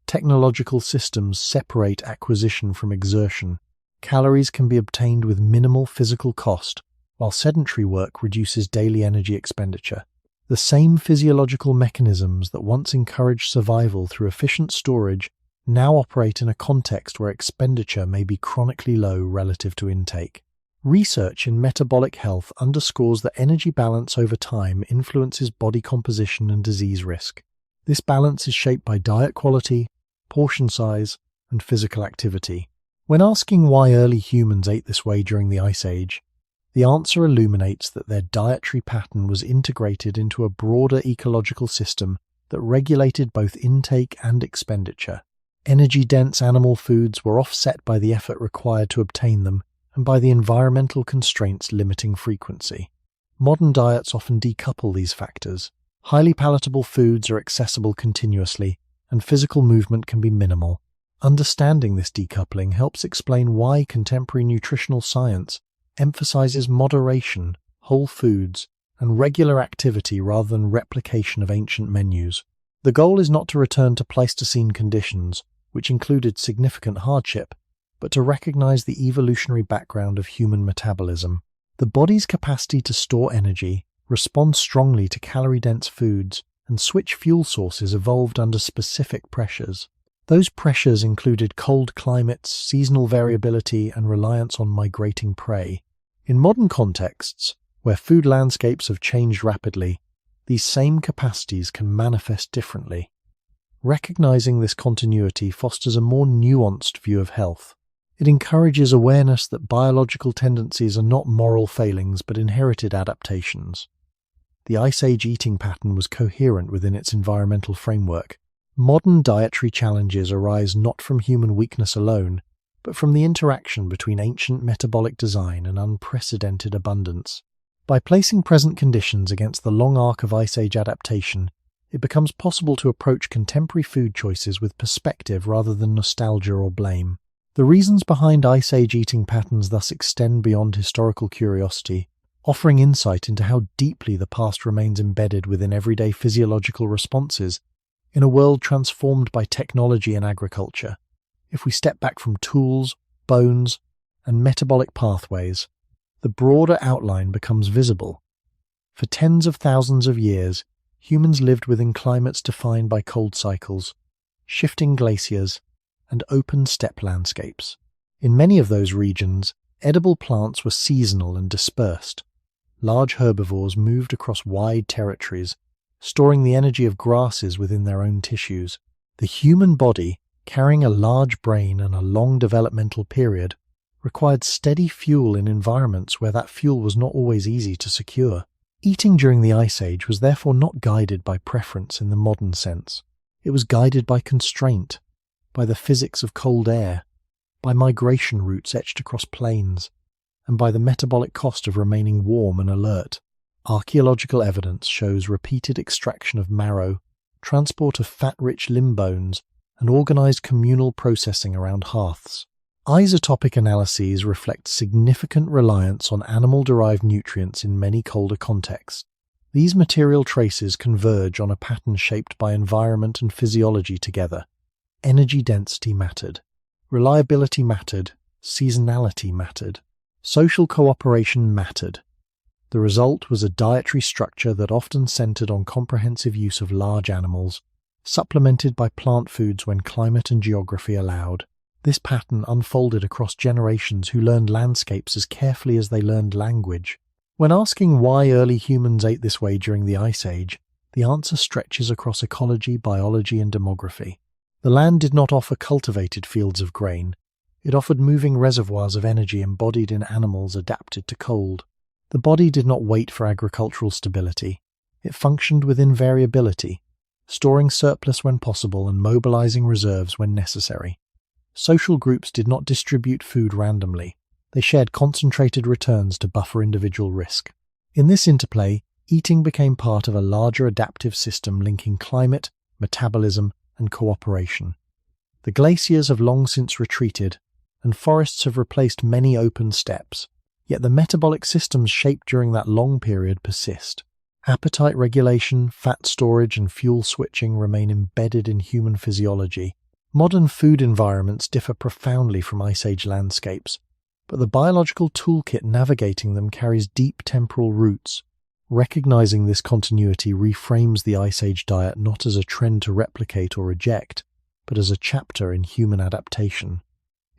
technological systems separate acquisition from exertion. Calories can be obtained with minimal physical cost, while sedentary work reduces daily energy expenditure. The same physiological mechanisms that once encouraged survival through efficient storage now operate in a context where expenditure may be chronically low relative to intake. Research in metabolic health underscores that energy balance over time influences body composition and disease risk. This balance is shaped by diet quality, portion size, and physical activity. When asking why early humans ate this way during the Ice Age, the answer illuminates that their dietary pattern was integrated into a broader ecological system that regulated both intake and expenditure. Energy-dense animal foods were offset by the effort required to obtain them and by the environmental constraints limiting frequency. Modern diets often decouple these factors. Highly palatable foods are accessible continuously, and physical movement can be minimal. Understanding this decoupling helps explain why contemporary nutritional science emphasizes moderation, whole foods, and regular activity rather than replication of ancient menus. The goal is not to return to Pleistocene conditions, which included significant hardship, but to recognize the evolutionary background of human metabolism. The body's capacity to store energy, respond strongly to calorie-dense foods, and switch fuel sources evolved under specific pressures. Those pressures included cold climates, seasonal variability, and reliance on migrating prey. In modern contexts, where food landscapes have changed rapidly, these same capacities can manifest differently. Recognizing this continuity fosters a more nuanced view of health. It encourages awareness that biological tendencies are not moral failings but inherited adaptations. The Ice Age eating pattern was coherent within its environmental framework. Modern dietary challenges arise not from human weakness alone, but from the interaction between ancient metabolic design and unprecedented abundance. By placing present conditions against the long arc of Ice Age adaptation, it becomes possible to approach contemporary food choices with perspective rather than nostalgia or blame. The reasons behind Ice Age eating patterns thus extend beyond historical curiosity, offering insight into how deeply the past remains embedded within everyday physiological responses in a world transformed by technology and agriculture. If we step back from tools, bones, and metabolic pathways, the broader outline becomes visible. For tens of thousands of years, humans lived within climates defined by cold cycles, shifting glaciers, and open steppe landscapes. In many of those regions, edible plants were seasonal and dispersed. Large herbivores moved across wide territories, storing the energy of grasses within their own tissues. The human body, carrying a large brain and a long developmental period, required steady fuel in environments where that fuel was not always easy to secure. Eating during the Ice Age was therefore not guided by preference in the modern sense. It was guided by constraint, by the physics of cold air, by migration routes etched across plains, and by the metabolic cost of remaining warm and alert. Archaeological evidence shows repeated extraction of marrow, transport of fat-rich limb bones, and organized communal processing around hearths. Isotopic analyses reflect significant reliance on animal-derived nutrients in many colder contexts. These material traces converge on a pattern shaped by environment and physiology together. Energy density mattered. Reliability mattered. Seasonality mattered. Social cooperation mattered. The result was a dietary structure that often centered on comprehensive use of large animals, supplemented by plant foods when climate and geography allowed. This pattern unfolded across generations who learned landscapes as carefully as they learned language. When asking why early humans ate this way during the Ice Age, the answer stretches across ecology, biology, and demography. The land did not offer cultivated fields of grain. It offered moving reservoirs of energy embodied in animals adapted to cold. The body did not wait for agricultural stability. It functioned within variability, storing surplus when possible and mobilizing reserves when necessary. Social groups did not distribute food randomly. They shared concentrated returns to buffer individual risk. In this interplay, eating became part of a larger adaptive system linking climate, metabolism, and cooperation. The glaciers have long since retreated, and forests have replaced many open steppes. Yet the metabolic systems shaped during that long period persist. Appetite regulation, fat storage, and fuel switching remain embedded in human physiology. Modern food environments differ profoundly from Ice Age landscapes, but the biological toolkit navigating them carries deep temporal roots. Recognizing this continuity reframes the Ice Age diet not as a trend to replicate or reject, but as a chapter in human adaptation.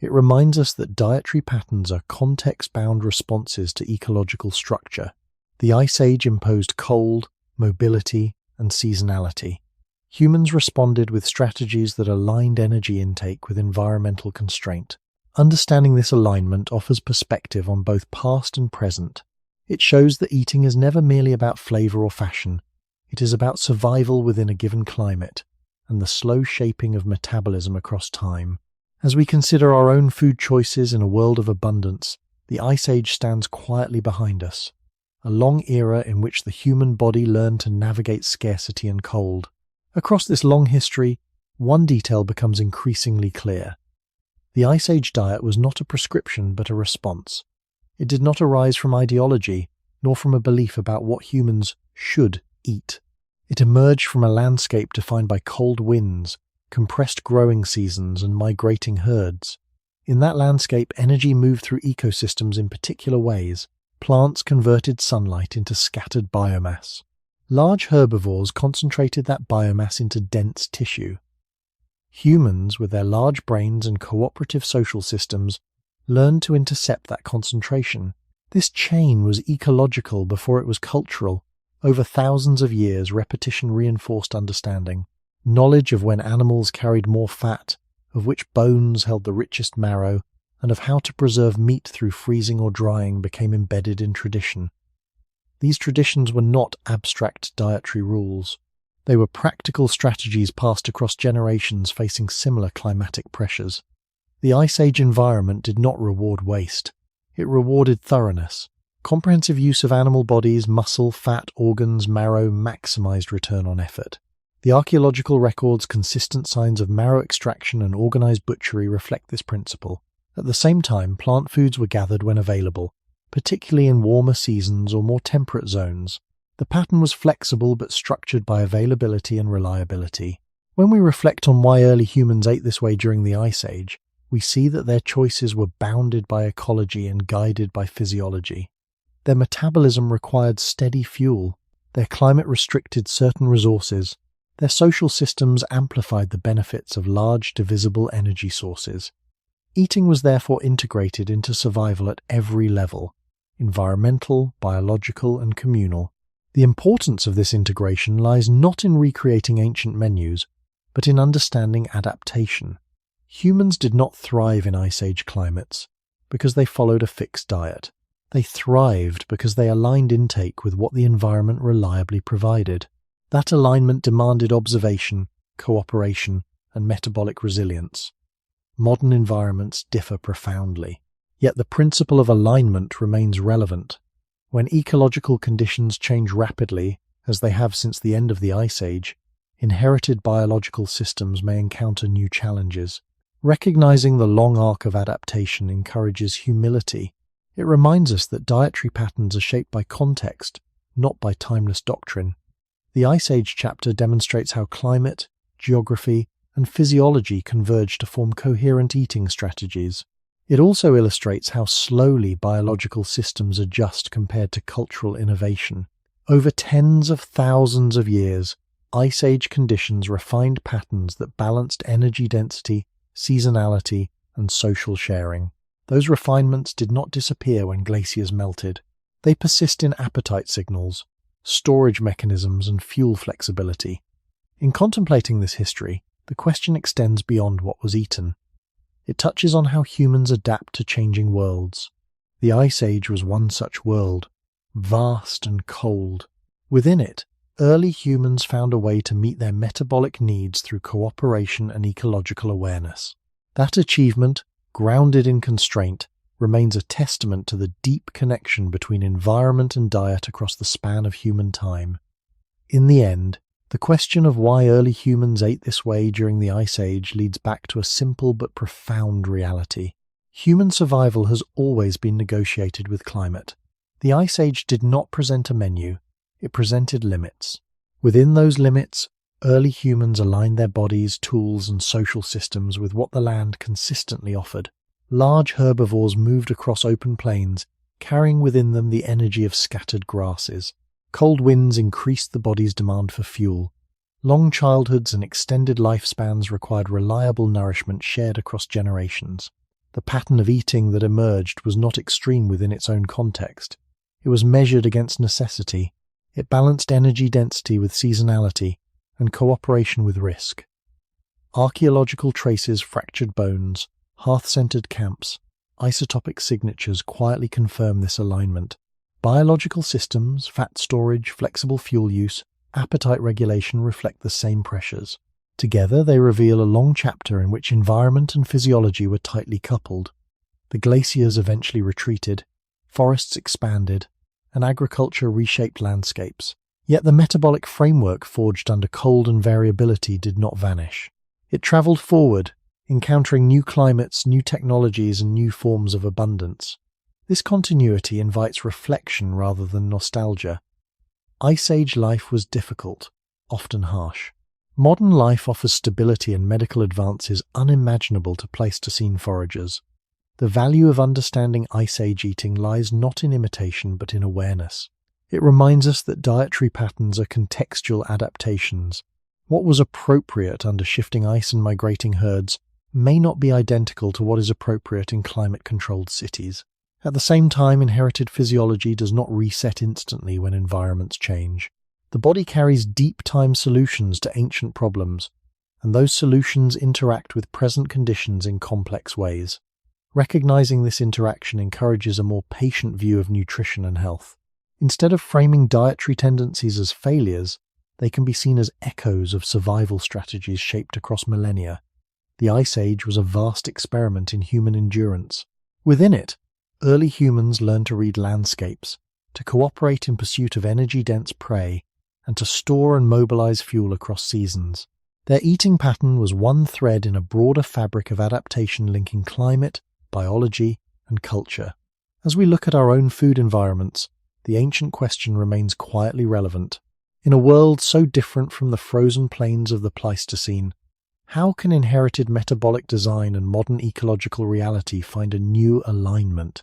It reminds us that dietary patterns are context-bound responses to ecological structure. The Ice Age imposed cold, mobility, and seasonality. Humans responded with strategies that aligned energy intake with environmental constraint. Understanding this alignment offers perspective on both past and present. It shows that eating is never merely about flavor or fashion. It is about survival within a given climate and the slow shaping of metabolism across time. As we consider our own food choices in a world of abundance, the Ice Age stands quietly behind us, a long era in which the human body learned to navigate scarcity and cold. Across this long history, one detail becomes increasingly clear. The Ice Age diet was not a prescription but a response. It did not arise from ideology, nor from a belief about what humans should eat. It emerged from a landscape defined by cold winds, compressed growing seasons, and migrating herds. In that landscape, energy moved through ecosystems in particular ways. Plants converted sunlight into scattered biomass. Large herbivores concentrated that biomass into dense tissue. Humans, with their large brains and cooperative social systems, learned to intercept that concentration. This chain was ecological before it was cultural. Over thousands of years, repetition reinforced understanding. Knowledge of when animals carried more fat, of which bones held the richest marrow, and of how to preserve meat through freezing or drying became embedded in tradition. These traditions were not abstract dietary rules. They were practical strategies passed across generations facing similar climatic pressures. The Ice Age environment did not reward waste. It rewarded thoroughness. Comprehensive use of animal bodies, muscle, fat, organs, marrow maximized return on effort. The archaeological records' consistent signs of marrow extraction and organized butchery reflect this principle. At the same time, plant foods were gathered when available, particularly in warmer seasons or more temperate zones. The pattern was flexible but structured by availability and reliability. When we reflect on why early humans ate this way during the Ice Age, we see that their choices were bounded by ecology and guided by physiology. Their metabolism required steady fuel. Their climate restricted certain resources. Their social systems amplified the benefits of large divisible energy sources. Eating was therefore integrated into survival at every level: environmental, biological, and communal. The importance of this integration lies not in recreating ancient menus, but in understanding adaptation. Humans did not thrive in Ice Age climates because they followed a fixed diet. They thrived because they aligned intake with what the environment reliably provided. That alignment demanded observation, cooperation, and metabolic resilience. Modern environments differ profoundly, yet the principle of alignment remains relevant. When ecological conditions change rapidly, as they have since the end of the Ice Age, inherited biological systems may encounter new challenges. Recognizing the long arc of adaptation encourages humility. It reminds us that dietary patterns are shaped by context, not by timeless doctrine. The Ice Age chapter demonstrates how climate, geography, and physiology converge to form coherent eating strategies. It also illustrates how slowly biological systems adjust compared to cultural innovation. Over tens of thousands of years, Ice Age conditions refined patterns that balanced energy density, seasonality, and social sharing. Those refinements did not disappear when glaciers melted. They persist in appetite signals, storage mechanisms, and fuel flexibility. In contemplating this history, the question extends beyond what was eaten. It touches on how humans adapt to changing worlds. The Ice Age was one such world, vast and cold. Within it, early humans found a way to meet their metabolic needs through cooperation and ecological awareness. That achievement, grounded in constraint, remains a testament to the deep connection between environment and diet across the span of human time. In the end, the question of why early humans ate this way during the Ice Age leads back to a simple but profound reality. Human survival has always been negotiated with climate. The Ice Age did not present a menu, it presented limits. Within those limits, early humans aligned their bodies, tools, and social systems with what the land consistently offered. Large herbivores moved across open plains, carrying within them the energy of scattered grasses. Cold winds increased the body's demand for fuel. Long childhoods and extended lifespans required reliable nourishment shared across generations. The pattern of eating that emerged was not extreme within its own context. It was measured against necessity. It balanced energy density with seasonality and cooperation with risk. Archaeological traces, fractured bones, hearth-centered camps, isotopic signatures quietly confirm this alignment. Biological systems, fat storage, flexible fuel use, appetite regulation reflect the same pressures. Together they reveal a long chapter in which environment and physiology were tightly coupled. The glaciers eventually retreated, forests expanded, and agriculture reshaped landscapes. Yet the metabolic framework forged under cold and variability did not vanish. It traveled forward, encountering new climates, new technologies, and new forms of abundance. This continuity invites reflection rather than nostalgia. Ice Age life was difficult, often harsh. Modern life offers stability and medical advances unimaginable to Pleistocene foragers. The value of understanding Ice Age eating lies not in imitation but in awareness. It reminds us that dietary patterns are contextual adaptations. What was appropriate under shifting ice and migrating herds may not be identical to what is appropriate in climate-controlled cities. At the same time, inherited physiology does not reset instantly when environments change. The body carries deep-time solutions to ancient problems, and those solutions interact with present conditions in complex ways. Recognizing this interaction encourages a more patient view of nutrition and health. Instead of framing dietary tendencies as failures, they can be seen as echoes of survival strategies shaped across millennia. The Ice Age was a vast experiment in human endurance. Within it, early humans learned to read landscapes, to cooperate in pursuit of energy-dense prey, and to store and mobilize fuel across seasons. Their eating pattern was one thread in a broader fabric of adaptation linking climate, biology, and culture. As we look at our own food environments, the ancient question remains quietly relevant. In a world so different from the frozen plains of the Pleistocene, how can inherited metabolic design and modern ecological reality find a new alignment?